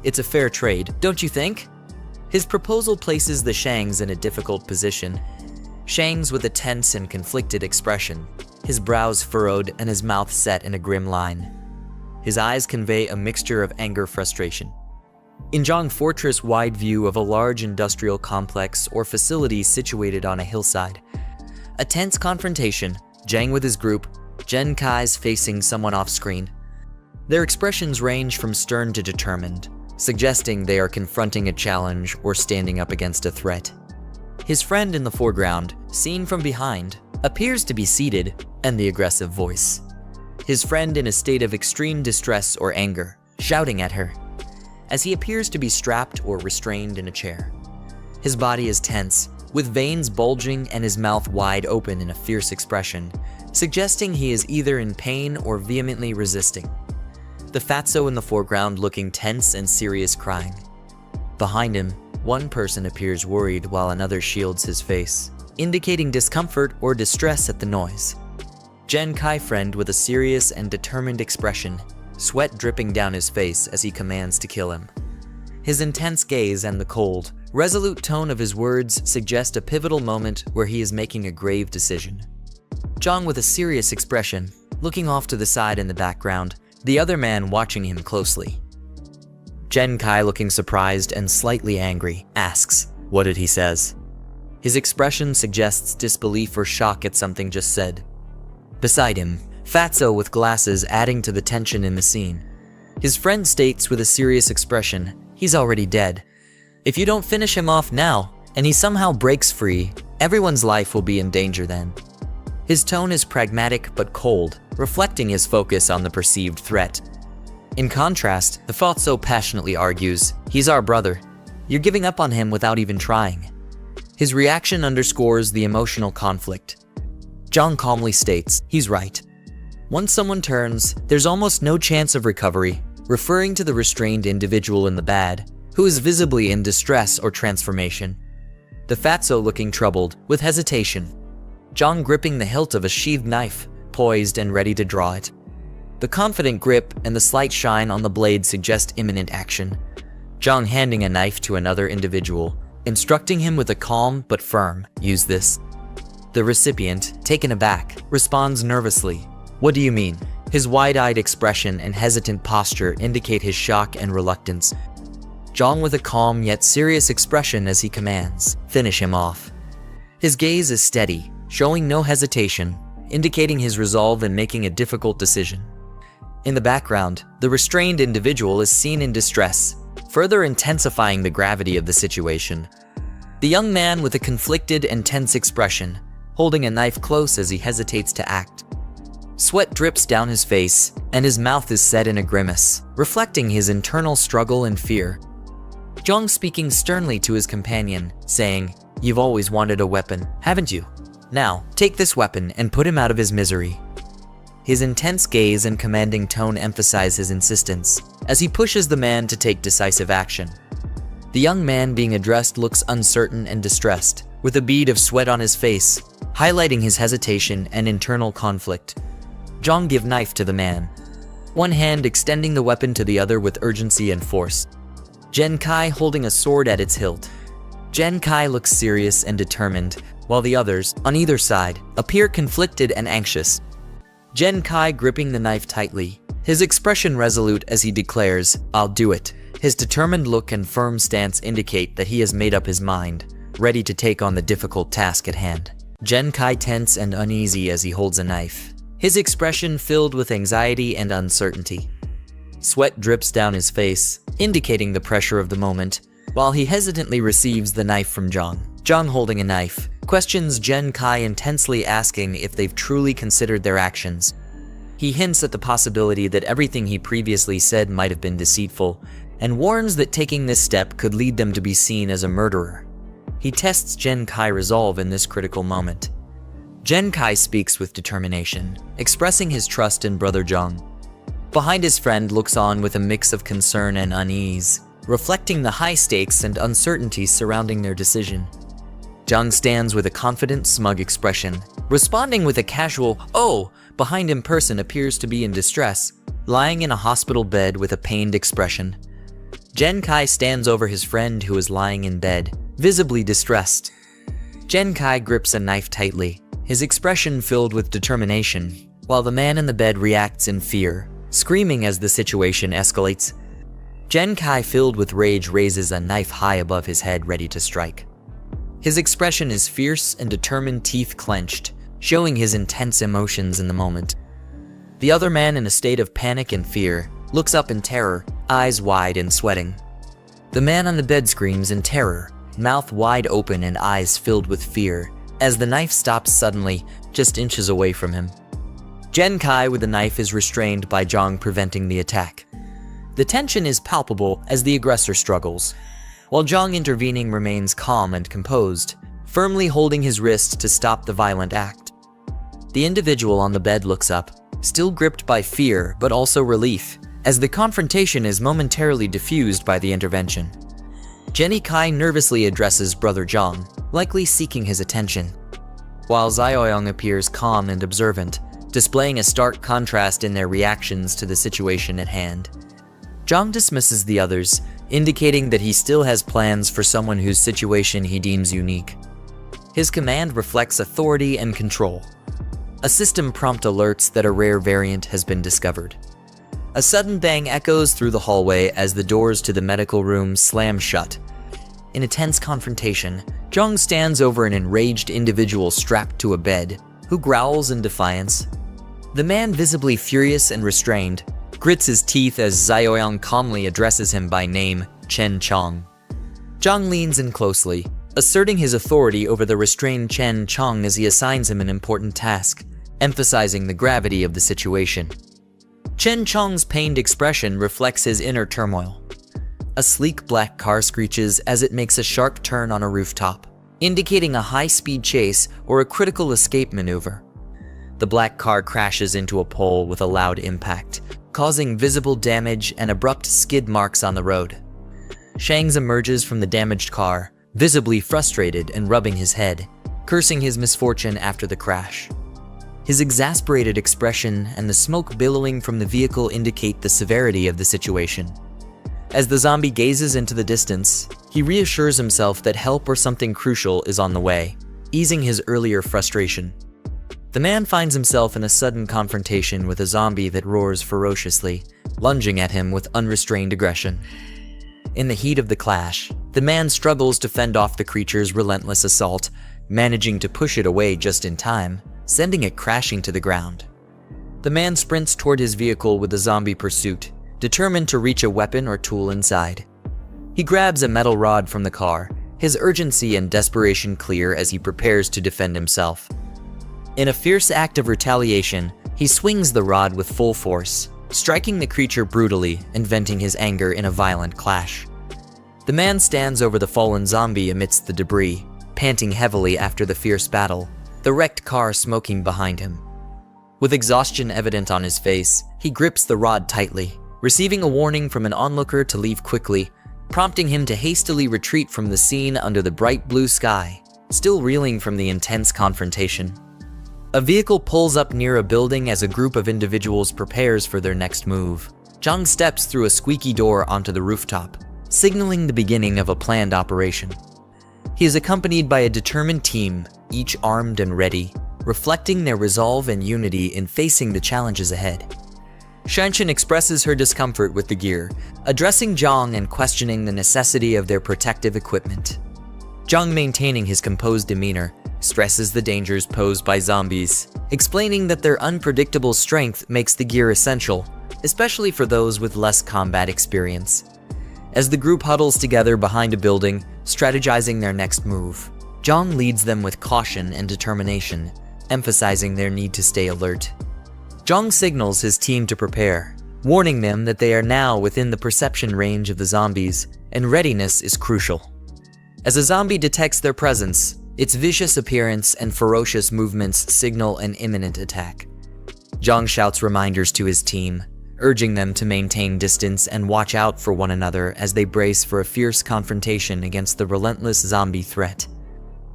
It's a fair trade, don't you think?" His proposal places the Shangs in a difficult position. Shangs with a tense and conflicted expression, his brows furrowed and his mouth set in a grim line. His eyes convey a mixture of anger, frustration. In Jiang Fortress wide view of a large industrial complex or facility situated on a hillside. A tense confrontation, Jiang with his group, Jen Kai's facing someone off screen. Their expressions range from stern to determined, suggesting they are confronting a challenge or standing up against a threat. His friend in the foreground, seen from behind, appears to be seated, and the aggressive voice. His friend in a state of extreme distress or anger, shouting at her, as he appears to be strapped or restrained in a chair. His body is tense, with veins bulging and his mouth wide open in a fierce expression, suggesting he is either in pain or vehemently resisting. The fatso in the foreground looking tense and serious, crying. Behind him, one person appears worried while another shields his face, indicating discomfort or distress at the noise. Jen Kai friend with a serious and determined expression, sweat dripping down his face as he commands to kill him. His intense gaze and the cold, resolute tone of his words suggest a pivotal moment where he is making a grave decision. Zhang with a serious expression, looking off to the side in the background, the other man watching him closely. Jen Kai looking surprised and slightly angry, asks, "What did he says?" His expression suggests disbelief or shock at something just said. Beside him, Fatso with glasses adding to the tension in the scene. His friend states with a serious expression, "He's already dead. If you don't finish him off now, and he somehow breaks free, everyone's life will be in danger then." His tone is pragmatic but cold, reflecting his focus on the perceived threat. In contrast, the Fatso passionately argues, "He's our brother. You're giving up on him without even trying." His reaction underscores the emotional conflict. Zhang calmly states, "He's right. Once someone turns, there's almost no chance of recovery," referring to the restrained individual in the bad, who is visibly in distress or transformation. The Fatso looking troubled, with hesitation. Zhang gripping the hilt of a sheathed knife, poised and ready to draw it. The confident grip and the slight shine on the blade suggest imminent action. Zhang handing a knife to another individual, instructing him with a calm but firm, "Use this." The recipient, taken aback, responds nervously, "What do you mean?" His wide-eyed expression and hesitant posture indicate his shock and reluctance. Zhang with a calm yet serious expression as he commands, "Finish him off." His gaze is steady, showing no hesitation, indicating his resolve in making a difficult decision. In the background, the restrained individual is seen in distress, further intensifying the gravity of the situation. The young man with a conflicted and tense expression, holding a knife close as he hesitates to act. Sweat drips down his face, and his mouth is set in a grimace, reflecting his internal struggle and fear. Jiang speaking sternly to his companion, saying, "You've always wanted a weapon, haven't you? Now, take this weapon and put him out of his misery." His intense gaze and commanding tone emphasize his insistence, as he pushes the man to take decisive action. The young man being addressed looks uncertain and distressed, with a bead of sweat on his face, highlighting his hesitation and internal conflict. Jiang gives knife to the man, one hand extending the weapon to the other with urgency and force. Jen Kai holding a sword at its hilt. Jen Kai looks serious and determined, while the others, on either side, appear conflicted and anxious. Jen Kai gripping the knife tightly, his expression resolute as he declares, "I'll do it." His determined look and firm stance indicate that he has made up his mind, ready to take on the difficult task at hand. Jen Kai tense and uneasy as he holds a knife, his expression filled with anxiety and uncertainty. Sweat drips down his face, indicating the pressure of the moment, while he hesitantly receives the knife from Jiang. Jiang holding a knife, questions Jen Kai intensely asking if they've truly considered their actions. He hints at the possibility that everything he previously said might have been deceitful, and warns that taking this step could lead them to be seen as a murderer. He tests Jen Kai's resolve in this critical moment. Jen Kai speaks with determination, expressing his trust in brother Jiang. Behind his friend looks on with a mix of concern and unease, reflecting the high stakes and uncertainty surrounding their decision. Jiang stands with a confident, smug expression, responding with a casual, "Oh!" Behind him person appears to be in distress, lying in a hospital bed with a pained expression. Jen Kai stands over his friend who is lying in bed, visibly distressed. Jen Kai grips a knife tightly, his expression filled with determination, while the man in the bed reacts in fear, screaming as the situation escalates. Jen Kai, filled with rage, raises a knife high above his head, ready to strike. His expression is fierce and determined, teeth clenched, showing his intense emotions in the moment. The other man, in a state of panic and fear, looks up in terror, eyes wide and sweating. The man on the bed screams in terror, mouth wide open and eyes filled with fear, as the knife stops suddenly, just inches away from him. Jen Kai with the knife is restrained by Jiang, preventing the attack. The tension is palpable as the aggressor struggles, while Jiang intervening remains calm and composed, firmly holding his wrist to stop the violent act. The individual on the bed looks up, still gripped by fear but also relief, as the confrontation is momentarily diffused by the intervention. Jenny Kai nervously addresses brother Jiang, likely seeking his attention, while Zioyong appears calm and observant, displaying a stark contrast in their reactions to the situation at hand. Jiang dismisses the others, indicating that he still has plans for someone whose situation he deems unique. His command reflects authority and control. A system prompt alerts that a rare variant has been discovered. A sudden bang echoes through the hallway as the doors to the medical room slam shut. In a tense confrontation, Jiang stands over an enraged individual strapped to a bed, who growls in defiance. The man, visibly furious and restrained, grits his teeth as Zioyong calmly addresses him by name, Chen Chong. Jiang leans in closely, asserting his authority over the restrained Chen Chong as he assigns him an important task, emphasizing the gravity of the situation. Chen Chong's pained expression reflects his inner turmoil. A sleek black car screeches as it makes a sharp turn on a rooftop, indicating a high-speed chase or a critical escape maneuver. The black car crashes into a pole with a loud impact, causing visible damage and abrupt skid marks on the road. Shangs emerges from the damaged car, visibly frustrated and rubbing his head, cursing his misfortune after the crash. His exasperated expression and the smoke billowing from the vehicle indicate the severity of the situation. As the zombie gazes into the distance, he reassures himself that help or something crucial is on the way, easing his earlier frustration. The man finds himself in a sudden confrontation with a zombie that roars ferociously, lunging at him with unrestrained aggression. In the heat of the clash, the man struggles to fend off the creature's relentless assault, managing to push it away just in time, sending it crashing to the ground. The man sprints toward his vehicle with the zombie pursuit, determined to reach a weapon or tool inside. He grabs a metal rod from the car, his urgency and desperation clear as he prepares to defend himself. In a fierce act of retaliation, he swings the rod with full force, striking the creature brutally and venting his anger in a violent clash. The man stands over the fallen zombie amidst the debris, panting heavily after the fierce battle, the wrecked car smoking behind him. With exhaustion evident on his face, he grips the rod tightly, receiving a warning from an onlooker to leave quickly, prompting him to hastily retreat from the scene under the bright blue sky, still reeling from the intense confrontation. A vehicle pulls up near a building as a group of individuals prepares for their next move. Jiang steps through a squeaky door onto the rooftop, signaling the beginning of a planned operation. He is accompanied by a determined team, each armed and ready, reflecting their resolve and unity in facing the challenges ahead. Shanshan expresses her discomfort with the gear, addressing Jiang and questioning the necessity of their protective equipment. Jiang, maintaining his composed demeanor, stresses the dangers posed by zombies, explaining that their unpredictable strength makes the gear essential, especially for those with less combat experience. As the group huddles together behind a building, strategizing their next move, Jiang leads them with caution and determination, emphasizing their need to stay alert. Jiang signals his team to prepare, warning them that they are now within the perception range of the zombies, and readiness is crucial. As a zombie detects their presence, its vicious appearance and ferocious movements signal an imminent attack. Jiang shouts reminders to his team, urging them to maintain distance and watch out for one another as they brace for a fierce confrontation against the relentless zombie threat.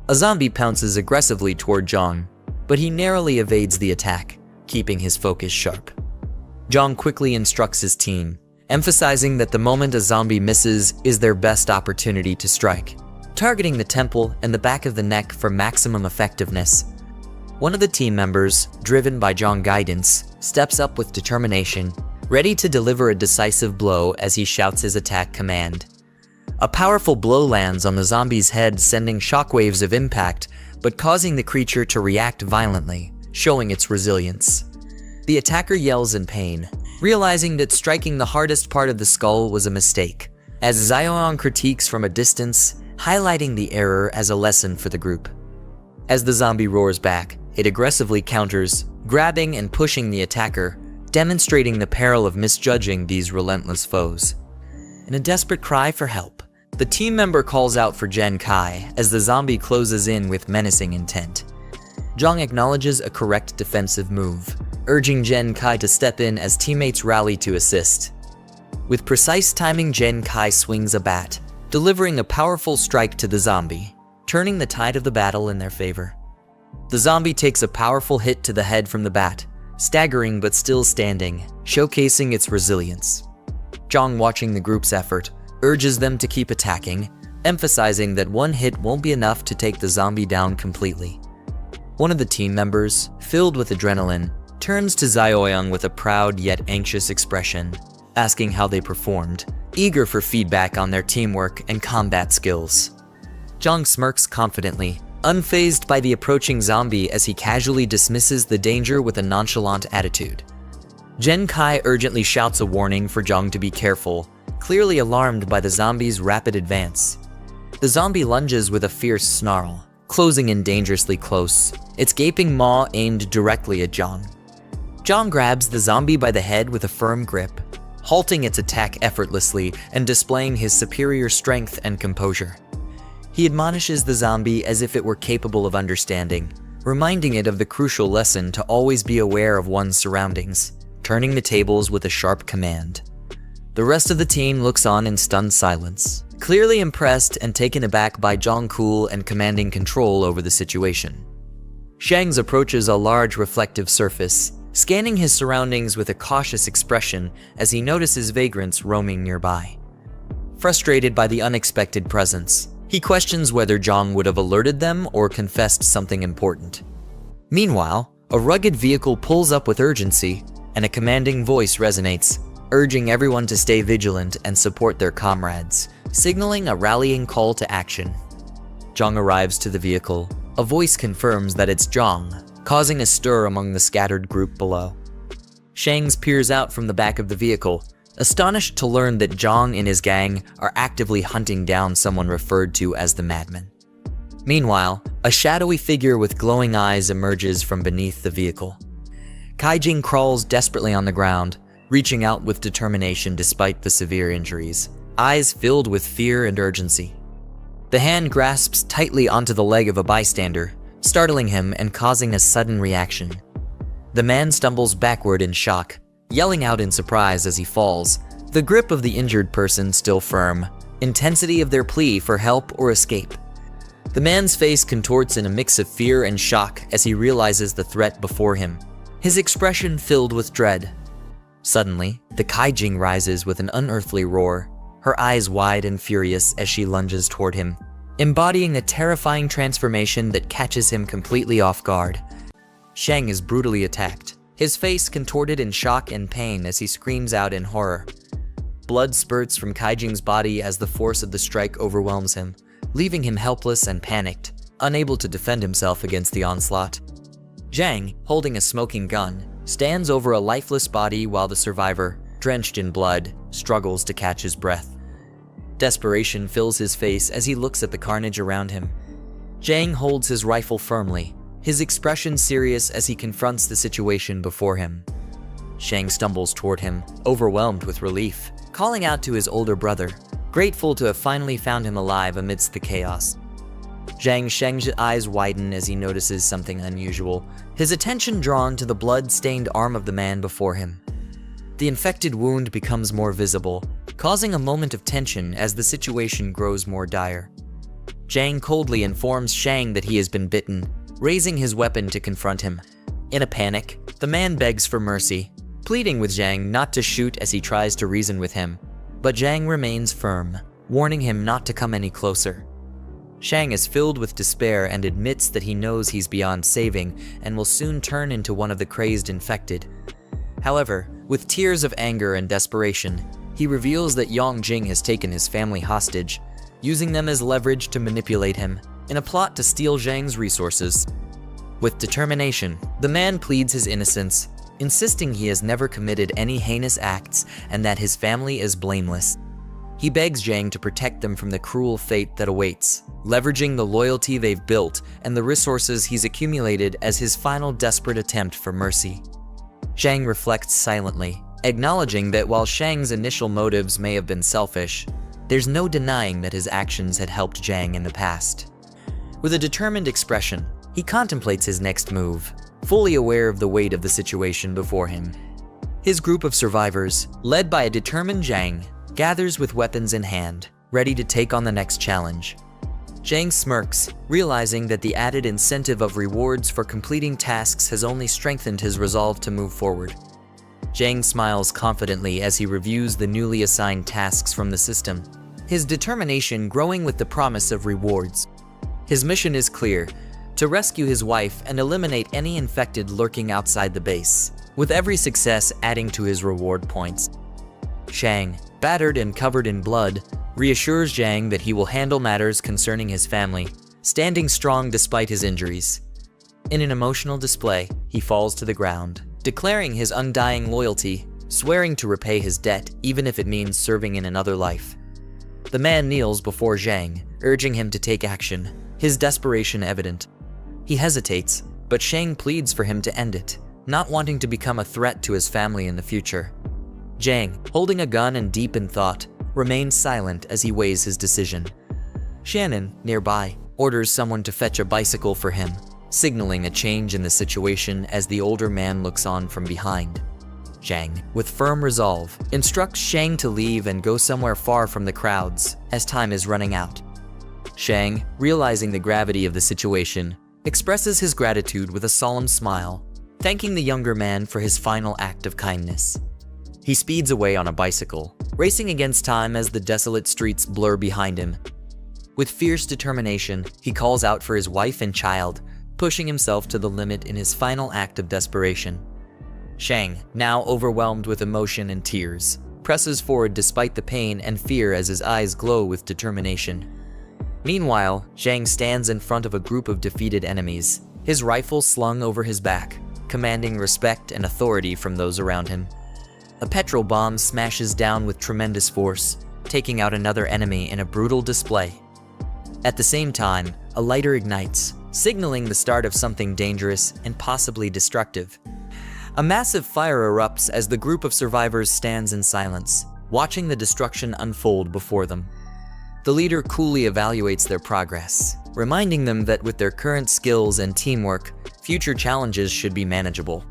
A zombie pounces aggressively toward Jiang, but he narrowly evades the attack, keeping his focus sharp. Jiang quickly instructs his team, emphasizing that the moment a zombie misses is their best opportunity to strike, targeting the temple and the back of the neck for maximum effectiveness. One of the team members, driven by Jiang's guidance, steps up with determination, ready to deliver a decisive blow as he shouts his attack command. A powerful blow lands on the zombie's head, sending shockwaves of impact, but causing the creature to react violently, showing its resilience. The attacker yells in pain, realizing that striking the hardest part of the skull was a mistake, as Xiaoyang critiques from a distance, highlighting the error as a lesson for the group. As the zombie roars back, it aggressively counters, grabbing and pushing the attacker, demonstrating the peril of misjudging these relentless foes. In a desperate cry for help, the team member calls out for Jiang Kai as the zombie closes in with menacing intent. Jiang acknowledges a correct defensive move, urging Jiang Kai to step in as teammates rally to assist. With precise timing, Jiang Kai swings a bat, delivering a powerful strike to the zombie, turning the tide of the battle in their favor. The zombie takes a powerful hit to the head from the bat, staggering but still standing, showcasing its resilience. Jiang, watching the group's effort, urges them to keep attacking, emphasizing that one hit won't be enough to take the zombie down completely. One of the team members, filled with adrenaline, turns to Xiaoyang with a proud yet anxious expression, asking how they performed, eager for feedback on their teamwork and combat skills. Jiang smirks confidently, unfazed by the approaching zombie as he casually dismisses the danger with a nonchalant attitude. Jiang Kai urgently shouts a warning for Jiang to be careful, clearly alarmed by the zombie's rapid advance. The zombie lunges with a fierce snarl, closing in dangerously close, its gaping maw aimed directly at Jiang. Jiang grabs the zombie by the head with a firm grip, halting its attack effortlessly and displaying his superior strength and composure. He admonishes the zombie as if it were capable of understanding, reminding it of the crucial lesson to always be aware of one's surroundings, turning the tables with a sharp command. The rest of the team looks on in stunned silence, clearly impressed and taken aback by Jiang's cool and commanding control over the situation. Shang approaches a large reflective surface, scanning his surroundings with a cautious expression as he notices vagrants roaming nearby. Frustrated by the unexpected presence, he questions whether Jiang would have alerted them or confessed something important. Meanwhile, a rugged vehicle pulls up with urgency, and a commanding voice resonates, urging everyone to stay vigilant and support their comrades, signaling a rallying call to action. Jiang arrives to the vehicle, A voice confirms that it's Jiang, causing a stir among the scattered group below. Shang peers out from the back of the vehicle, astonished to learn that Jiang and his gang are actively hunting down someone referred to as the Madman. Meanwhile, a shadowy figure with glowing eyes emerges from beneath the vehicle. Kaijing crawls desperately on the ground, reaching out with determination despite the severe injuries, eyes filled with fear and urgency. The hand grasps tightly onto the leg of a bystander, startling him and causing a sudden reaction. The man stumbles backward in shock, yelling out in surprise as he falls, the grip of the injured person still firm, intensity of their plea for help or escape. The man's face contorts in a mix of fear and shock as he realizes the threat before him, his expression filled with dread. Suddenly, the Kaijing rises with an unearthly roar, her eyes wide and furious as she lunges toward him, embodying a terrifying transformation that catches him completely off guard. Shang is brutally attacked, his face contorted in shock and pain as he screams out in horror. Blood spurts from Kaijing's body as the force of the strike overwhelms him, leaving him helpless and panicked, unable to defend himself against the onslaught. Jiang, holding a smoking gun, stands over a lifeless body while the survivor, drenched in blood, struggles to catch his breath. Desperation fills his face as he looks at the carnage around him. Jiang holds his rifle firmly, his expression serious as he confronts the situation before him. Shang stumbles toward him, overwhelmed with relief, calling out to his older brother, grateful to have finally found him alive amidst the chaos. Shang's eyes widen as he notices something unusual, his attention drawn to the blood-stained arm of the man before him. The infected wound becomes more visible, causing a moment of tension as the situation grows more dire. Jiang coldly informs Shang that he has been bitten, raising his weapon to confront him. In a panic, the man begs for mercy, pleading with Jiang not to shoot as he tries to reason with him, but Jiang remains firm, warning him not to come any closer. Shang is filled with despair and admits that he knows he's beyond saving and will soon turn into one of the crazed infected. However, with tears of anger and desperation, he reveals that Jing has taken his family hostage, using them as leverage to manipulate him in a plot to steal Zhang's resources. With determination, the man pleads his innocence, insisting he has never committed any heinous acts and that his family is blameless. He begs Jiang to protect them from the cruel fate that awaits, leveraging the loyalty they've built and the resources he's accumulated as his final desperate attempt for mercy. Jiang reflects silently, acknowledging that while Shang's initial motives may have been selfish, there's no denying that his actions had helped Jiang in the past. With a determined expression, he contemplates his next move, fully aware of the weight of the situation before him. His group of survivors, led by a determined Jiang, gathers with weapons in hand, ready to take on the next challenge. Jiang smirks, realizing that the added incentive of rewards for completing tasks has only strengthened his resolve to move forward. Jiang smiles confidently as he reviews the newly assigned tasks from the system, his determination growing with the promise of rewards. His mission is clear: to rescue his wife and eliminate any infected lurking outside the base, with every success adding to his reward points. Shang, battered and covered in blood, reassures Jiang that he will handle matters concerning his family, standing strong despite his injuries. In an emotional display, he falls to the ground, declaring his undying loyalty, swearing to repay his debt even if it means serving in another life. The man kneels before Jiang, urging him to take action, his desperation evident. He hesitates, but Shang pleads for him to end it, not wanting to become a threat to his family in the future. Jiang, holding a gun and deep in thought, remains silent as he weighs his decision. Shannon, nearby, orders someone to fetch a bicycle for him, signaling a change in the situation as the older man looks on from behind. Jiang, with firm resolve, instructs Shang to leave and go somewhere far from the crowds, as time is running out. Shang, realizing the gravity of the situation, expresses his gratitude with a solemn smile, thanking the younger man for his final act of kindness. He speeds away on a bicycle, racing against time as the desolate streets blur behind him. With fierce determination, he calls out for his wife and child, pushing himself to the limit in his final act of desperation. Shang, now overwhelmed with emotion and tears, presses forward despite the pain and fear as his eyes glow with determination. Meanwhile, Jiang stands in front of a group of defeated enemies, his rifle slung over his back, commanding respect and authority from those around him. A petrol bomb smashes down with tremendous force, taking out another enemy in a brutal display. At the same time, a lighter ignites, signaling the start of something dangerous and possibly destructive. A massive fire erupts as the group of survivors stands in silence, watching the destruction unfold before them. The leader coolly evaluates their progress, reminding them that with their current skills and teamwork, future challenges should be manageable.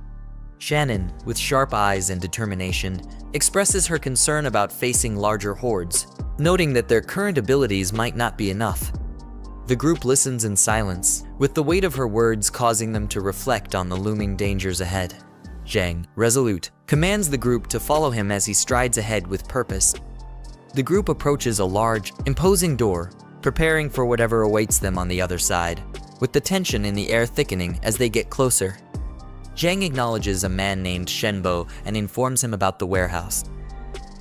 Shannon, with sharp eyes and determination, expresses her concern about facing larger hordes, noting that their current abilities might not be enough. The group listens in silence, with the weight of her words causing them to reflect on the looming dangers ahead. Jiang, resolute, commands the group to follow him as he strides ahead with purpose. The group approaches a large, imposing door, preparing for whatever awaits them on the other side, with the tension in the air thickening as they get closer. Jiang acknowledges a man named Shenbo and informs him about the warehouse.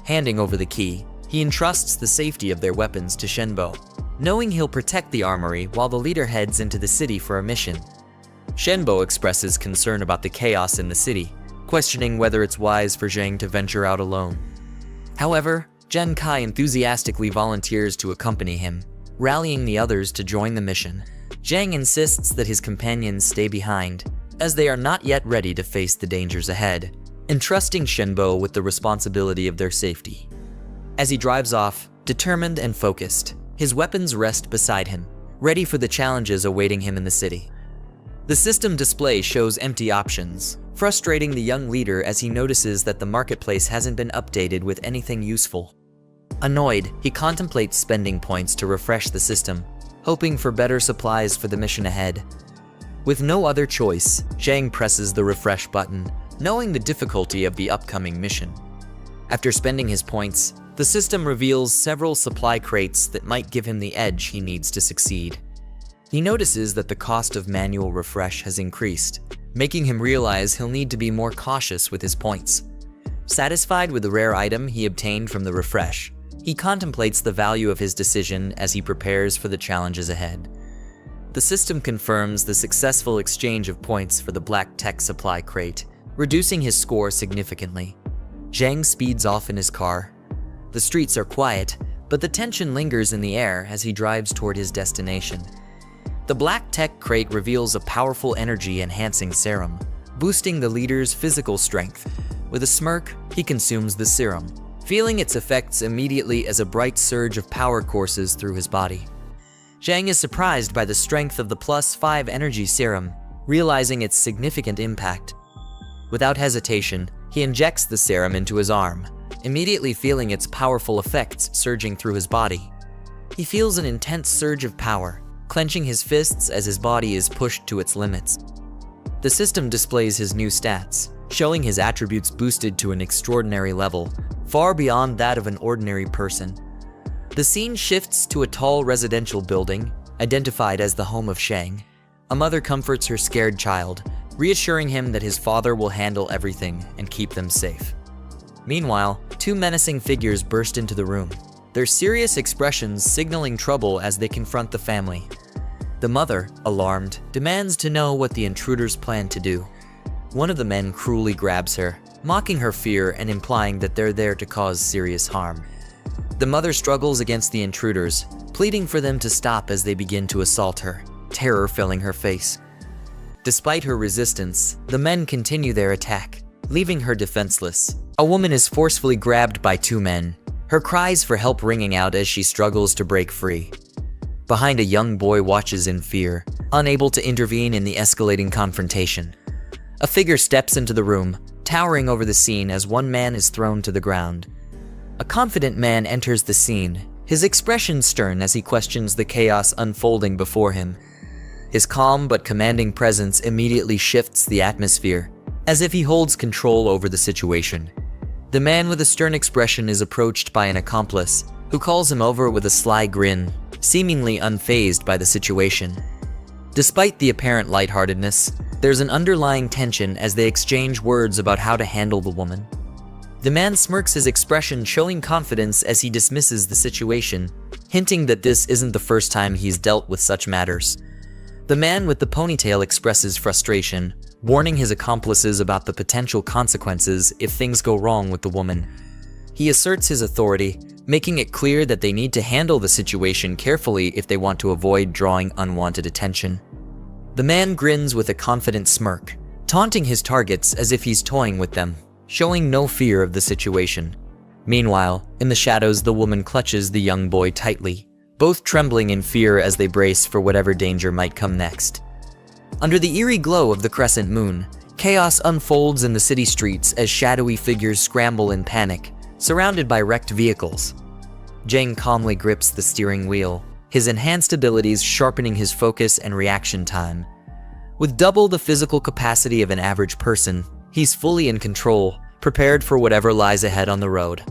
Handing over the key, he entrusts the safety of their weapons to Shenbo, knowing he'll protect the armory while the leader heads into the city for a mission. Shenbo expresses concern about the chaos in the city, questioning whether it's wise for Jiang to venture out alone. However, Jen Kai enthusiastically volunteers to accompany him, rallying the others to join the mission. Jiang insists that his companions stay behind, as they are not yet ready to face the dangers ahead, entrusting Shenbo with the responsibility of their safety. As he drives off, determined and focused, his weapons rest beside him, ready for the challenges awaiting him in the city. The system display shows empty options, frustrating the young leader as he notices that the marketplace hasn't been updated with anything useful. Annoyed, he contemplates spending points to refresh the system, hoping for better supplies for the mission ahead. With no other choice, Jiang presses the refresh button, knowing the difficulty of the upcoming mission. After spending his points, the system reveals several supply crates that might give him the edge he needs to succeed. He notices that the cost of manual refresh has increased, making him realize he'll need to be more cautious with his points. Satisfied with the rare item he obtained from the refresh, he contemplates the value of his decision as he prepares for the challenges ahead. The system confirms the successful exchange of points for the black tech supply crate, reducing his score significantly. Jiang speeds off in his car. The streets are quiet, but the tension lingers in the air as he drives toward his destination. The black tech crate reveals a powerful energy-enhancing serum, boosting the leader's physical strength. With a smirk, he consumes the serum, feeling its effects immediately as a bright surge of power courses through his body. Jiang is surprised by the strength of the +5 energy serum, realizing its significant impact. Without hesitation, he injects the serum into his arm, immediately feeling its powerful effects surging through his body. He feels an intense surge of power, clenching his fists as his body is pushed to its limits. The system displays his new stats, showing his attributes boosted to an extraordinary level, far beyond that of an ordinary person. The scene shifts to a tall residential building, identified as the home of Jiang. A mother comforts her scared child, reassuring him that his father will handle everything and keep them safe. Meanwhile, two menacing figures burst into the room, their serious expressions signaling trouble as they confront the family. The mother, alarmed, demands to know what the intruders plan to do. One of the men cruelly grabs her, mocking her fear and implying that they're there to cause serious harm. The mother struggles against the intruders, pleading for them to stop as they begin to assault her, terror filling her face. Despite her resistance, the men continue their attack, leaving her defenseless. A woman is forcefully grabbed by two men, her cries for help ringing out as she struggles to break free. Behind, a young boy watches in fear, unable to intervene in the escalating confrontation. A figure steps into the room, towering over the scene as one man is thrown to the ground. A confident man enters the scene, his expression stern as he questions the chaos unfolding before him. His calm but commanding presence immediately shifts the atmosphere, as if he holds control over the situation. The man with a stern expression is approached by an accomplice, who calls him over with a sly grin, seemingly unfazed by the situation. Despite the apparent lightheartedness, there's an underlying tension as they exchange words about how to handle the woman. The man smirks, his expression showing confidence as he dismisses the situation, hinting that this isn't the first time he's dealt with such matters. The man with the ponytail expresses frustration, warning his accomplices about the potential consequences if things go wrong with the woman. He asserts his authority, making it clear that they need to handle the situation carefully if they want to avoid drawing unwanted attention. The man grins with a confident smirk, taunting his targets as if he's toying with them, showing no fear of the situation. Meanwhile, in the shadows, the woman clutches the young boy tightly, both trembling in fear as they brace for whatever danger might come next. Under the eerie glow of the crescent moon, chaos unfolds in the city streets as shadowy figures scramble in panic, surrounded by wrecked vehicles. Jiang calmly grips the steering wheel, his enhanced abilities sharpening his focus and reaction time. With double the physical capacity of an average person, he's fully in control, prepared for whatever lies ahead on the road.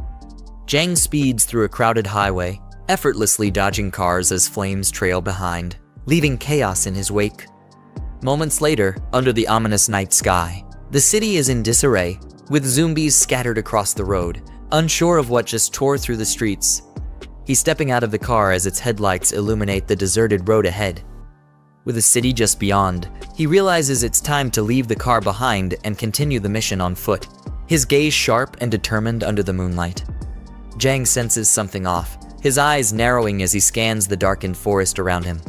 Jiang speeds through a crowded highway, effortlessly dodging cars as flames trail behind, leaving chaos in his wake. Moments later, under the ominous night sky, the city is in disarray, with zombies scattered across the road, unsure of what just tore through the streets. He's stepping out of the car as its headlights illuminate the deserted road ahead. With the city just beyond, he realizes it's time to leave the car behind and continue the mission on foot, his gaze sharp and determined under the moonlight. Jiang senses something off, his eyes narrowing as he scans the darkened forest around him.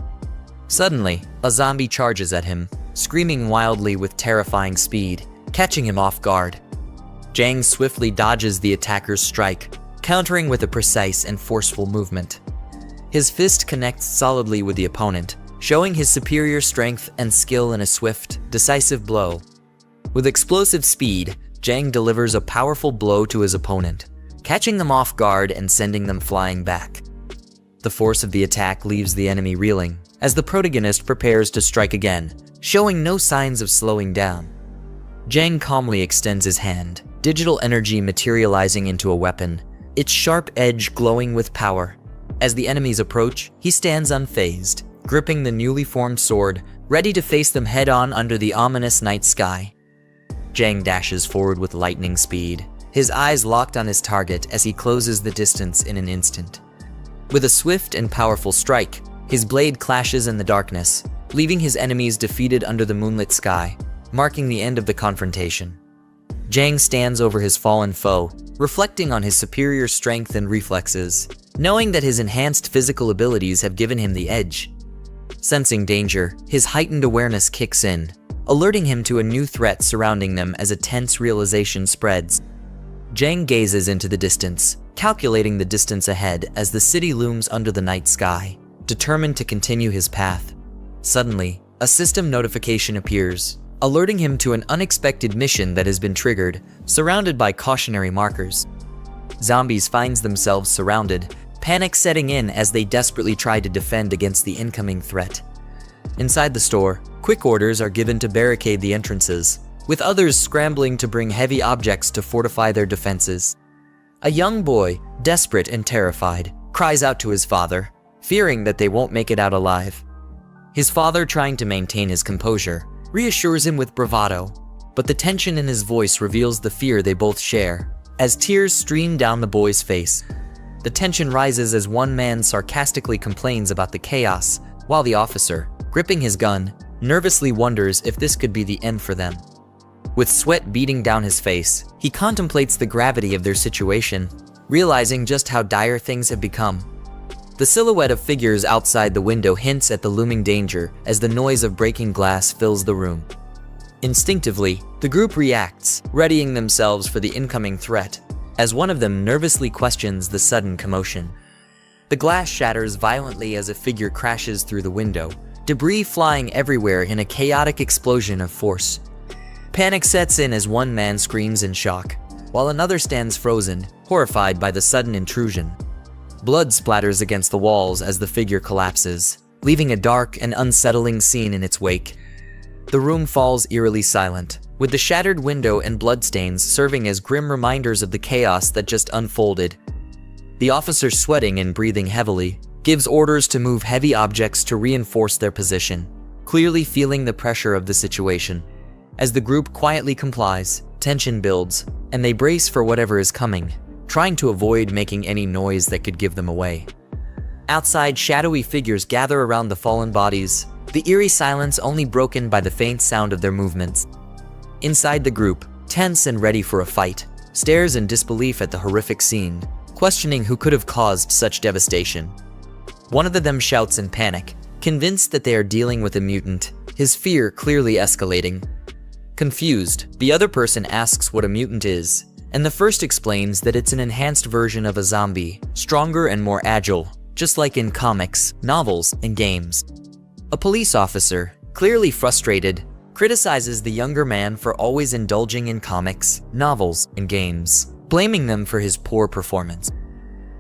Suddenly, a zombie charges at him, screaming wildly with terrifying speed, catching him off guard. Jiang swiftly dodges the attacker's strike, countering with a precise and forceful movement. His fist connects solidly with the opponent, showing his superior strength and skill in a swift, decisive blow. With explosive speed, Jiang delivers a powerful blow to his opponent, catching them off guard and sending them flying back. The force of the attack leaves the enemy reeling, as the protagonist prepares to strike again, showing no signs of slowing down. Jiang calmly extends his hand, digital energy materializing into a weapon, its sharp edge glowing with power. As the enemies approach, he stands unfazed, gripping the newly formed sword, ready to face them head-on under the ominous night sky. Jiang dashes forward with lightning speed, his eyes locked on his target as he closes the distance in an instant. With a swift and powerful strike, his blade clashes in the darkness, leaving his enemies defeated under the moonlit sky, marking the end of the confrontation. Jiang stands over his fallen foe, reflecting on his superior strength and reflexes, knowing that his enhanced physical abilities have given him the edge. Sensing danger, his heightened awareness kicks in, alerting him to a new threat surrounding them as a tense realization spreads. Jiang gazes into the distance, calculating the distance ahead as the city looms under the night sky, determined to continue his path. Suddenly, a system notification appears, alerting him to an unexpected mission that has been triggered, surrounded by cautionary markers. Zombies find themselves surrounded, panic setting in as they desperately try to defend against the incoming threat. Inside the store, quick orders are given to barricade the entrances, with others scrambling to bring heavy objects to fortify their defenses. A young boy, desperate and terrified, cries out to his father, fearing that they won't make it out alive. His father, trying to maintain his composure, reassures him with bravado, but the tension in his voice reveals the fear they both share, as tears stream down the boy's face. The tension rises as one man sarcastically complains about the chaos, while the officer, gripping his gun, nervously wonders if this could be the end for them. With sweat beading down his face, he contemplates the gravity of their situation, realizing just how dire things have become. The silhouette of figures outside the window hints at the looming danger as the noise of breaking glass fills the room. Instinctively, the group reacts, readying themselves for the incoming threat, as one of them nervously questions the sudden commotion. The glass shatters violently as a figure crashes through the window, debris flying everywhere in a chaotic explosion of force. Panic sets in as one man screams in shock, while another stands frozen, horrified by the sudden intrusion. Blood splatters against the walls as the figure collapses, leaving a dark and unsettling scene in its wake. The room falls eerily silent, with the shattered window and bloodstains serving as grim reminders of the chaos that just unfolded. The officer, sweating and breathing heavily, gives orders to move heavy objects to reinforce their position, clearly feeling the pressure of the situation. As the group quietly complies, tension builds, and they brace for whatever is coming, trying to avoid making any noise that could give them away. Outside, shadowy figures gather around the fallen bodies, the eerie silence only broken by the faint sound of their movements. Inside the group, tense and ready for a fight, stares in disbelief at the horrific scene, questioning who could have caused such devastation. One of them shouts in panic, convinced that they are dealing with a mutant, his fear clearly escalating. Confused, the other person asks what a mutant is, and the first explains that it's an enhanced version of a zombie, stronger and more agile, just like in comics, novels, and games. A police officer, clearly frustrated, criticizes the younger man for always indulging in comics, novels, and games, blaming them for his poor performance.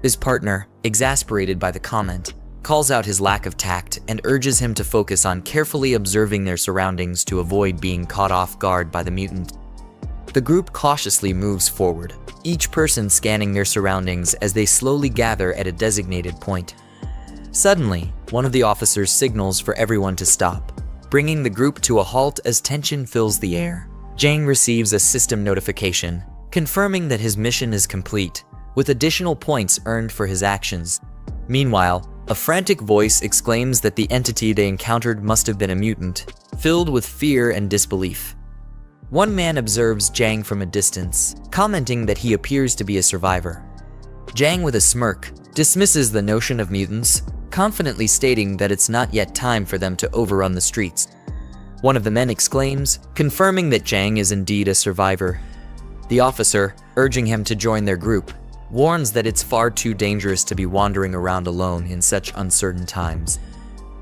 His partner, exasperated by the comment, calls out his lack of tact and urges him to focus on carefully observing their surroundings to avoid being caught off guard by the mutant. The group cautiously moves forward, each person scanning their surroundings as they slowly gather at a designated point. Suddenly, one of the officers signals for everyone to stop, bringing the group to a halt as tension fills the air. Jiang receives a system notification, confirming that his mission is complete, with additional points earned for his actions. Meanwhile, a frantic voice exclaims that the entity they encountered must have been a mutant, filled with fear and disbelief. One man observes Jiang from a distance, commenting that he appears to be a survivor. Jiang, with a smirk, dismisses the notion of mutants, confidently stating that it's not yet time for them to overrun the streets. One of the men exclaims, confirming that Jiang is indeed a survivor. The officer, urging him to join their group, warns that it's far too dangerous to be wandering around alone in such uncertain times.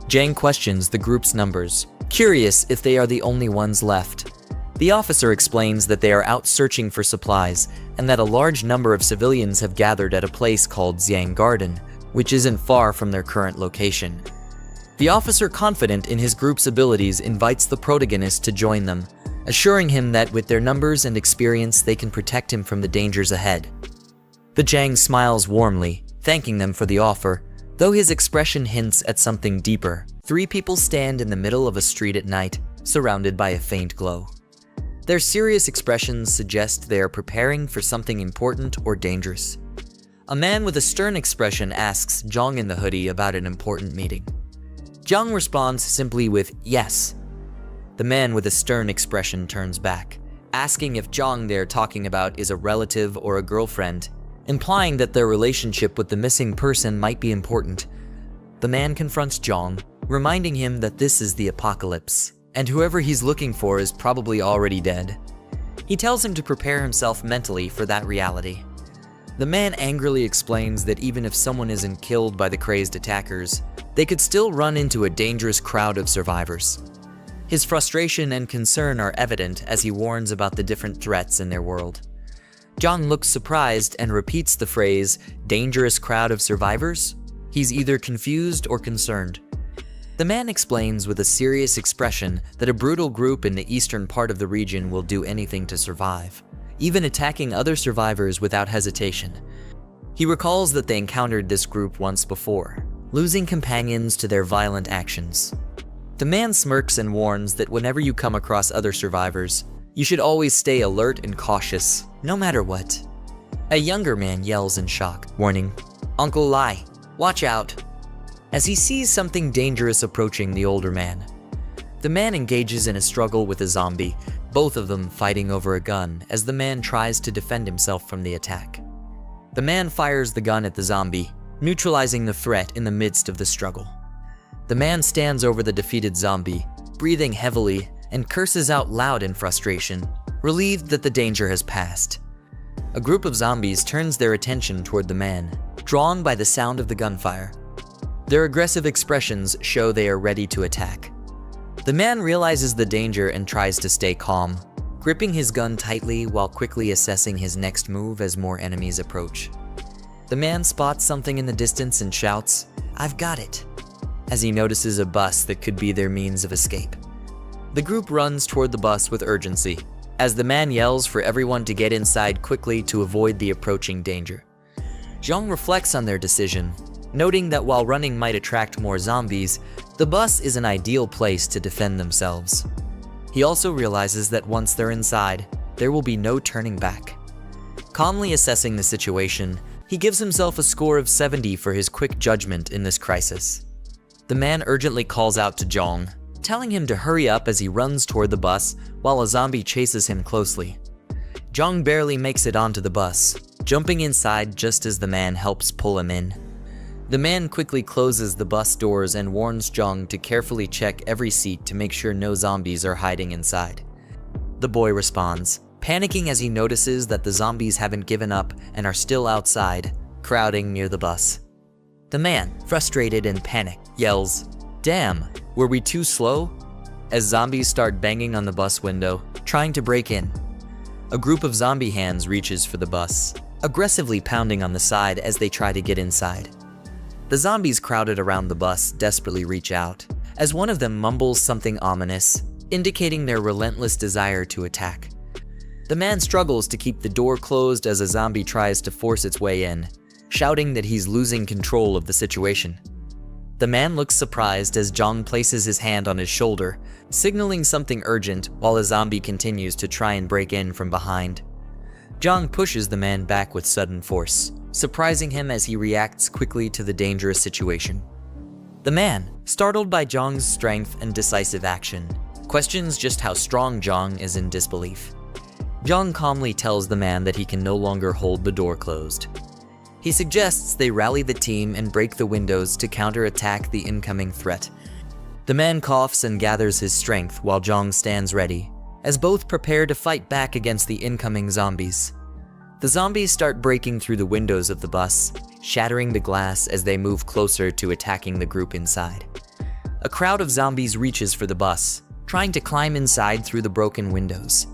Jiang questions the group's numbers, curious if they are the only ones left. The officer explains that they are out searching for supplies and that a large number of civilians have gathered at a place called Xiang Garden, which isn't far from their current location. The officer, confident in his group's abilities, invites the protagonist to join them, assuring him that with their numbers and experience they can protect him from the dangers ahead. The Jiang smiles warmly, thanking them for the offer, though his expression hints at something deeper. Three people stand in the middle of a street at night, surrounded by a faint glow. Their serious expressions suggest they are preparing for something important or dangerous. A man with a stern expression asks Jiang in the hoodie about an important meeting. Jiang responds simply with yes. The man with a stern expression turns back, asking if Jiang they're talking about is a relative or a girlfriend, implying that their relationship with the missing person might be important. The man confronts Jiang, reminding him that this is the apocalypse, and whoever he's looking for is probably already dead. He tells him to prepare himself mentally for that reality. The man angrily explains that even if someone isn't killed by the crazed attackers, they could still run into a dangerous crowd of survivors. His frustration and concern are evident as he warns about the different threats in their world. Jiang looks surprised and repeats the phrase, dangerous crowd of survivors? He's either confused or concerned. The man explains with a serious expression that a brutal group in the eastern part of the region will do anything to survive, even attacking other survivors without hesitation. He recalls that they encountered this group once before, losing companions to their violent actions. The man smirks and warns that whenever you come across other survivors, you should always stay alert and cautious, no matter what. A younger man yells in shock, warning, "Uncle Lai, watch out," as he sees something dangerous approaching the older man. The man engages in a struggle with a zombie, both of them fighting over a gun as the man tries to defend himself from the attack. The man fires the gun at the zombie, neutralizing the threat in the midst of the struggle. The man stands over the defeated zombie, breathing heavily, and curses out loud in frustration, relieved that the danger has passed. A group of zombies turns their attention toward the man, drawn by the sound of the gunfire. Their aggressive expressions show they are ready to attack. The man realizes the danger and tries to stay calm, gripping his gun tightly while quickly assessing his next move as more enemies approach. The man spots something in the distance and shouts, "I've got it," as he notices a bus that could be their means of escape. The group runs toward the bus with urgency, as the man yells for everyone to get inside quickly to avoid the approaching danger. Jiang reflects on their decision, noting that while running might attract more zombies, the bus is an ideal place to defend themselves. He also realizes that once they're inside, there will be no turning back. Calmly assessing the situation, He gives himself a score of 70 for his quick judgment in this crisis. The man urgently calls out to Jiang, telling him to hurry up as he runs toward the bus while a zombie chases him closely. Jiang barely makes it onto the bus, jumping inside just as the man helps pull him in. The man quickly closes the bus doors and warns Jiang to carefully check every seat to make sure no zombies are hiding inside. The boy responds, panicking as he notices that the zombies haven't given up and are still outside, crowding near the bus. The man, frustrated and panicked, yells, "Damn, were we too slow?" as zombies start banging on the bus window, trying to break in. A group of zombie hands reaches for the bus, aggressively pounding on the side as they try to get inside. The zombies crowded around the bus desperately reach out, as one of them mumbles something ominous, indicating their relentless desire to attack. The man struggles to keep the door closed as a zombie tries to force its way in, shouting that he's losing control of the situation. The man looks surprised as Jiang places his hand on his shoulder, signaling something urgent while a zombie continues to try and break in from behind. Jiang pushes the man back with sudden force, surprising him as he reacts quickly to the dangerous situation. The man, startled by Jiang's strength and decisive action, questions just how strong Jiang is in disbelief. Jiang calmly tells the man that he can no longer hold the door closed. He suggests they rally the team and break the windows to counterattack the incoming threat. The man coughs and gathers his strength while Jiang stands ready, as both prepare to fight back against the incoming zombies. The zombies start breaking through the windows of the bus, shattering the glass as they move closer to attacking the group inside. A crowd of zombies reaches for the bus, trying to climb inside through the broken windows.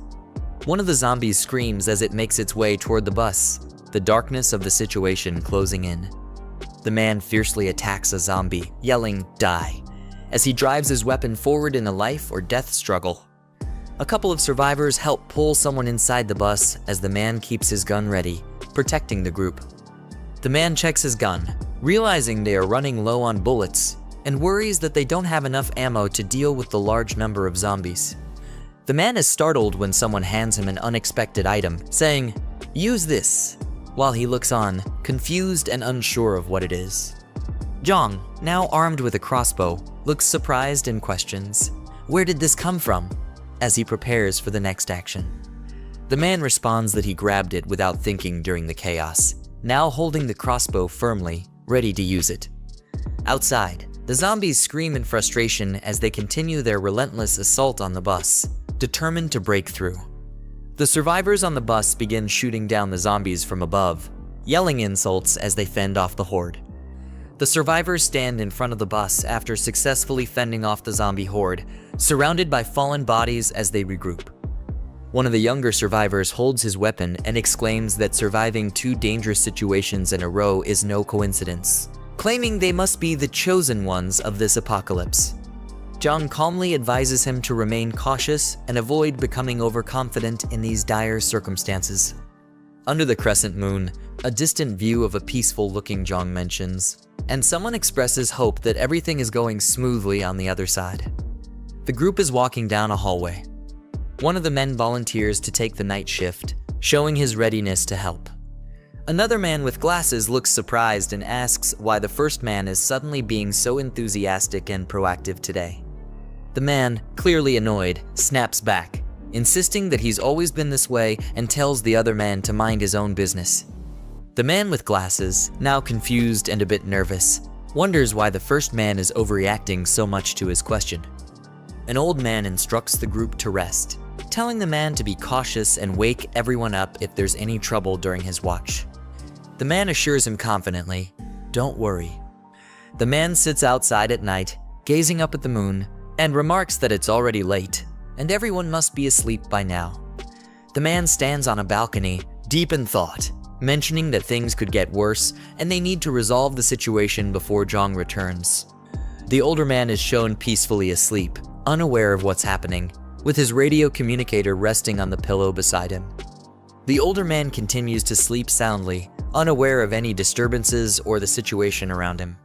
One of the zombies screams as it makes its way toward the bus, the darkness of the situation closing in. The man fiercely attacks a zombie, yelling, "Die," as he drives his weapon forward in a life or death struggle. A couple of survivors help pull someone inside the bus as the man keeps his gun ready, protecting the group. The man checks his gun, realizing they are running low on bullets, and worries that they don't have enough ammo to deal with the large number of zombies. The man is startled when someone hands him an unexpected item, saying, "Use this," while he looks on, confused and unsure of what it is. Jiang, now armed with a crossbow, looks surprised and questions, "Where did this come from?" as he prepares for the next action. The man responds that he grabbed it without thinking during the chaos, now holding the crossbow firmly, ready to use it. Outside, the zombies scream in frustration as they continue their relentless assault on the bus, determined to break through. The survivors on the bus begin shooting down the zombies from above, yelling insults as they fend off the horde. The survivors stand in front of the bus after successfully fending off the zombie horde, surrounded by fallen bodies as they regroup. One of the younger survivors holds his weapon and exclaims that surviving 2 dangerous situations in a row is no coincidence, claiming they must be the chosen ones of this apocalypse. Jiang calmly advises him to remain cautious and avoid becoming overconfident in these dire circumstances. Under the crescent moon, a distant view of a peaceful-looking Jiang mentions, and someone expresses hope that everything is going smoothly on the other side. The group is walking down a hallway. One of the men volunteers to take the night shift, showing his readiness to help. Another man with glasses looks surprised and asks why the first man is suddenly being so enthusiastic and proactive today. The man, clearly annoyed, snaps back, insisting that he's always been this way and tells the other man to mind his own business. The man with glasses, now confused and a bit nervous, wonders why the first man is overreacting so much to his question. An old man instructs the group to rest, telling the man to be cautious and wake everyone up if there's any trouble during his watch. The man assures him confidently, "Don't worry." The man sits outside at night, gazing up at the moon, and remarks that it's already late, and everyone must be asleep by now. The man stands on a balcony, deep in thought, mentioning that things could get worse and they need to resolve the situation before Jiang returns. The older man is shown peacefully asleep, unaware of what's happening, with his radio communicator resting on the pillow beside him. The older man continues to sleep soundly, unaware of any disturbances or the situation around him.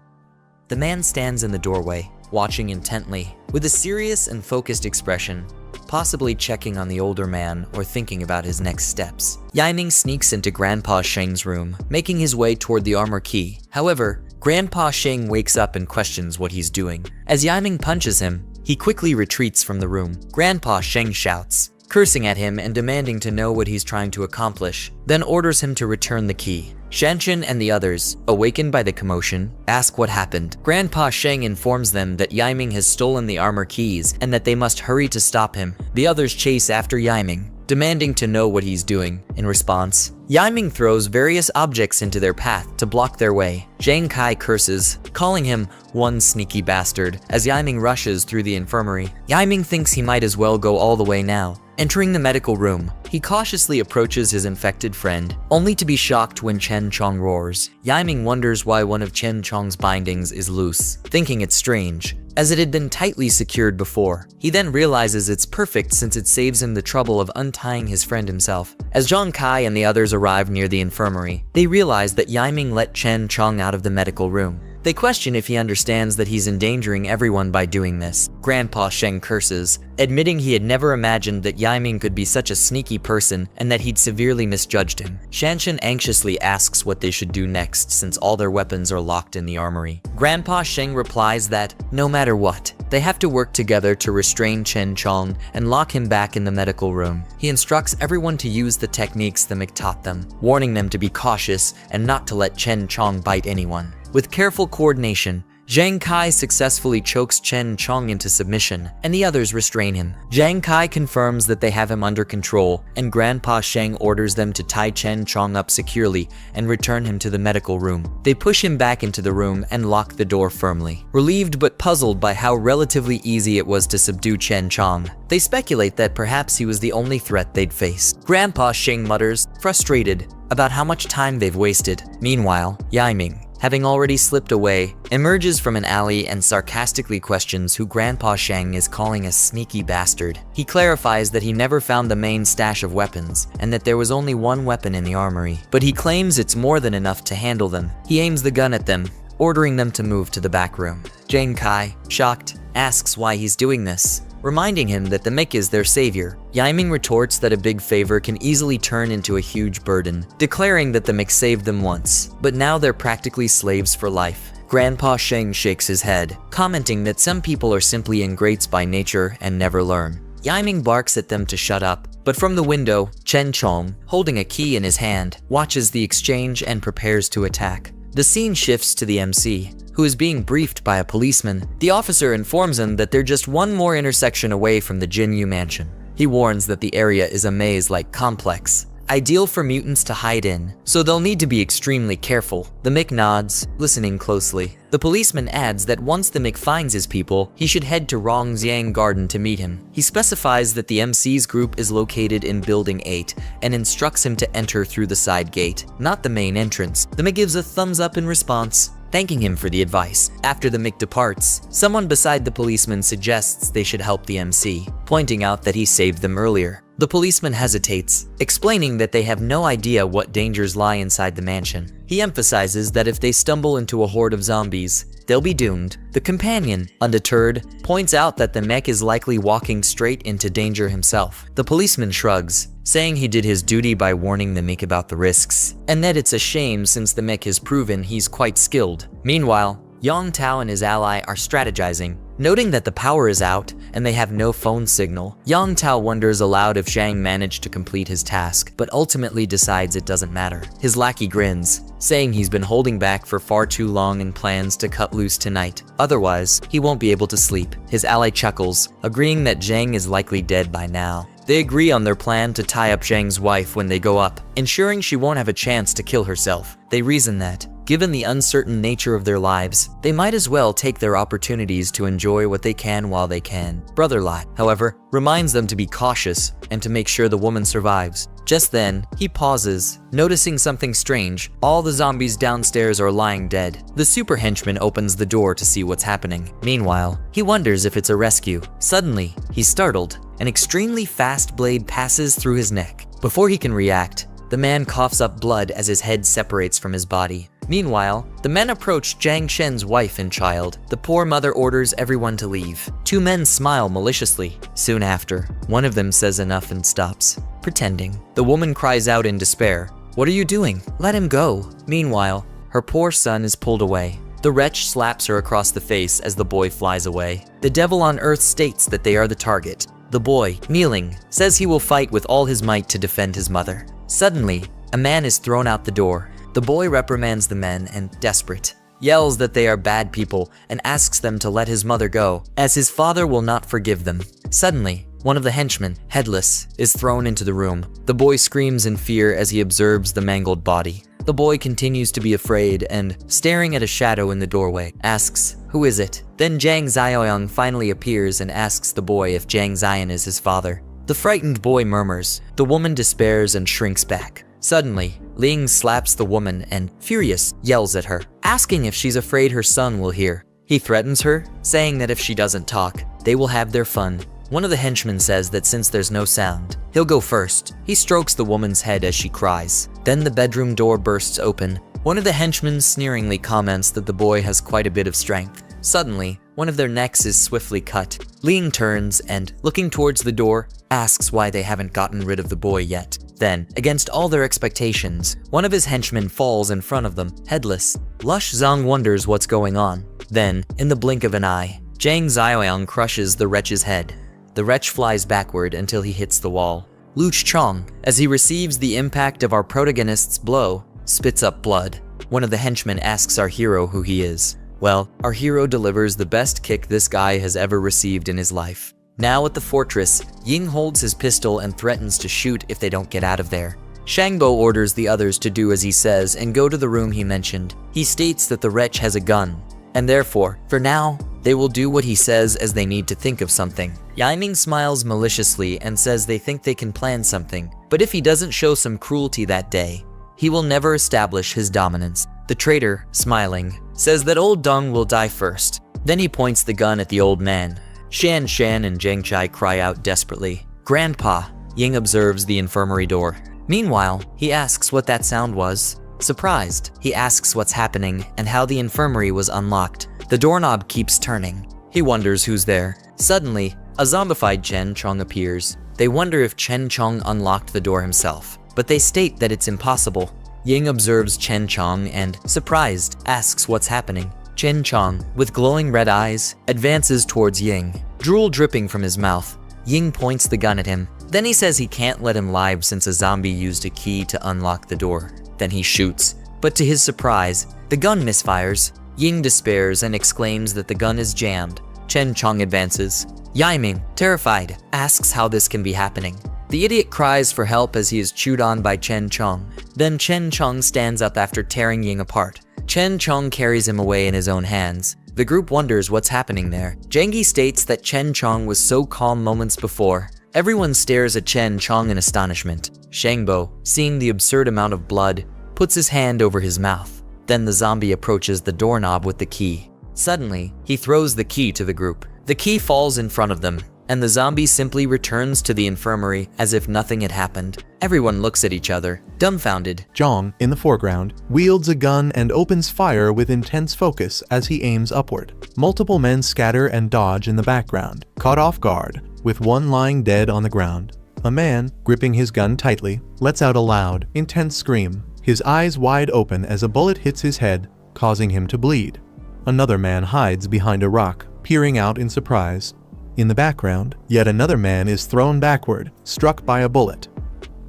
The man stands in the doorway, watching intently, with a serious and focused expression, possibly checking on the older man or thinking about his next steps. Yiming sneaks into Grandpa Sheng's room, making his way toward the armor key. However, Grandpa Sheng wakes up and questions what he's doing. As Yiming punches him, he quickly retreats from the room. Grandpa Sheng shouts, cursing at him and demanding to know what he's trying to accomplish, then orders him to return the key. Shanshan and the others, awakened by the commotion, ask what happened. Grandpa Sheng informs them that Yiming has stolen the armor keys and that they must hurry to stop him. The others chase after Yiming, demanding to know what he's doing. In response, Yiming throws various objects into their path to block their way. Jiang Kai curses, calling him one sneaky bastard, as Yiming rushes through the infirmary. Yiming thinks he might as well go all the way now. Entering the medical room, he cautiously approaches his infected friend, only to be shocked when Chen Chong roars. Yiming wonders why one of Chen Chong's bindings is loose, thinking it's strange, as it had been tightly secured before. He then realizes it's perfect since it saves him the trouble of untying his friend himself. As Jiang Kai and the others arrive near the infirmary, they realize that Yiming let Chen Chong out of the medical room. They question if he understands that he's endangering everyone by doing this. Grandpa Sheng curses, admitting he had never imagined that Yiming could be such a sneaky person and that he'd severely misjudged him. Shanshan anxiously asks what they should do next since all their weapons are locked in the armory. Grandpa Sheng replies that, no matter what, they have to work together to restrain Chen Chong and lock him back in the medical room. He instructs everyone to use the techniques the Mick taught them, warning them to be cautious and not to let Chen Chong bite anyone. With careful coordination, Jiang Kai successfully chokes Chen Chong into submission, and the others restrain him. Jiang Kai confirms that they have him under control, and Grandpa Sheng orders them to tie Chen Chong up securely and return him to the medical room. They push him back into the room and lock the door firmly. Relieved but puzzled by how relatively easy it was to subdue Chen Chong, they speculate that perhaps he was the only threat they'd faced. Grandpa Sheng mutters, frustrated about how much time they've wasted. Meanwhile, Yiming, having already slipped away, emerges from an alley and sarcastically questions who Grandpa Sheng is calling a sneaky bastard. He clarifies that he never found the main stash of weapons and that there was only one weapon in the armory, but he claims it's more than enough to handle them. He aims the gun at them, ordering them to move to the back room. Jiang Kai, shocked, asks why he's doing this, reminding him that the Mick is their savior. Yiming retorts that a big favor can easily turn into a huge burden, declaring that the Mick saved them once, but now they're practically slaves for life. Grandpa Sheng shakes his head, commenting that some people are simply ingrates by nature and never learn. Yiming barks at them to shut up, but from the window, Chen Chong, holding a key in his hand, watches the exchange and prepares to attack. The scene shifts to the MC, who is being briefed by a policeman. The officer informs him that they're just one more intersection away from the Jinyu mansion. He warns that the area is a maze-like complex, ideal for mutants to hide in, so they'll need to be extremely careful. The Mick nods, listening closely. The policeman adds that once the Mick finds his people, he should head to Rongxiang Garden to meet him. He specifies that the MC's group is located in Building 8 and instructs him to enter through the side gate, not the main entrance. The Mick gives a thumbs up in response, thanking him for the advice. After the Mick departs, someone beside the policeman suggests they should help the MC, pointing out that he saved them earlier. The policeman hesitates, explaining that they have no idea what dangers lie inside the mansion. He emphasizes that if they stumble into a horde of zombies, they'll be doomed. The companion, undeterred, points out that the mech is likely walking straight into danger himself. The policeman shrugs, saying he did his duty by warning the mech about the risks, and that it's a shame since the mech has proven he's quite skilled. Meanwhile, Yang Tao and his ally are strategizing. Noting that the power is out and they have no phone signal, Yang Tao wonders aloud if Zhang managed to complete his task, but ultimately decides it doesn't matter. His lackey grins, saying he's been holding back for far too long and plans to cut loose tonight. Otherwise, he won't be able to sleep. His ally chuckles, agreeing that Zhang is likely dead by now. They agree on their plan to tie up Zhang's wife when they go up, ensuring she won't have a chance to kill herself. They reason that, given the uncertain nature of their lives, they might as well take their opportunities to enjoy what they can while they can. Brother Lot, however, reminds them to be cautious and to make sure the woman survives. Just then, he pauses, noticing something strange. All the zombies downstairs are lying dead. The super henchman opens the door to see what's happening. Meanwhile, he wonders if it's a rescue. Suddenly, he's startled. An extremely fast blade passes through his neck. Before he can react, the man coughs up blood as his head separates from his body. Meanwhile, the men approach Jiang Shen's wife and child. The poor mother orders everyone to leave. Two men smile maliciously. Soon after, one of them says enough and stops, pretending. The woman cries out in despair, "What are you doing? Let him go." Meanwhile, her poor son is pulled away. The wretch slaps her across the face as the boy flies away. The devil on earth states that they are the target. The boy, kneeling, says he will fight with all his might to defend his mother. Suddenly, a man is thrown out the door. The boy reprimands the men and, desperate, yells that they are bad people and asks them to let his mother go, as his father will not forgive them. Suddenly, one of the henchmen, headless, is thrown into the room. The boy screams in fear as he observes the mangled body. The boy continues to be afraid and, staring at a shadow in the doorway, asks, "Who is it?" Then Jiang Ziyang finally appears and asks the boy if Jiang Ziyan is his father. The frightened boy murmurs. The woman despairs and shrinks back. Suddenly, Ling slaps the woman and, furious, yells at her, asking if she's afraid her son will hear. He threatens her, saying that if she doesn't talk, they will have their fun. One of the henchmen says that since there's no sound, he'll go first. He strokes the woman's head as she cries. Then the bedroom door bursts open. One of the henchmen sneeringly comments that the boy has quite a bit of strength. Suddenly, one of their necks is swiftly cut. Ling turns and, looking towards the door, asks why they haven't gotten rid of the boy yet. Then, against all their expectations, one of his henchmen falls in front of them, headless. Lush Zhang wonders what's going on. Then, in the blink of an eye, Jiang Ziyang crushes the wretch's head. The wretch flies backward until he hits the wall. Luch Chong, as he receives the impact of our protagonist's blow, spits up blood. One of the henchmen asks our hero who he is. Well, our hero delivers the best kick this guy has ever received in his life. Now at the fortress, Ying holds his pistol and threatens to shoot if they don't get out of there. Shangbo orders the others to do as he says and go to the room he mentioned. He states that the wretch has a gun, and therefore, for now, they will do what he says as they need to think of something. Yiming smiles maliciously and says they think they can plan something, but if he doesn't show some cruelty that day, he will never establish his dominance. The traitor, smiling, says that old Dong will die first. Then he points the gun at the old man. Shan Shan and Zhang Chai cry out desperately. "Grandpa," Ying observes the infirmary door. Meanwhile, he asks what that sound was. Surprised, he asks what's happening and how the infirmary was unlocked. The doorknob keeps turning. He wonders who's there. Suddenly, a zombified Chen Chong appears. They wonder if Chen Chong unlocked the door himself, but they state that it's impossible. Ying observes Chen Chong and, surprised, asks what's happening. Chen Chong, with glowing red eyes, advances towards Ying, drool dripping from his mouth. Ying points the gun at him. Then he says he can't let him live since a zombie used a key to unlock the door. Then he shoots, but to his surprise, the gun misfires. Ying despairs and exclaims that the gun is jammed. Chen Chong advances. Yiming, terrified, asks how this can be happening. The idiot cries for help as he is chewed on by Chen Chong. Then Chen Chong stands up after tearing Ying apart. Chen Chong carries him away in his own hands. The group wonders what's happening there. Zhangyi states that Chen Chong was so calm moments before. Everyone stares at Chen Chong in astonishment. Shangbo, seeing the absurd amount of blood, puts his hand over his mouth. Then the zombie approaches the doorknob with the key. Suddenly, he throws the key to the group. The key falls in front of them, and the zombie simply returns to the infirmary as if nothing had happened. Everyone looks at each other, dumbfounded. Jiang, in the foreground, wields a gun and opens fire with intense focus as he aims upward. Multiple men scatter and dodge in the background, caught off guard, with one lying dead on the ground. A man, gripping his gun tightly, lets out a loud, intense scream, his eyes wide open as a bullet hits his head, causing him to bleed. Another man hides behind a rock, peering out in surprise. In the background, yet another man is thrown backward, struck by a bullet.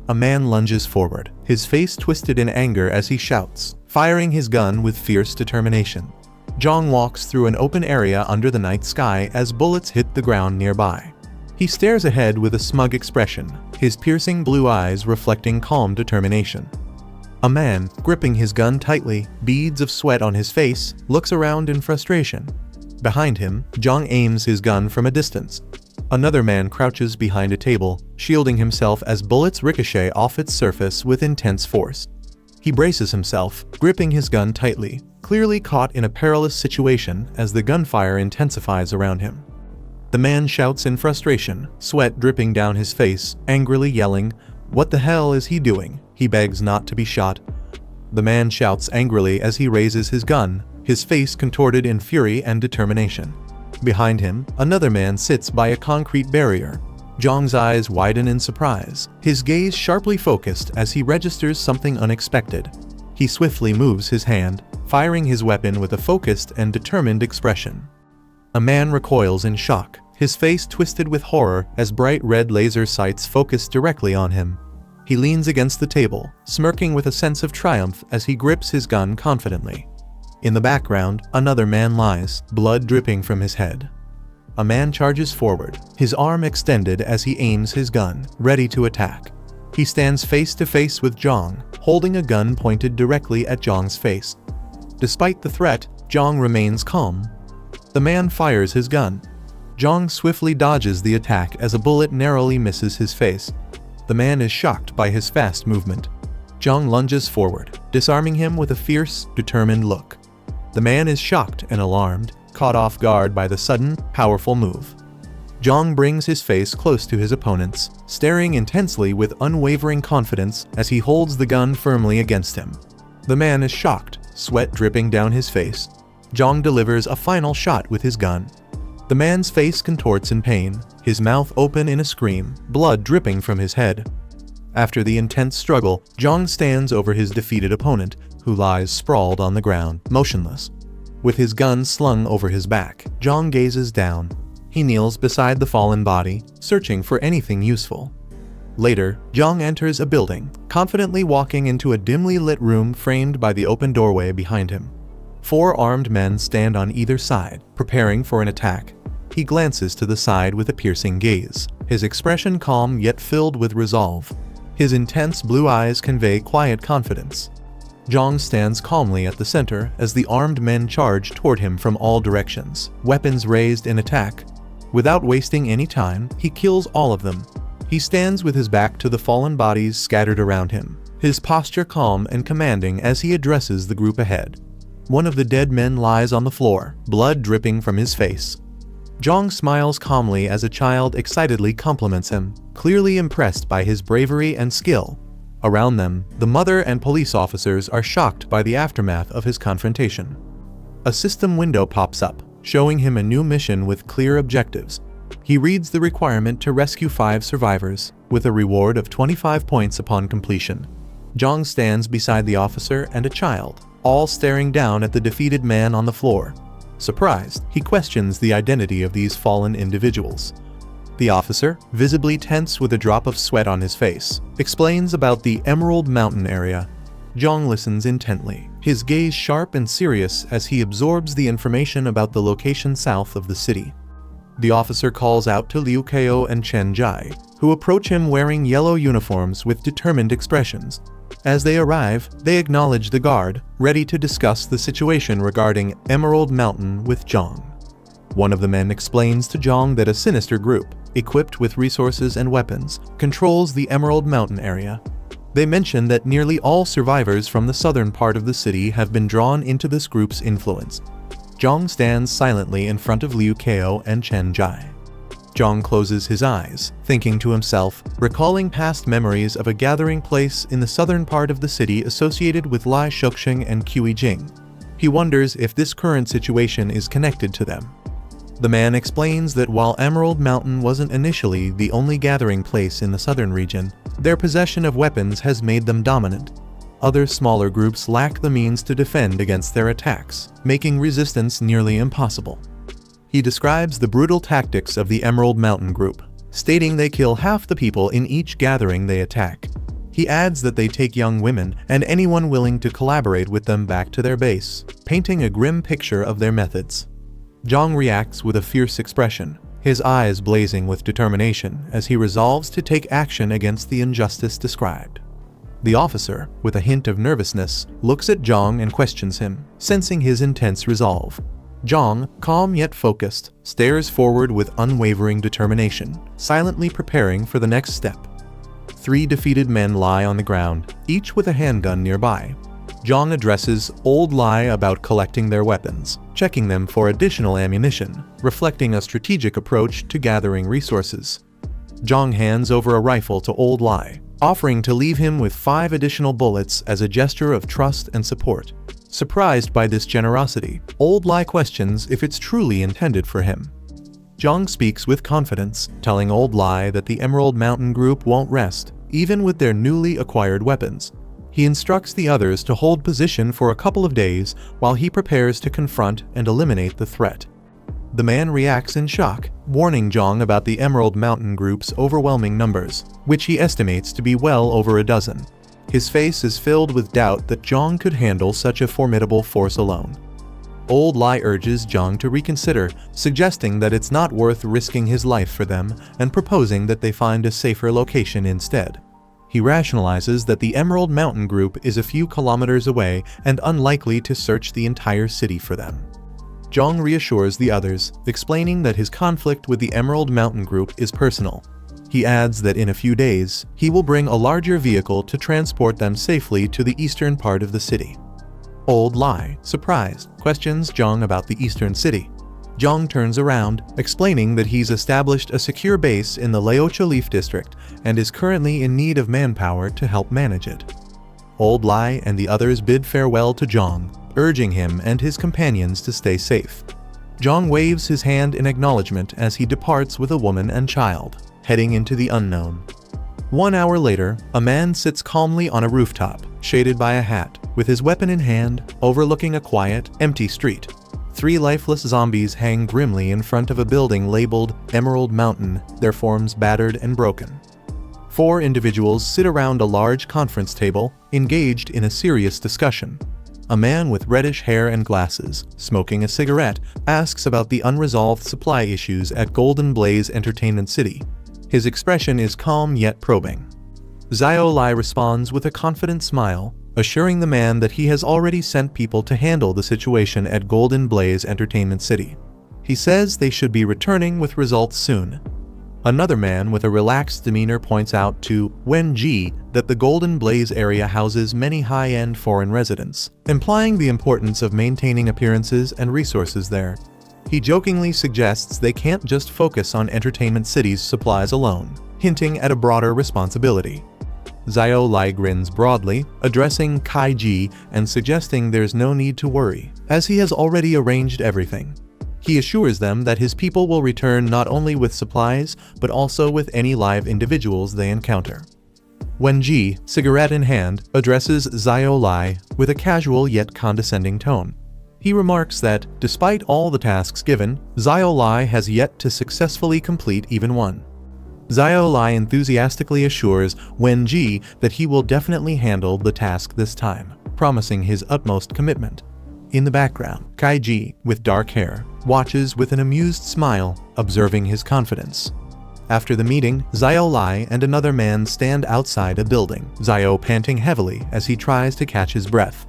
A man lunges forward, his face twisted in anger as he shouts, firing his gun with fierce determination. Jiang walks through an open area under the night sky as bullets hit the ground nearby. He stares ahead with a smug expression, his piercing blue eyes reflecting calm determination. A man, gripping his gun tightly, beads of sweat on his face, looks around in frustration. Behind him, Jiang aims his gun from a distance. Another man crouches behind a table, shielding himself as bullets ricochet off its surface with intense force. He braces himself, gripping his gun tightly, clearly caught in a perilous situation as the gunfire intensifies around him. The man shouts in frustration, sweat dripping down his face, angrily yelling, "What the hell is he doing?" He begs not to be shot. The man shouts angrily as he raises his gun, his face contorted in fury and determination. Behind him, another man sits by a concrete barrier. Jiang's eyes widen in surprise, his gaze sharply focused as he registers something unexpected. He swiftly moves his hand, firing his weapon with a focused and determined expression. A man recoils in shock, his face twisted with horror as bright red laser sights focus directly on him. He leans against the table, smirking with a sense of triumph as he grips his gun confidently. In the background, another man lies, blood dripping from his head. A man charges forward, his arm extended as he aims his gun, ready to attack. He stands face to face with Jiang, holding a gun pointed directly at Jiang's face. Despite the threat, Jiang remains calm. The man fires his gun. Jiang swiftly dodges the attack as a bullet narrowly misses his face. The man is shocked by his fast movement. Jiang lunges forward, disarming him with a fierce, determined look. The man is shocked and alarmed, caught off guard by the sudden, powerful move. Jiang brings his face close to his opponent's, staring intensely with unwavering confidence as he holds the gun firmly against him. The man is shocked, sweat dripping down his face. Jiang delivers a final shot with his gun. The man's face contorts in pain, his mouth open in a scream, blood dripping from his head. After the intense struggle, Jiang stands over his defeated opponent, who lies sprawled on the ground, motionless. With his gun slung over his back, Jiang gazes down. He kneels beside the fallen body, searching for anything useful. Later, Jiang enters a building, confidently walking into a dimly lit room framed by the open doorway behind him. 4 armed men stand on either side, preparing for an attack. He glances to the side with a piercing gaze, his expression calm yet filled with resolve. His intense blue eyes convey quiet confidence. Jiang stands calmly at the center as the armed men charge toward him from all directions, weapons raised in attack. Without wasting any time, he kills all of them. He stands with his back to the fallen bodies scattered around him, his posture calm and commanding as he addresses the group ahead. One of the dead men lies on the floor, blood dripping from his face. Jiang smiles calmly as a child excitedly compliments him, clearly impressed by his bravery and skill. Around them, the mother and police officers are shocked by the aftermath of his confrontation. A system window pops up, showing him a new mission with clear objectives. He reads the requirement to rescue 5 survivors, with a reward of 25 points upon completion. Jiang stands beside the officer and a child, all staring down at the defeated man on the floor. Surprised, he questions the identity of these fallen individuals. The officer, visibly tense with a drop of sweat on his face, explains about the Emerald Mountain area. Jiang listens intently, his gaze sharp and serious as he absorbs the information about the location south of the city. The officer calls out to Liu Kao and Chen Jai, who approach him wearing yellow uniforms with determined expressions. As they arrive, they acknowledge the guard, ready to discuss the situation regarding Emerald Mountain with Jiang. One of the men explains to Jiang that a sinister group, equipped with resources and weapons, controls the Emerald Mountain area. They mention that nearly all survivors from the southern part of the city have been drawn into this group's influence. Jiang stands silently in front of Liu Kao and Chen Jai. Jiang closes his eyes, thinking to himself, recalling past memories of a gathering place in the southern part of the city associated with Lai Shoxing and Qi Jing. He wonders if this current situation is connected to them. The man explains that while Emerald Mountain wasn't initially the only gathering place in the southern region, their possession of weapons has made them dominant. Other smaller groups lack the means to defend against their attacks, making resistance nearly impossible. He describes the brutal tactics of the Emerald Mountain group, stating they kill half the people in each gathering they attack. He adds that they take young women and anyone willing to collaborate with them back to their base, painting a grim picture of their methods. Jiang reacts with a fierce expression, his eyes blazing with determination as he resolves to take action against the injustice described. The officer, with a hint of nervousness, looks at Jiang and questions him, sensing his intense resolve. Jiang, calm yet focused, stares forward with unwavering determination, silently preparing for the next step. 3 defeated men lie on the ground, each with a handgun nearby. Jiang addresses Old Lai about collecting their weapons, checking them for additional ammunition, reflecting a strategic approach to gathering resources. Jiang hands over a rifle to Old Lai, offering to leave him with 5 additional bullets as a gesture of trust and support. Surprised by this generosity, Old Lai questions if it's truly intended for him. Jiang speaks with confidence, telling Old Lai that the Emerald Mountain Group won't rest, even with their newly acquired weapons. He instructs the others to hold position for a couple of days while he prepares to confront and eliminate the threat. The man reacts in shock, warning Jiang about the Emerald Mountain Group's overwhelming numbers, which he estimates to be well over a dozen. His face is filled with doubt that Jiang could handle such a formidable force alone. Old Lai urges Jiang to reconsider, suggesting that it's not worth risking his life for them and proposing that they find a safer location instead. He rationalizes that the Emerald Mountain Group is a few kilometers away and unlikely to search the entire city for them. Jiang reassures the others, explaining that his conflict with the Emerald Mountain Group is personal. He adds that in a few days, he will bring a larger vehicle to transport them safely to the eastern part of the city. Old Lai, surprised, questions Jiang about the eastern city. Jiang turns around, explaining that he's established a secure base in the Laocha Leaf District and is currently in need of manpower to help manage it. Old Lai and the others bid farewell to Jiang, urging him and his companions to stay safe. Jiang waves his hand in acknowledgement as he departs with a woman and child, heading into the unknown. 1 hour later, a man sits calmly on a rooftop, shaded by a hat, with his weapon in hand, overlooking a quiet, empty street. 3 lifeless zombies hang grimly in front of a building labeled Emerald Mountain, their forms battered and broken. 4 individuals sit around a large conference table, engaged in a serious discussion. A man with reddish hair and glasses, smoking a cigarette, asks about the unresolved supply issues at Golden Blaze Entertainment City. His expression is calm yet probing. Xiao Lai responds with a confident smile, assuring the man that he has already sent people to handle the situation at Golden Blaze Entertainment City. He says they should be returning with results soon. Another man with a relaxed demeanor points out to Wen Ji that the Golden Blaze area houses many high-end foreign residents, implying the importance of maintaining appearances and resources there. He jokingly suggests they can't just focus on Entertainment City's supplies alone, hinting at a broader responsibility. Xiao Lai grins broadly, addressing Kai Ji and suggesting there's no need to worry, as he has already arranged everything. He assures them that his people will return not only with supplies, but also with any live individuals they encounter. Wen Ji, cigarette in hand, addresses Xiao Lai with a casual yet condescending tone. He remarks that, despite all the tasks given, Xiao Lai has yet to successfully complete even one. Xiao Lai enthusiastically assures Wen Ji that he will definitely handle the task this time, promising his utmost commitment. In the background, Kai Ji, with dark hair, watches with an amused smile, observing his confidence. After the meeting, Xiao Lai and another man stand outside a building, Xiao panting heavily as he tries to catch his breath.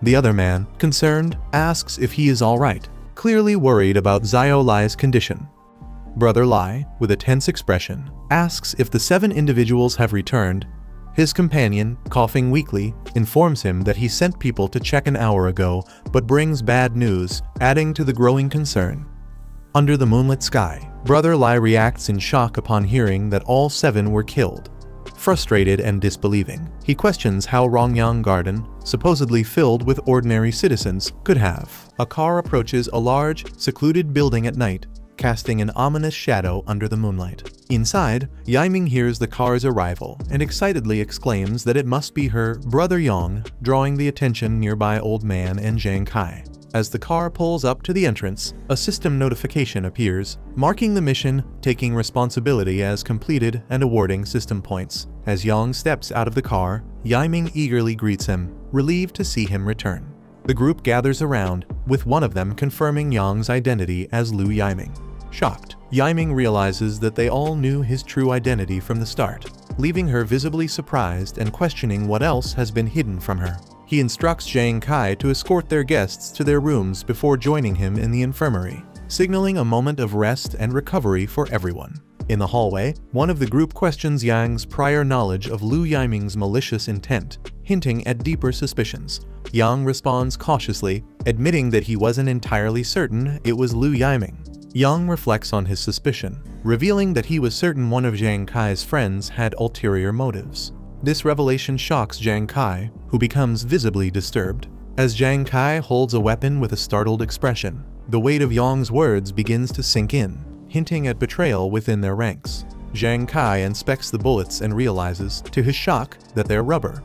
The other man, concerned, asks if he is alright, clearly worried about Xiao Lai's condition. Brother Lai, with a tense expression, asks if the 7 individuals have returned. His companion, coughing weakly, informs him that he sent people to check an hour ago, but brings bad news, adding to the growing concern. Under the moonlit sky, Brother Lai reacts in shock upon hearing that all 7 were killed. Frustrated and disbelieving, he questions how Rongyang Garden, supposedly filled with ordinary citizens, could have. A car approaches a large, secluded building at night, casting an ominous shadow under the moonlight. Inside, Yiming hears the car's arrival and excitedly exclaims that it must be her brother Yang, drawing the attention nearby old man and Jiang Kai. As the car pulls up to the entrance, a system notification appears, marking the mission, taking responsibility as completed and awarding system points. As Yang steps out of the car, Yiming eagerly greets him, relieved to see him return. The group gathers around, with one of them confirming Yang's identity as Lu Yiming. Shocked, Yiming realizes that they all knew his true identity from the start, leaving her visibly surprised and questioning what else has been hidden from her. He instructs Jiang Kai to escort their guests to their rooms before joining him in the infirmary, signaling a moment of rest and recovery for everyone. In the hallway, one of the group questions Yang's prior knowledge of Lu Yiming's malicious intent, hinting at deeper suspicions. Yang responds cautiously, admitting that he wasn't entirely certain it was Lu Yiming. Yang reflects on his suspicion, revealing that he was certain one of Jiang Kai's friends had ulterior motives. This revelation shocks Jiang Kai, who becomes visibly disturbed. As Jiang Kai holds a weapon with a startled expression, the weight of Yang's words begins to sink in, hinting at betrayal within their ranks. Jiang Kai inspects the bullets and realizes, to his shock, that they're rubber.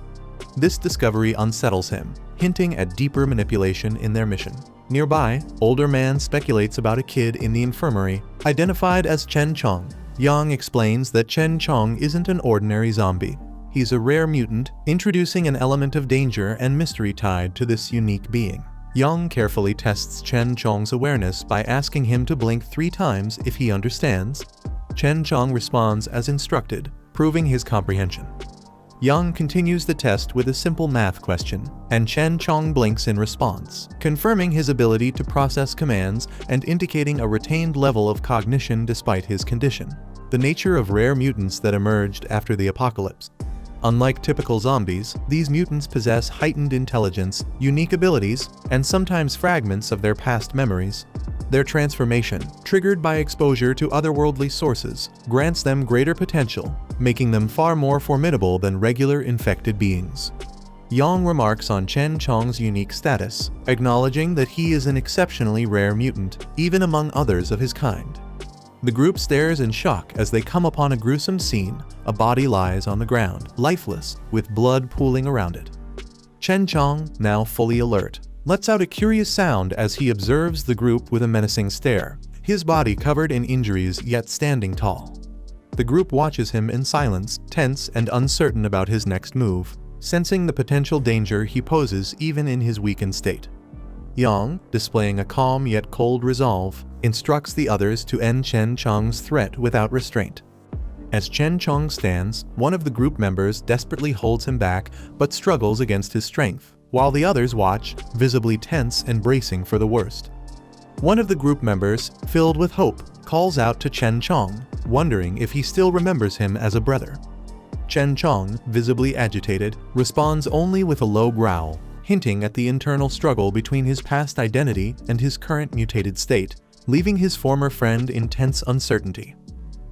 This discovery unsettles him, hinting at deeper manipulation in their mission. Nearby, older man speculates about a kid in the infirmary, identified as Chen Chong. Yang explains that Chen Chong isn't an ordinary zombie. He's a rare mutant, introducing an element of danger and mystery tied to this unique being. Yang carefully tests Chen Chong's awareness by asking him to blink 3 times if he understands. Chen Chong responds as instructed, proving his comprehension. Yang continues the test with a simple math question, and Chen Chong blinks in response, confirming his ability to process commands and indicating a retained level of cognition despite his condition. The nature of rare mutants that emerged after the apocalypse. Unlike typical zombies, these mutants possess heightened intelligence, unique abilities, and sometimes fragments of their past memories. Their transformation, triggered by exposure to otherworldly sources, grants them greater potential, making them far more formidable than regular infected beings. Yang remarks on Chen Chong's unique status, acknowledging that he is an exceptionally rare mutant, even among others of his kind. The group stares in shock as they come upon a gruesome scene. A body lies on the ground, lifeless, with blood pooling around it. Chen Chong, now fully alert, lets out a curious sound as he observes the group with a menacing stare, his body covered in injuries yet standing tall. The group watches him in silence, tense and uncertain about his next move, sensing the potential danger he poses even in his weakened state. Yang, displaying a calm yet cold resolve, instructs the others to end Chen Chong's threat without restraint. As Chen Chong stands, one of the group members desperately holds him back but struggles against his strength, while the others watch, visibly tense and bracing for the worst. One of the group members, filled with hope, calls out to Chen Chong, wondering if he still remembers him as a brother. Chen Chong, visibly agitated, responds only with a low growl, hinting at the internal struggle between his past identity and his current mutated state, leaving his former friend in tense uncertainty.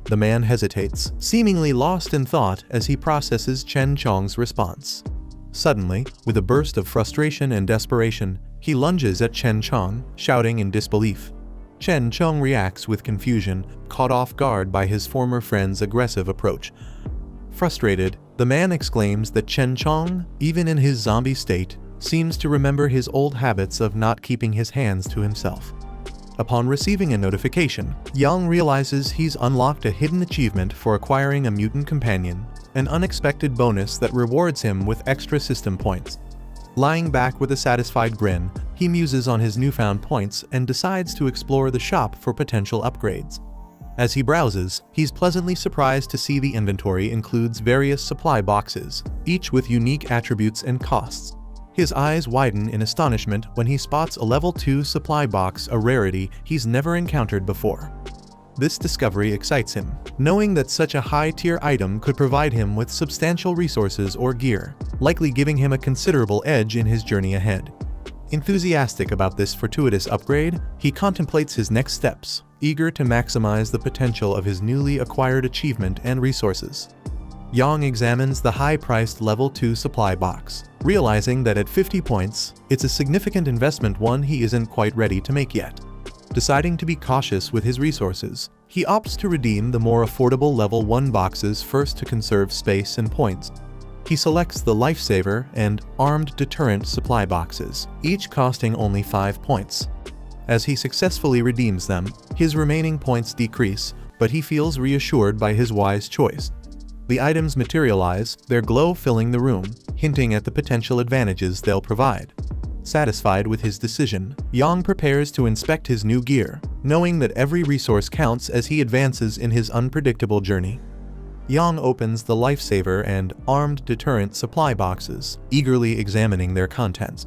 The man hesitates, seemingly lost in thought as he processes Chen Chong's response. Suddenly, with a burst of frustration and desperation, he lunges at Chen Chong, shouting in disbelief. Chen Chong reacts with confusion, caught off guard by his former friend's aggressive approach. Frustrated, the man exclaims that Chen Chong, even in his zombie state, seems to remember his old habits of not keeping his hands to himself. Upon receiving a notification, Yang realizes he's unlocked a hidden achievement for acquiring a mutant companion, an unexpected bonus that rewards him with extra system points. Lying back with a satisfied grin, he muses on his newfound points and decides to explore the shop for potential upgrades. As he browses, he's pleasantly surprised to see the inventory includes various supply boxes, each with unique attributes and costs. His eyes widen in astonishment when he spots a level 2 supply box, a rarity he's never encountered before. This discovery excites him, knowing that such a high-tier item could provide him with substantial resources or gear, likely giving him a considerable edge in his journey ahead. Enthusiastic about this fortuitous upgrade, he contemplates his next steps, eager to maximize the potential of his newly acquired achievement and resources. Yang examines the high-priced level 2 supply box, realizing that at 50 points, it's a significant investment, one he isn't quite ready to make yet. Deciding to be cautious with his resources, he opts to redeem the more affordable level 1 boxes first to conserve space and points. He selects the Lifesaver and Armed Deterrent supply boxes, each costing only 5 points. As he successfully redeems them, his remaining points decrease, but he feels reassured by his wise choice. The items materialize, their glow filling the room, hinting at the potential advantages they'll provide. Satisfied with his decision, Yang prepares to inspect his new gear, knowing that every resource counts as he advances in his unpredictable journey. Yang opens the Lifesaver and Armed Deterrent supply boxes, eagerly examining their contents.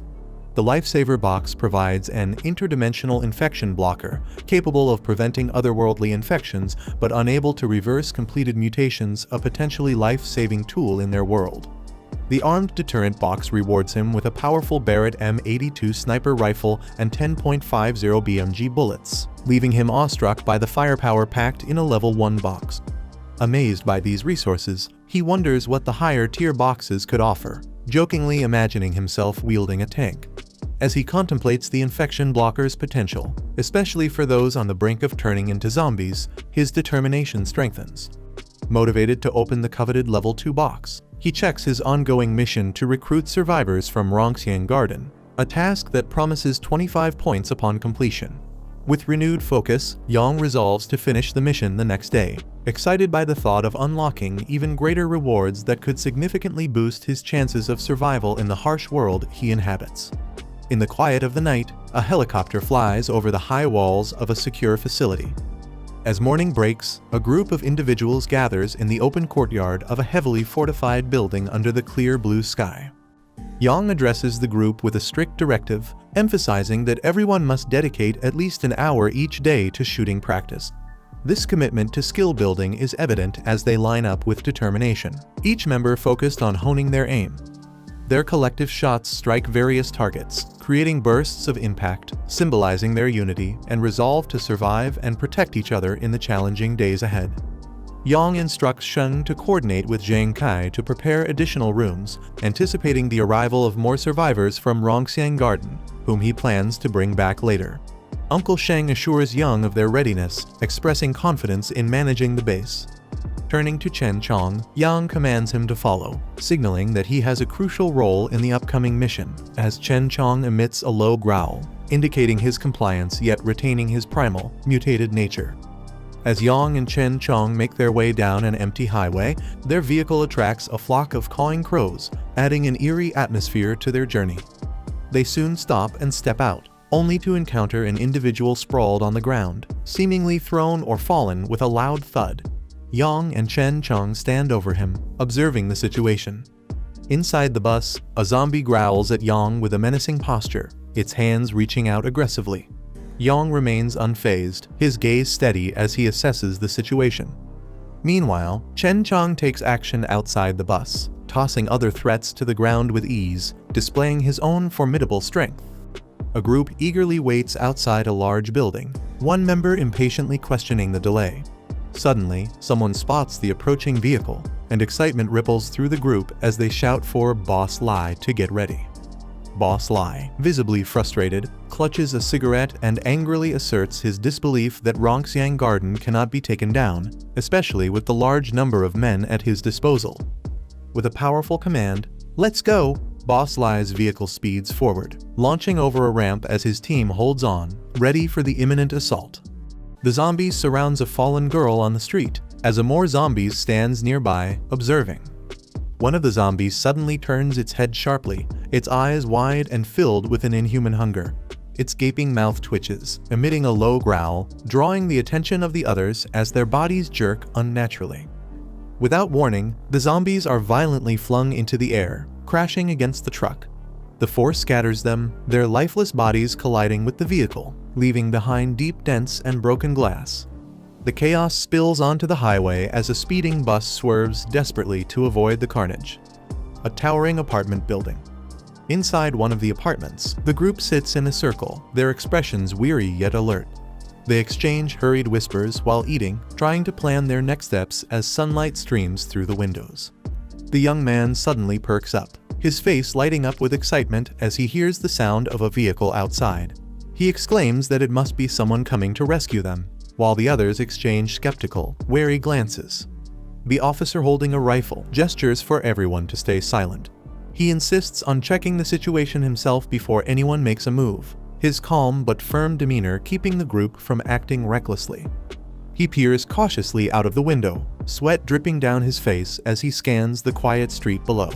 The Lifesaver box provides an interdimensional infection blocker, capable of preventing otherworldly infections but unable to reverse completed mutations, a potentially life-saving tool in their world. The Armed Deterrent box rewards him with a powerful Barrett M82 sniper rifle and 10.50 BMG bullets, leaving him awestruck by the firepower packed in a level 1 box. Amazed by these resources, he wonders what the higher-tier boxes could offer, jokingly imagining himself wielding a tank. As he contemplates the infection blocker's potential, especially for those on the brink of turning into zombies, his determination strengthens. Motivated to open the coveted level 2 box, he checks his ongoing mission to recruit survivors from Rongxiang Garden, a task that promises 25 points upon completion. With renewed focus, Yang resolves to finish the mission the next day, excited by the thought of unlocking even greater rewards that could significantly boost his chances of survival in the harsh world he inhabits. In the quiet of the night, a helicopter flies over the high walls of a secure facility. As morning breaks, a group of individuals gathers in the open courtyard of a heavily fortified building under the clear blue sky. Yang addresses the group with a strict directive, emphasizing that everyone must dedicate at least an hour each day to shooting practice. This commitment to skill building is evident as they line up with determination, each member focused on honing their aim. Their collective shots strike various targets, creating bursts of impact, symbolizing their unity and resolve to survive and protect each other in the challenging days ahead. Yang instructs Sheng to coordinate with Jiang Kai to prepare additional rooms, anticipating the arrival of more survivors from Rongxiang Garden, whom he plans to bring back later. Uncle Sheng assures Yang of their readiness, expressing confidence in managing the base. Turning to Chen Chong, Yang commands him to follow, signaling that he has a crucial role in the upcoming mission, as Chen Chong emits a low growl, indicating his compliance yet retaining his primal, mutated nature. As Yang and Chen Chong make their way down an empty highway, their vehicle attracts a flock of cawing crows, adding an eerie atmosphere to their journey. They soon stop and step out, only to encounter an individual sprawled on the ground, seemingly thrown or fallen with a loud thud. Yang and Chen Chong stand over him, observing the situation. Inside the bus, a zombie growls at Yang with a menacing posture, its hands reaching out aggressively. Yang remains unfazed, his gaze steady as he assesses the situation. Meanwhile, Chen Chong takes action outside the bus, tossing other threats to the ground with ease, displaying his own formidable strength. A group eagerly waits outside a large building, one member impatiently questioning the delay. Suddenly, someone spots the approaching vehicle, and excitement ripples through the group as they shout for Boss Lai to get ready. Boss Lai, visibly frustrated, clutches a cigarette and angrily asserts his disbelief that Rongxiang Garden cannot be taken down, especially with the large number of men at his disposal. With a powerful command, "Let's go!" Boss Lai's vehicle speeds forward, launching over a ramp as his team holds on, ready for the imminent assault. The zombie surrounds a fallen girl on the street, as a more zombies stands nearby, observing. One of the zombies suddenly turns its head sharply, its eyes wide and filled with an inhuman hunger. Its gaping mouth twitches, emitting a low growl, drawing the attention of the others as their bodies jerk unnaturally. Without warning, the zombies are violently flung into the air, crashing against the truck. The force scatters them, their lifeless bodies colliding with the vehicle, leaving behind deep dents and broken glass. The chaos spills onto the highway as a speeding bus swerves desperately to avoid the carnage. A towering apartment building. Inside one of the apartments, the group sits in a circle, their expressions weary yet alert. They exchange hurried whispers while eating, trying to plan their next steps as sunlight streams through the windows. The young man suddenly perks up, his face lighting up with excitement as he hears the sound of a vehicle outside. He exclaims that it must be someone coming to rescue them, while the others exchange skeptical, wary glances. The officer holding a rifle gestures for everyone to stay silent. He insists on checking the situation himself before anyone makes a move, his calm but firm demeanor keeping the group from acting recklessly. He peers cautiously out of the window, sweat dripping down his face as he scans the quiet street below.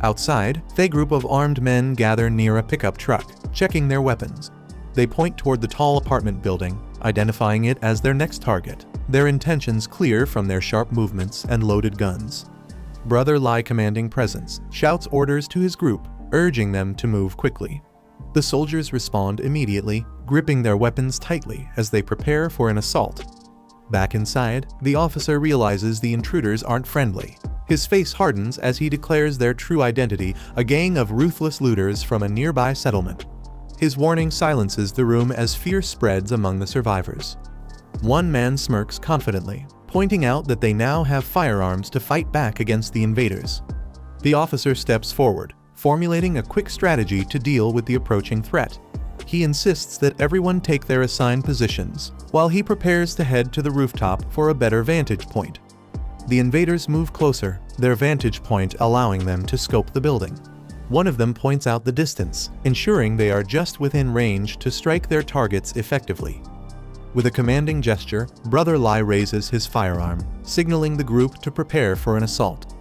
Outside, a group of armed men gather near a pickup truck, checking their weapons. They point toward the tall apartment building, identifying it as their next target, their intentions clear from their sharp movements and loaded guns. Brother Lai, commanding presence, shouts orders to his group, urging them to move quickly. The soldiers respond immediately, gripping their weapons tightly as they prepare for an assault. Back inside, the officer realizes the intruders aren't friendly. His face hardens as he declares their true identity, a gang of ruthless looters from a nearby settlement. His warning silences the room as fear spreads among the survivors. One man smirks confidently, pointing out that they now have firearms to fight back against the invaders. The officer steps forward, formulating a quick strategy to deal with the approaching threat. He insists that everyone take their assigned positions, while he prepares to head to the rooftop for a better vantage point. The invaders move closer, their vantage point allowing them to scope the building. One of them points out the distance, ensuring they are just within range to strike their targets effectively. With a commanding gesture, Brother Lai raises his firearm, signaling the group to prepare for an assault.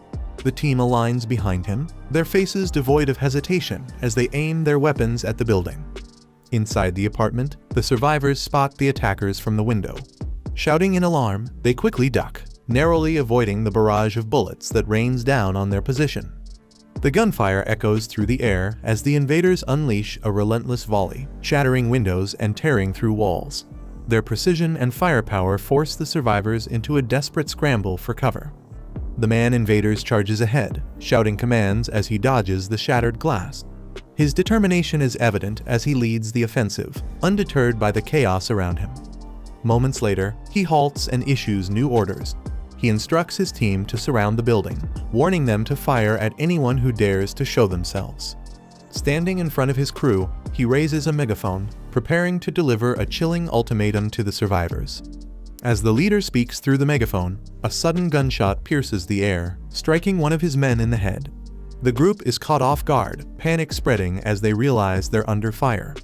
The team aligns behind him, their faces devoid of hesitation as they aim their weapons at the building. Inside the apartment, the survivors spot the attackers from the window. Shouting in alarm, they quickly duck, narrowly avoiding the barrage of bullets that rains down on their position. The gunfire echoes through the air as the invaders unleash a relentless volley, shattering windows and tearing through walls. Their precision and firepower force the survivors into a desperate scramble for cover. The man invaders charges ahead, shouting commands as he dodges the shattered glass. His determination is evident as he leads the offensive, undeterred by the chaos around him. Moments later, he halts and issues new orders. He instructs his team to surround the building, warning them to fire at anyone who dares to show themselves. Standing in front of his crew, he raises a megaphone, preparing to deliver a chilling ultimatum to the survivors. As the leader speaks through the megaphone, a sudden gunshot pierces the air, striking one of his men in the head. The group is caught off guard, panic spreading as they realize they're under fire.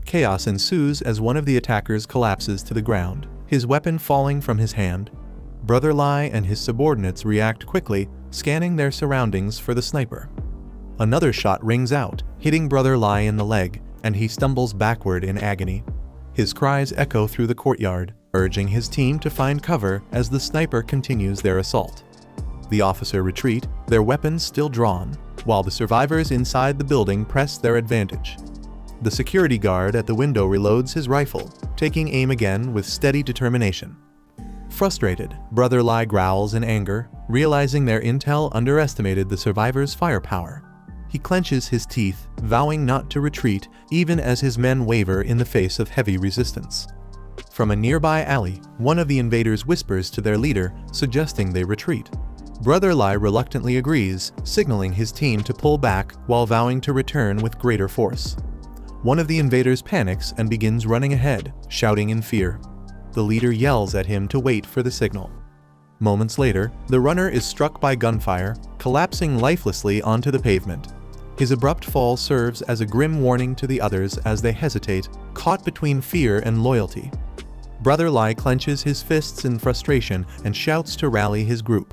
Chaos ensues as one of the attackers collapses to the ground, his weapon falling from his hand. Brother Lai and his subordinates react quickly, scanning their surroundings for the sniper. Another shot rings out, hitting Brother Lai in the leg, and he stumbles backward in agony. His cries echo through the courtyard, urging his team to find cover as the sniper continues their assault. The officer retreat, their weapons still drawn, while the survivors inside the building press their advantage. The security guard at the window reloads his rifle, taking aim again with steady determination. Frustrated, Brother Lai growls in anger, realizing their intel underestimated the survivors' firepower. He clenches his teeth, vowing not to retreat even as his men waver in the face of heavy resistance. From a nearby alley, one of the invaders whispers to their leader, suggesting they retreat. Brother Lai reluctantly agrees, signaling his team to pull back while vowing to return with greater force. One of the invaders panics and begins running ahead, shouting in fear. The leader yells at him to wait for the signal. Moments later, the runner is struck by gunfire, collapsing lifelessly onto the pavement. His abrupt fall serves as a grim warning to the others as they hesitate, caught between fear and loyalty. Brother Lai clenches his fists in frustration and shouts to rally his group.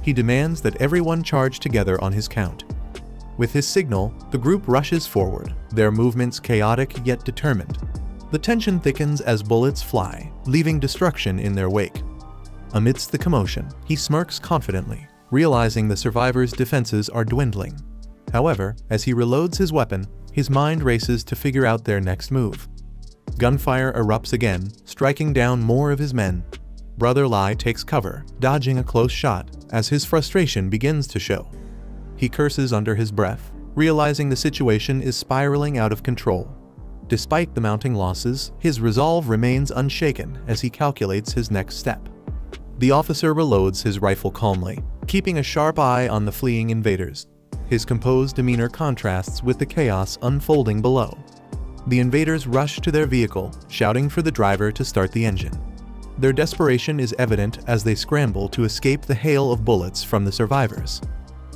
He demands that everyone charge together on his count. With his signal, the group rushes forward, their movements chaotic yet determined. The tension thickens as bullets fly, leaving destruction in their wake. Amidst the commotion, he smirks confidently, realizing the survivors' defenses are dwindling. However, as he reloads his weapon, his mind races to figure out their next move. Gunfire erupts again, striking down more of his men. Brother Lai takes cover, dodging a close shot, as his frustration begins to show. He curses under his breath, realizing the situation is spiraling out of control. Despite the mounting losses, his resolve remains unshaken as he calculates his next step. The officer reloads his rifle calmly, keeping a sharp eye on the fleeing invaders. His composed demeanor contrasts with the chaos unfolding below. The invaders rush to their vehicle, shouting for the driver to start the engine. Their desperation is evident as they scramble to escape the hail of bullets from the survivors.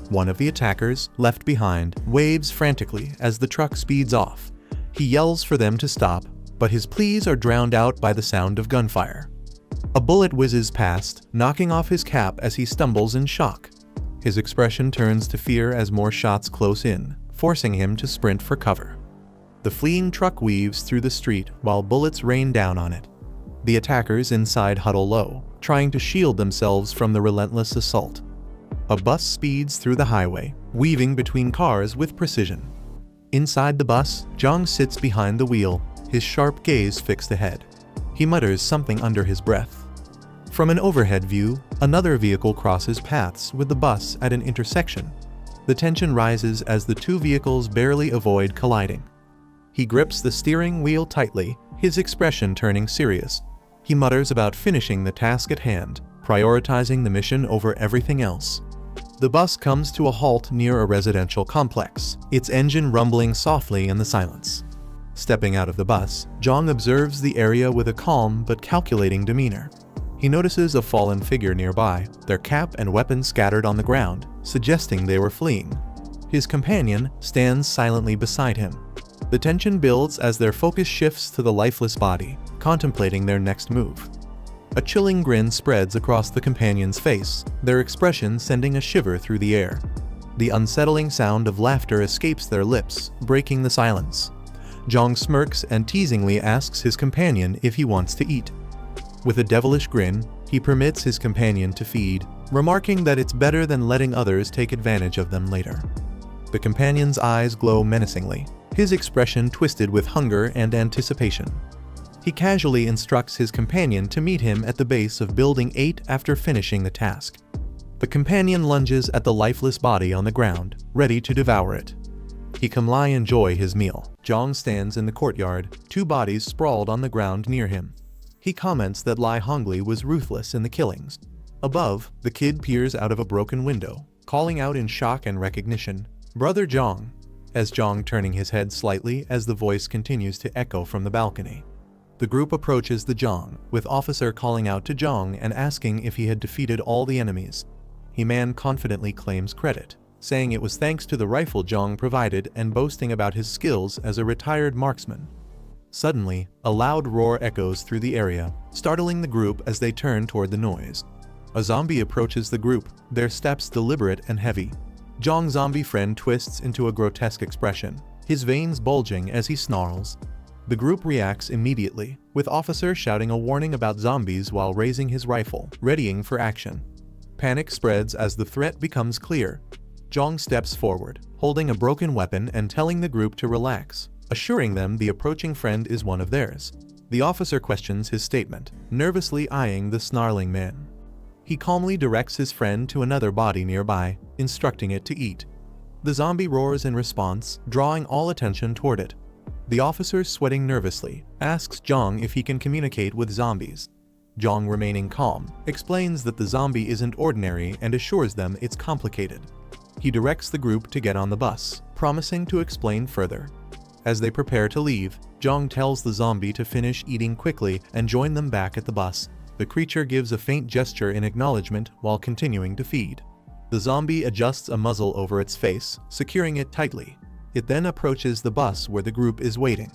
One of the attackers, left behind, waves frantically as the truck speeds off. He yells for them to stop, but his pleas are drowned out by the sound of gunfire. A bullet whizzes past, knocking off his cap as he stumbles in shock. His expression turns to fear as more shots close in, forcing him to sprint for cover. The fleeing truck weaves through the street while bullets rain down on it. The attackers inside huddle low, trying to shield themselves from the relentless assault. A bus speeds through the highway, weaving between cars with precision. Inside the bus, Jiang sits behind the wheel, his sharp gaze fixed ahead. He mutters something under his breath. From an overhead view, another vehicle crosses paths with the bus at an intersection. The tension rises as the two vehicles barely avoid colliding. He grips the steering wheel tightly, his expression turning serious. He mutters about finishing the task at hand, prioritizing the mission over everything else. The bus comes to a halt near a residential complex, its engine rumbling softly in the silence. Stepping out of the bus, Jiang observes the area with a calm but calculating demeanor. He notices a fallen figure nearby, their cap and weapons scattered on the ground, suggesting they were fleeing. His companion stands silently beside him. The tension builds as their focus shifts to the lifeless body, contemplating their next move. A chilling grin spreads across the companion's face, their expression sending a shiver through the air. The unsettling sound of laughter escapes their lips, breaking the silence. Jiang smirks and teasingly asks his companion if he wants to eat. With a devilish grin, he permits his companion to feed, remarking that it's better than letting others take advantage of them later. The companion's eyes glow menacingly, his expression twisted with hunger and anticipation. He casually instructs his companion to meet him at the base of Building 8 after finishing the task. The companion lunges at the lifeless body on the ground, ready to devour it. He calmly enjoys his meal. Jiang stands in the courtyard, two bodies sprawled on the ground near him. He comments that Lai Hongli was ruthless in the killings. Above, the kid peers out of a broken window, calling out in shock and recognition, "Brother Jiang," as Jiang turning his head slightly as the voice continues to echo from the balcony. The group approaches the Jiang, with officer calling out to Jiang and asking if he had defeated all the enemies. He man confidently claims credit, saying it was thanks to the rifle Jiang provided and boasting about his skills as a retired marksman. Suddenly, a loud roar echoes through the area, startling the group as they turn toward the noise. A zombie approaches the group, their steps deliberate and heavy. Jiang's zombie friend twists into a grotesque expression, his veins bulging as he snarls. The group reacts immediately, with officer shouting a warning about zombies while raising his rifle, readying for action. Panic spreads as the threat becomes clear. Jiang steps forward, holding a broken weapon and telling the group to relax, assuring them the approaching friend is one of theirs. The officer questions his statement, nervously eyeing the snarling man. He calmly directs his friend to another body nearby, instructing it to eat. The zombie roars in response, drawing all attention toward it. The officer, sweating nervously, asks Jiang if he can communicate with zombies. Jiang, remaining calm, explains that the zombie isn't ordinary and assures them it's complicated. He directs the group to get on the bus, promising to explain further. As they prepare to leave, Jiang tells the zombie to finish eating quickly and join them back at the bus. The creature gives a faint gesture in acknowledgement while continuing to feed. The zombie adjusts a muzzle over its face, securing it tightly. It then approaches the bus where the group is waiting.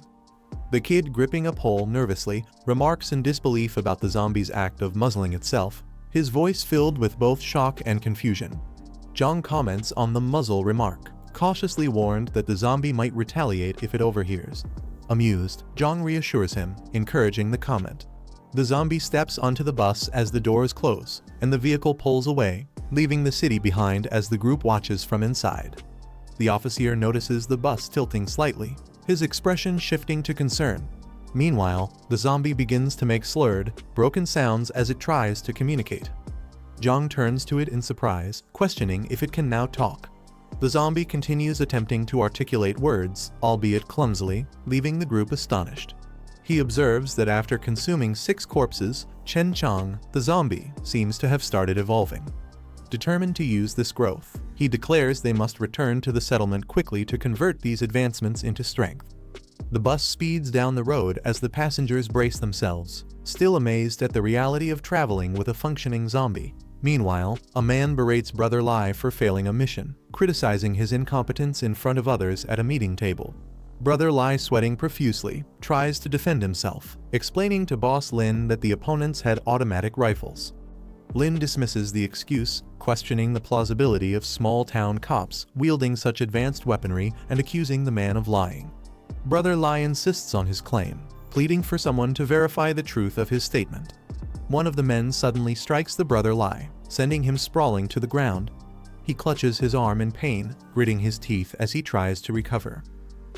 The kid, gripping a pole nervously, remarks in disbelief about the zombie's act of muzzling itself, his voice filled with both shock and confusion. Jiang comments on the muzzle remark, cautiously warned that the zombie might retaliate if it overhears. Amused, Jiang reassures him, encouraging the comment. The zombie steps onto the bus as the doors close, and the vehicle pulls away, leaving the city behind as the group watches from inside. The officer notices the bus tilting slightly, his expression shifting to concern. Meanwhile, the zombie begins to make slurred, broken sounds as it tries to communicate. Jiang turns to it in surprise, questioning if it can now talk. The zombie continues attempting to articulate words, albeit clumsily, leaving the group astonished. He observes that after consuming 6 corpses, Chen Chang, the zombie, seems to have started evolving. Determined to use this growth, he declares they must return to the settlement quickly to convert these advancements into strength. The bus speeds down the road as the passengers brace themselves, still amazed at the reality of traveling with a functioning zombie. Meanwhile, a man berates Brother Lai for failing a mission, criticizing his incompetence in front of others at a meeting table. Brother Lai, sweating profusely, tries to defend himself, explaining to Boss Lin that the opponents had automatic rifles. Lin dismisses the excuse, questioning the plausibility of small-town cops wielding such advanced weaponry and accusing the man of lying. Brother Lai insists on his claim, pleading for someone to verify the truth of his statement. One of the men suddenly strikes the Brother Lai, sending him sprawling to the ground. He clutches his arm in pain, gritting his teeth as he tries to recover.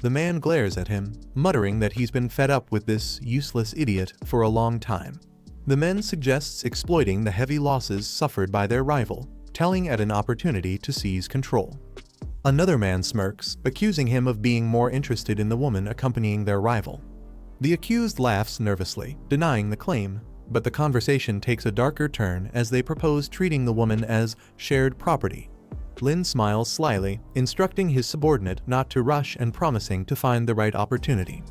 The man glares at him, muttering that he's been fed up with this useless idiot for a long time. The man suggests exploiting the heavy losses suffered by their rival, telling at an opportunity to seize control. Another man smirks, accusing him of being more interested in the woman accompanying their rival. The accused laughs nervously, denying the claim, But the conversation takes a darker turn as they propose treating the woman as shared property. Lin smiles slyly, instructing his subordinate not to rush and promising to find the right opportunity.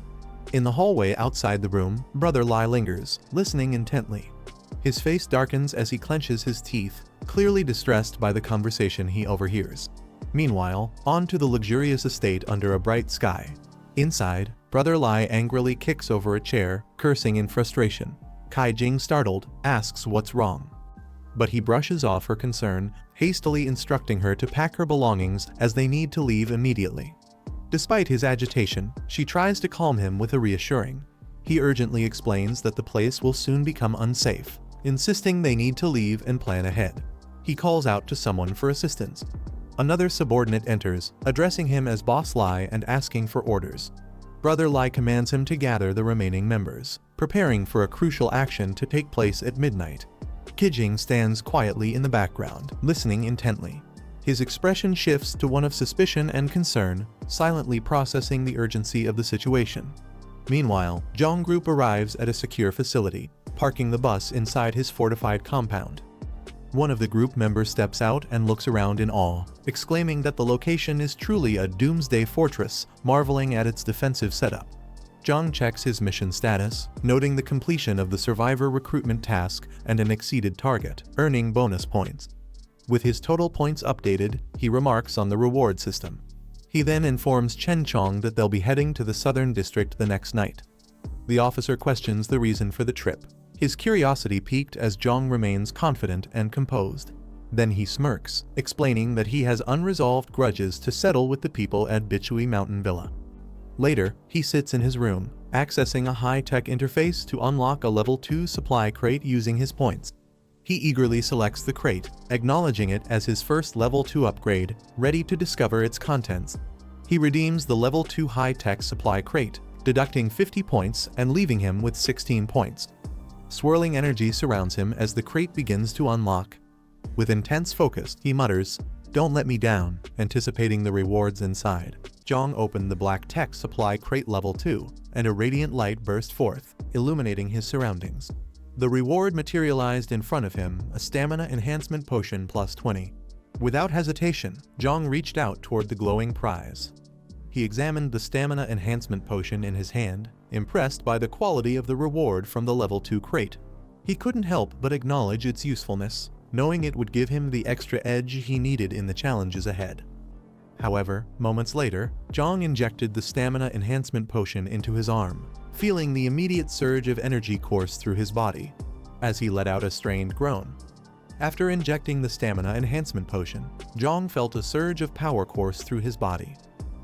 In the hallway outside the room, Brother Lai lingers, listening intently. His face darkens as he clenches his teeth, clearly distressed by the conversation he overhears. Meanwhile, on to the luxurious estate under a bright sky. Inside, Brother Lai angrily kicks over a chair, cursing in frustration. Kai Jing, startled, asks what's wrong. But he brushes off her concern, hastily instructing her to pack her belongings as they need to leave immediately. Despite his agitation, she tries to calm him with a reassuring. He urgently explains that the place will soon become unsafe, insisting they need to leave and plan ahead. He calls out to someone for assistance. Another subordinate enters, addressing him as Boss Lai and asking for orders. Brother Lai commands him to gather the remaining members, preparing for a crucial action to take place at midnight. Kijing stands quietly in the background, listening intently. His expression shifts to one of suspicion and concern, silently processing the urgency of the situation. Meanwhile, Jiang Group arrives at a secure facility, parking the bus inside his fortified compound. One of the group members steps out and looks around in awe, exclaiming that the location is truly a doomsday fortress, marveling at its defensive setup. Jiang checks his mission status, noting the completion of the survivor recruitment task and an exceeded target, earning bonus points. With his total points updated, he remarks on the reward system. He then informs Chen Chong that they'll be heading to the southern district the next night. The officer questions the reason for the trip. His curiosity piqued as Jiang remains confident and composed. Then he smirks, explaining that he has unresolved grudges to settle with the people at Bichui Mountain Villa. Later, he sits in his room, accessing a high-tech interface to unlock a level 2 supply crate using his points. He eagerly selects the crate, acknowledging it as his first level 2 upgrade, ready to discover its contents. He redeems the level 2 high-tech supply crate, deducting 50 points and leaving him with 16 points. Swirling energy surrounds him as the crate begins to unlock. With intense focus, he mutters, "Don't let me down," anticipating the rewards inside. Jiang opened the black tech supply crate level 2, and a radiant light burst forth, illuminating his surroundings. The reward materialized in front of him, a stamina enhancement potion plus 20. Without hesitation, Jiang reached out toward the glowing prize. He examined the stamina enhancement potion in his hand, impressed by the quality of the reward from the level 2 crate. He couldn't help but acknowledge its usefulness, knowing it would give him the extra edge he needed in the challenges ahead. However, moments later, Jiang injected the stamina enhancement potion into his arm, feeling the immediate surge of energy course through his body, as he let out a strained groan. After injecting the stamina enhancement potion, Jiang felt a surge of power course through his body.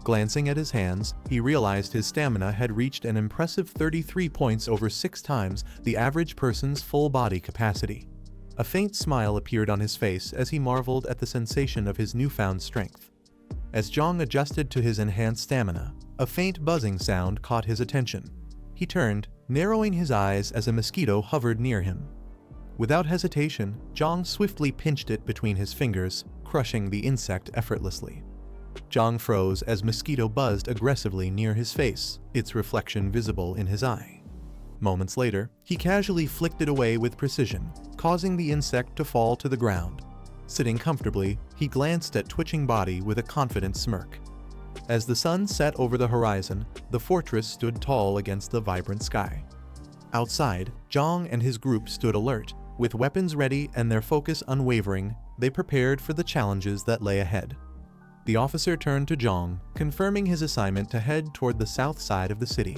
Glancing at his hands, he realized his stamina had reached an impressive 33 points over 6 times the average person's full body capacity. A faint smile appeared on his face as he marveled at the sensation of his newfound strength. As Jiang adjusted to his enhanced stamina, a faint buzzing sound caught his attention. He turned, narrowing his eyes as a mosquito hovered near him. Without hesitation, Jiang swiftly pinched it between his fingers, crushing the insect effortlessly. Jiang froze as mosquito buzzed aggressively near his face, its reflection visible in his eye. Moments later, he casually flicked it away with precision, causing the insect to fall to the ground. Sitting comfortably, he glanced at twitching body with a confident smirk. As the sun set over the horizon, the fortress stood tall against the vibrant sky. Outside, Jiang and his group stood alert. With weapons ready and their focus unwavering, they prepared for the challenges that lay ahead. The officer turned to Jiang, confirming his assignment to head toward the south side of the city.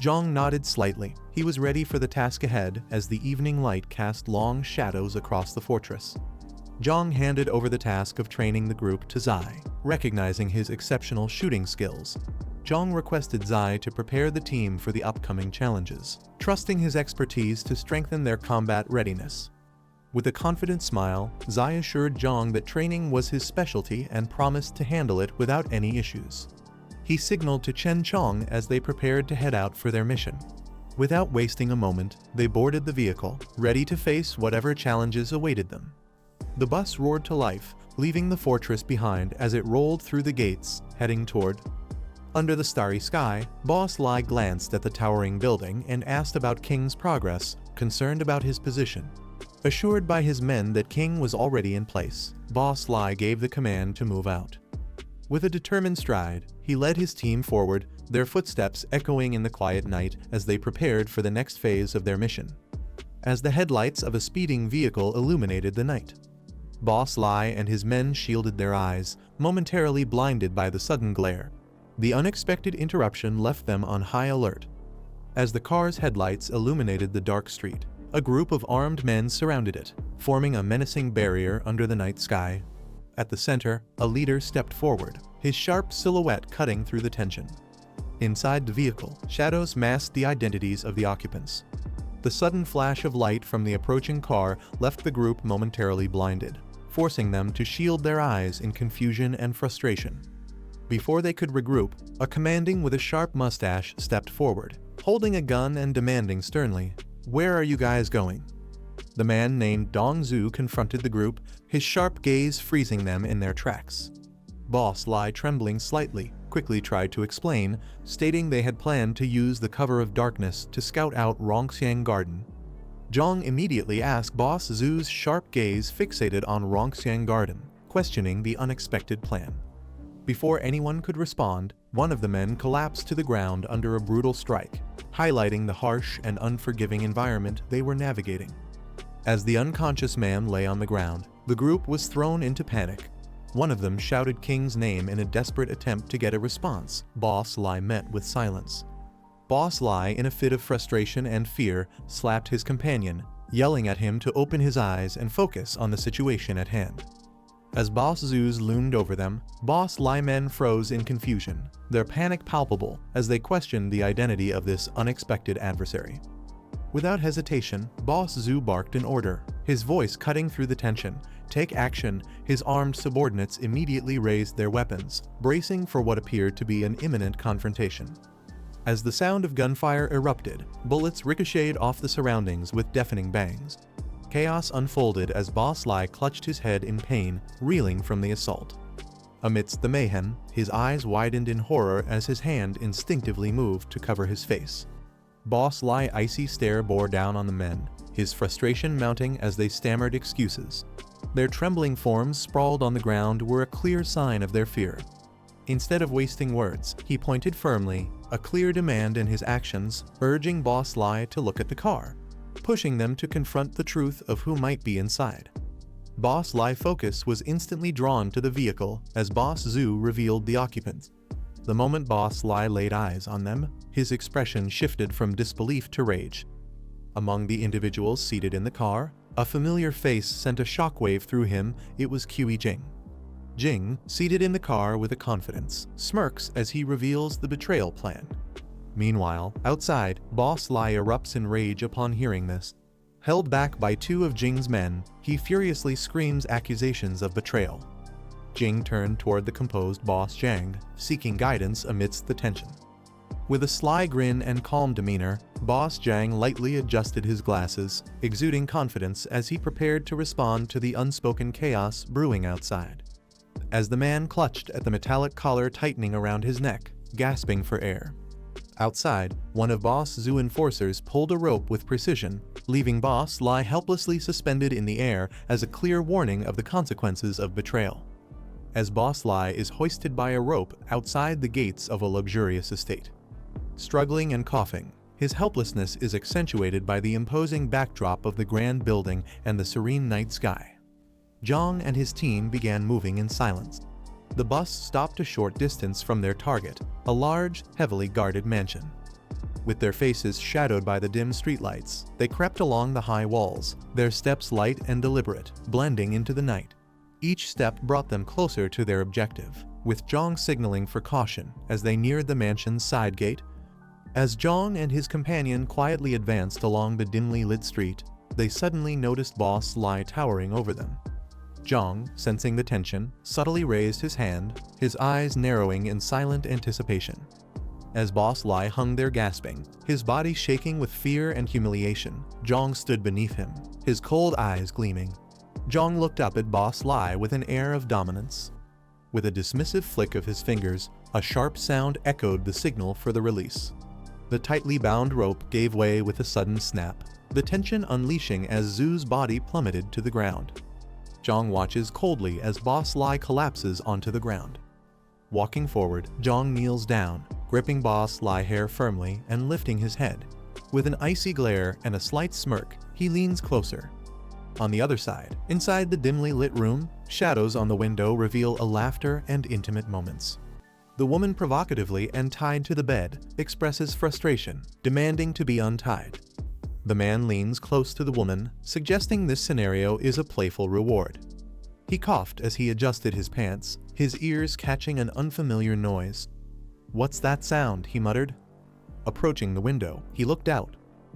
Jiang nodded slightly. He was ready for the task ahead as the evening light cast long shadows across the fortress. Jiang handed over the task of training the group to Zai, recognizing his exceptional shooting skills. Jiang requested Zai to prepare the team for the upcoming challenges, trusting his expertise to strengthen their combat readiness. With a confident smile, Zai assured Jiang that training was his specialty and promised to handle it without any issues. He signaled to Chen Chong as they prepared to head out for their mission. Without wasting a moment, they boarded the vehicle, ready to face whatever challenges awaited them. The bus roared to life, leaving the fortress behind as it rolled through the gates, heading toward Under the starry sky, Boss Lai glanced at the towering building and asked about King's progress, concerned about his position. Assured by his men that King was already in place, Boss Lai gave the command to move out. With a determined stride, he led his team forward, their footsteps echoing in the quiet night as they prepared for the next phase of their mission. As the headlights of a speeding vehicle illuminated the night, Boss Lai and his men shielded their eyes, momentarily blinded by the sudden glare. The unexpected interruption left them on high alert. As the car's headlights illuminated the dark street, a group of armed men surrounded it, forming a menacing barrier under the night sky. At the center, a leader stepped forward, his sharp silhouette cutting through the tension. Inside the vehicle, shadows masked the identities of the occupants. The sudden flash of light from the approaching car left the group momentarily blinded, forcing them to shield their eyes in confusion and frustration. Before they could regroup, a commanding with a sharp mustache stepped forward, holding a gun and demanding sternly, "Where are you guys going?" The man named Dongzu confronted the group, his sharp gaze freezing them in their tracks. Boss Lai, trembling slightly, quickly tried to explain, stating they had planned to use the cover of darkness to scout out Rongxiang Garden. Jiang immediately asked Boss Zhu's sharp gaze fixated on Rongxiang Garden, questioning the unexpected plan. Before anyone could respond, one of the men collapsed to the ground under a brutal strike, highlighting the harsh and unforgiving environment they were navigating. As the unconscious man lay on the ground, the group was thrown into panic. One of them shouted King's name in a desperate attempt to get a response. Boss Lai met with silence. Boss Lai, in a fit of frustration and fear, slapped his companion, yelling at him to open his eyes and focus on the situation at hand. As Boss Zhu's loomed over them, Boss Lai men froze in confusion, their panic palpable as they questioned the identity of this unexpected adversary. Without hesitation, Boss Zhu barked an order, his voice cutting through the tension. "Take action!" His armed subordinates immediately raised their weapons, bracing for what appeared to be an imminent confrontation. As the sound of gunfire erupted, bullets ricocheted off the surroundings with deafening bangs. Chaos unfolded as Boss Lai clutched his head in pain, reeling from the assault. Amidst the mayhem, his eyes widened in horror as his hand instinctively moved to cover his face. Boss Lai's icy stare bore down on the men, his frustration mounting as they stammered excuses. Their trembling forms sprawled on the ground were a clear sign of their fear. Instead of wasting words, he pointed firmly, a clear demand in his actions, urging Boss Lai to look at the car, pushing them to confront the truth of who might be inside. Boss Lai's focus was instantly drawn to the vehicle as Boss Zhu revealed the occupants. The moment Boss Lai laid eyes on them, his expression shifted from disbelief to rage. Among the individuals seated in the car, a familiar face sent a shockwave through him. It was Jiang. Jing, seated in the car with a confidence, smirks as he reveals the betrayal plan. Meanwhile, outside, Boss Lai erupts in rage upon hearing this. Held back by two of Jing's men, he furiously screams accusations of betrayal. Jing turned toward the composed Boss Jiang, seeking guidance amidst the tension. With a sly grin and calm demeanor, Boss Jiang lightly adjusted his glasses, exuding confidence as he prepared to respond to the unspoken chaos brewing outside. As the man clutched at the metallic collar tightening around his neck, gasping for air. Outside, one of Boss Zhu's enforcers pulled a rope with precision, leaving Boss Lai helplessly suspended in the air as a clear warning of the consequences of betrayal. As Boss Lai is hoisted by a rope outside the gates of a luxurious estate. Struggling and coughing, his helplessness is accentuated by the imposing backdrop of the grand building and the serene night sky. Jiang and his team began moving in silence. The bus stopped a short distance from their target, a large, heavily guarded mansion. With their faces shadowed by the dim streetlights, they crept along the high walls, their steps light and deliberate, blending into the night. Each step brought them closer to their objective, with Jiang signaling for caution as they neared the mansion's side gate. As Jiang and his companion quietly advanced along the dimly lit street, they suddenly noticed Boss Lai towering over them. Jiang, sensing the tension, subtly raised his hand, his eyes narrowing in silent anticipation. As Boss Lai hung there gasping, his body shaking with fear and humiliation, Jiang stood beneath him, his cold eyes gleaming. Jiang looked up at Boss Lai with an air of dominance. With a dismissive flick of his fingers, A sharp sound echoed the signal for the release. The tightly bound rope gave way with a sudden snap, the tension unleashing as Zhu's body plummeted to the ground. Jiang watches coldly as Boss Lai collapses onto the ground. Walking forward, Jiang kneels down, gripping Boss Lai hair firmly and lifting his head. With an icy glare and a slight smirk, he leans closer. On the other side, inside the dimly lit room, shadows on the window reveal a laughter and intimate moments. The woman, provocatively and tied to the bed, expresses frustration, demanding to be untied. The man leans close to the woman, suggesting this scenario is a playful reward. He coughed as he adjusted his pants, his ears catching an unfamiliar noise. "What's that sound?" he muttered. Approaching the window, he looked out.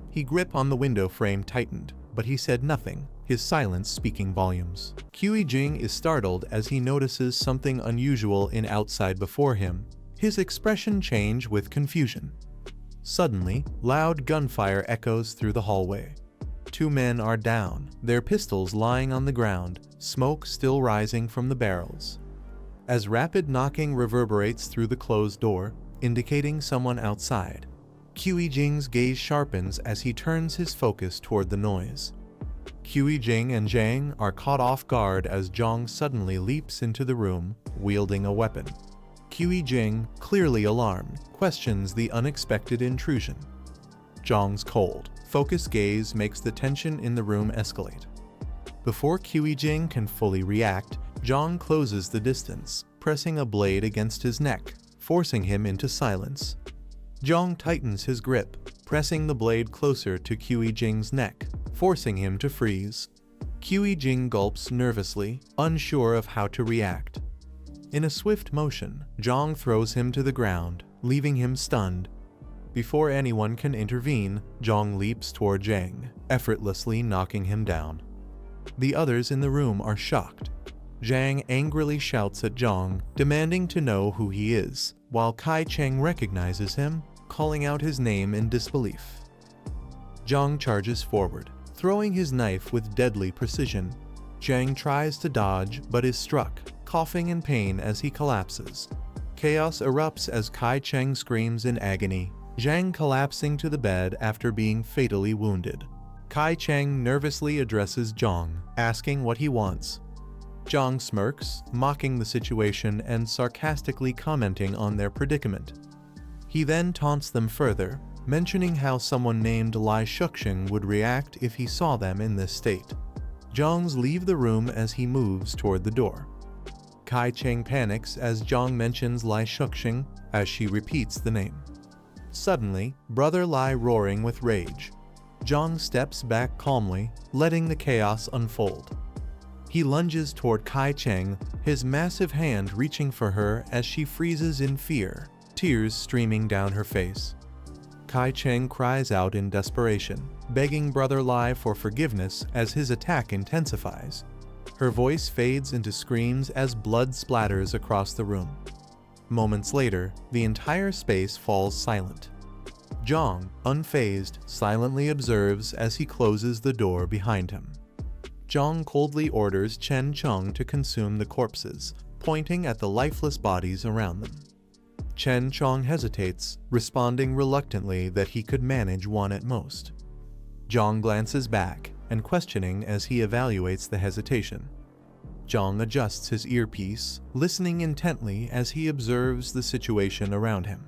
His grip on the window frame tightened, but he said nothing, his silence speaking volumes. Jiang is startled as he notices something unusual in outside before him, his expression change with confusion. Suddenly, loud gunfire echoes through the hallway. Two men are down, their pistols lying on the ground, smoke still rising from the barrels. As rapid knocking reverberates through the closed door, indicating someone outside, Jiang's gaze sharpens as he turns his focus toward the noise. Jiang and Jiang are caught off guard as Jiang suddenly leaps into the room, wielding a weapon. Jiang, clearly alarmed, questions the unexpected intrusion. Jiang's cold, focused gaze makes the tension in the room escalate. Before Jiang can fully react, Jiang closes the distance, pressing a blade against his neck, forcing him into silence. Jiang tightens his grip, pressing the blade closer to Jiang's neck, forcing him to freeze. Jiang gulps nervously, unsure of how to react. In a swift motion, Jiang throws him to the ground, leaving him stunned. Before anyone can intervene, Jiang leaps toward Jiang, effortlessly knocking him down. The others in the room are shocked. Jiang angrily shouts at Jiang, demanding to know who he is, while Kai Cheng recognizes him, calling out his name in disbelief. Jiang charges forward, throwing his knife with deadly precision. Jiang tries to dodge but is struck, coughing in pain as he collapses. Chaos erupts as Kai Cheng screams in agony, Jiang collapsing to the bed after being fatally wounded. Kai Cheng nervously addresses Jiang, asking what he wants. Jiang smirks, mocking the situation and sarcastically commenting on their predicament. He then taunts them further, mentioning how someone named Lai Shuxing would react if he saw them in this state. Jiang's leave the room as he moves toward the door. Kai Cheng panics as Jiang mentions Lai Shuxing as she repeats the name. Suddenly, Brother Lai roaring with rage. Jiang steps back calmly, letting the chaos unfold. He lunges toward Kai Cheng, his massive hand reaching for her as she freezes in fear, tears streaming down her face. Kai Cheng cries out in desperation, begging Brother Lai for forgiveness as his attack intensifies. Her voice fades into screams as blood splatters across the room. Moments later, the entire space falls silent. Jiang, unfazed, silently observes as he closes the door behind him. Jiang coldly orders Chen Cheng to consume the corpses, pointing at the lifeless bodies around them. Chen Cheng hesitates, responding reluctantly that he could manage one at most. Jiang glances back and questioning as he evaluates the hesitation. Jiang adjusts his earpiece, listening intently as he observes the situation around him.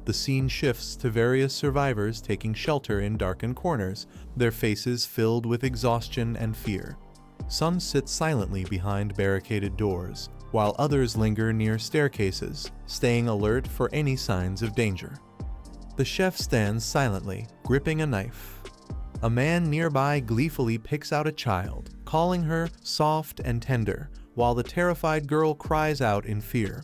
The scene shifts to various survivors taking shelter in darkened corners, their faces filled with exhaustion and fear. Some sit silently behind barricaded doors, while others linger near staircases, staying alert for any signs of danger. The chef stands silently, gripping a knife. A man nearby gleefully picks out a child, calling her soft and tender, while the terrified girl cries out in fear.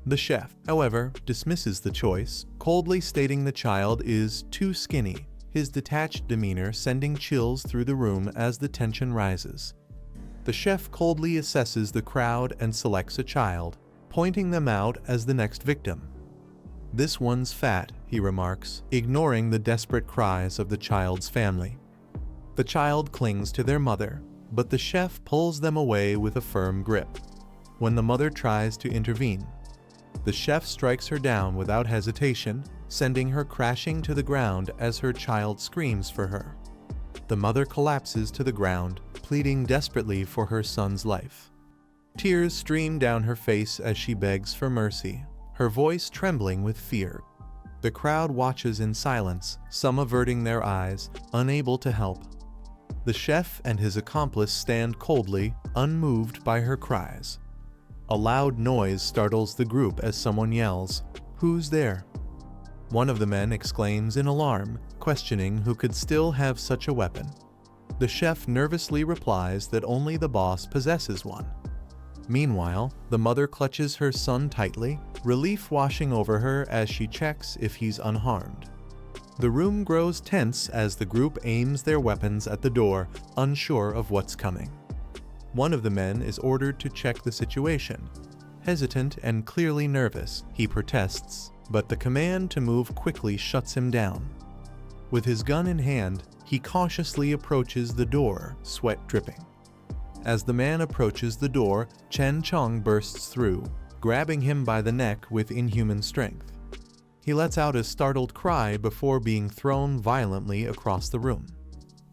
The chef, however, dismisses the choice, coldly stating the child is too skinny, his detached demeanor sending chills through the room as the tension rises. The chef coldly assesses the crowd and selects a child, pointing them out as the next victim. "This one's fat," he remarks, ignoring the desperate cries of the child's family. The child clings to their mother, but the chef pulls them away with a firm grip. When the mother tries to intervene, The chef strikes her down without hesitation, sending her crashing to the ground as her child screams for her. The mother collapses to the ground, pleading desperately for her son's life. Tears stream down her face as she begs for mercy, her voice trembling with fear. The crowd watches in silence, some averting their eyes, unable to help. The chef and his accomplice stand coldly, unmoved by her cries. A loud noise startles the group as someone yells, "Who's there?" One of the men exclaims in alarm, questioning who could still have such a weapon. The chef nervously replies that only the boss possesses one. Meanwhile, the mother clutches her son tightly, relief washing over her as she checks if he's unharmed. The room grows tense as the group aims their weapons at the door, unsure of what's coming. One of the men is ordered to check the situation. Hesitant and clearly nervous, he protests, but the command to move quickly shuts him down. With his gun in hand, he cautiously approaches the door, sweat dripping. As the man approaches the door, Chen Chong bursts through, grabbing him by the neck with inhuman strength. He lets out a startled cry before being thrown violently across the room.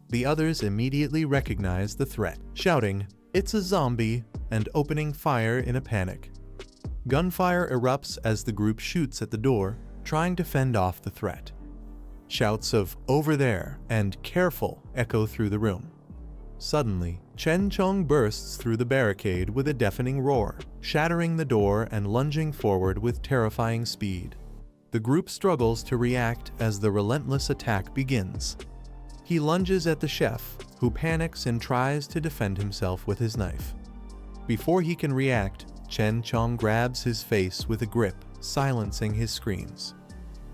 The others immediately recognize the threat, shouting, "It's a zombie," and opening fire in a panic. Gunfire erupts as the group shoots at the door, trying to fend off the threat. Shouts of "Over there" and "Careful" echo through the room. Suddenly, Chen Chong bursts through the barricade with a deafening roar, shattering the door and lunging forward with terrifying speed. The group struggles to react as the relentless attack begins. He lunges at the chef, who panics and tries to defend himself with his knife. Before he can react, Chen Chong grabs his face with a grip, silencing his screams.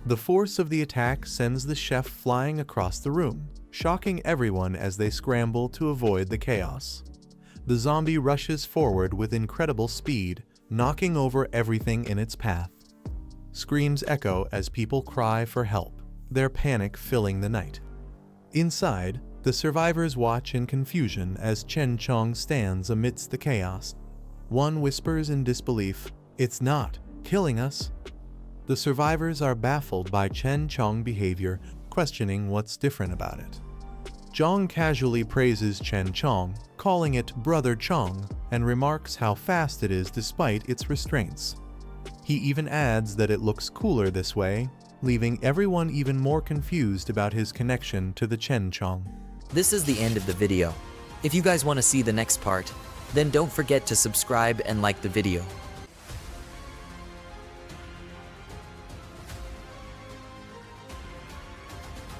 The force of the attack sends the chef flying across the room, shocking everyone as they scramble to avoid the chaos. The zombie rushes forward with incredible speed, knocking over everything in its path. Screams echo as people cry for help, their panic filling the night. Inside, the survivors watch in confusion as Chen Chong stands amidst the chaos. One whispers in disbelief, "It's not killing us." The survivors are baffled by Chen Chong's behavior, questioning what's different about it. Jiang casually praises Chen Chong, calling it Brother Chong, and remarks how fast it is despite its restraints. He even adds that it looks cooler this way, leaving everyone even more confused about his connection to the Chen Chong. This is the end of the video. If you guys want to see the next part, then don't forget to subscribe and like the video.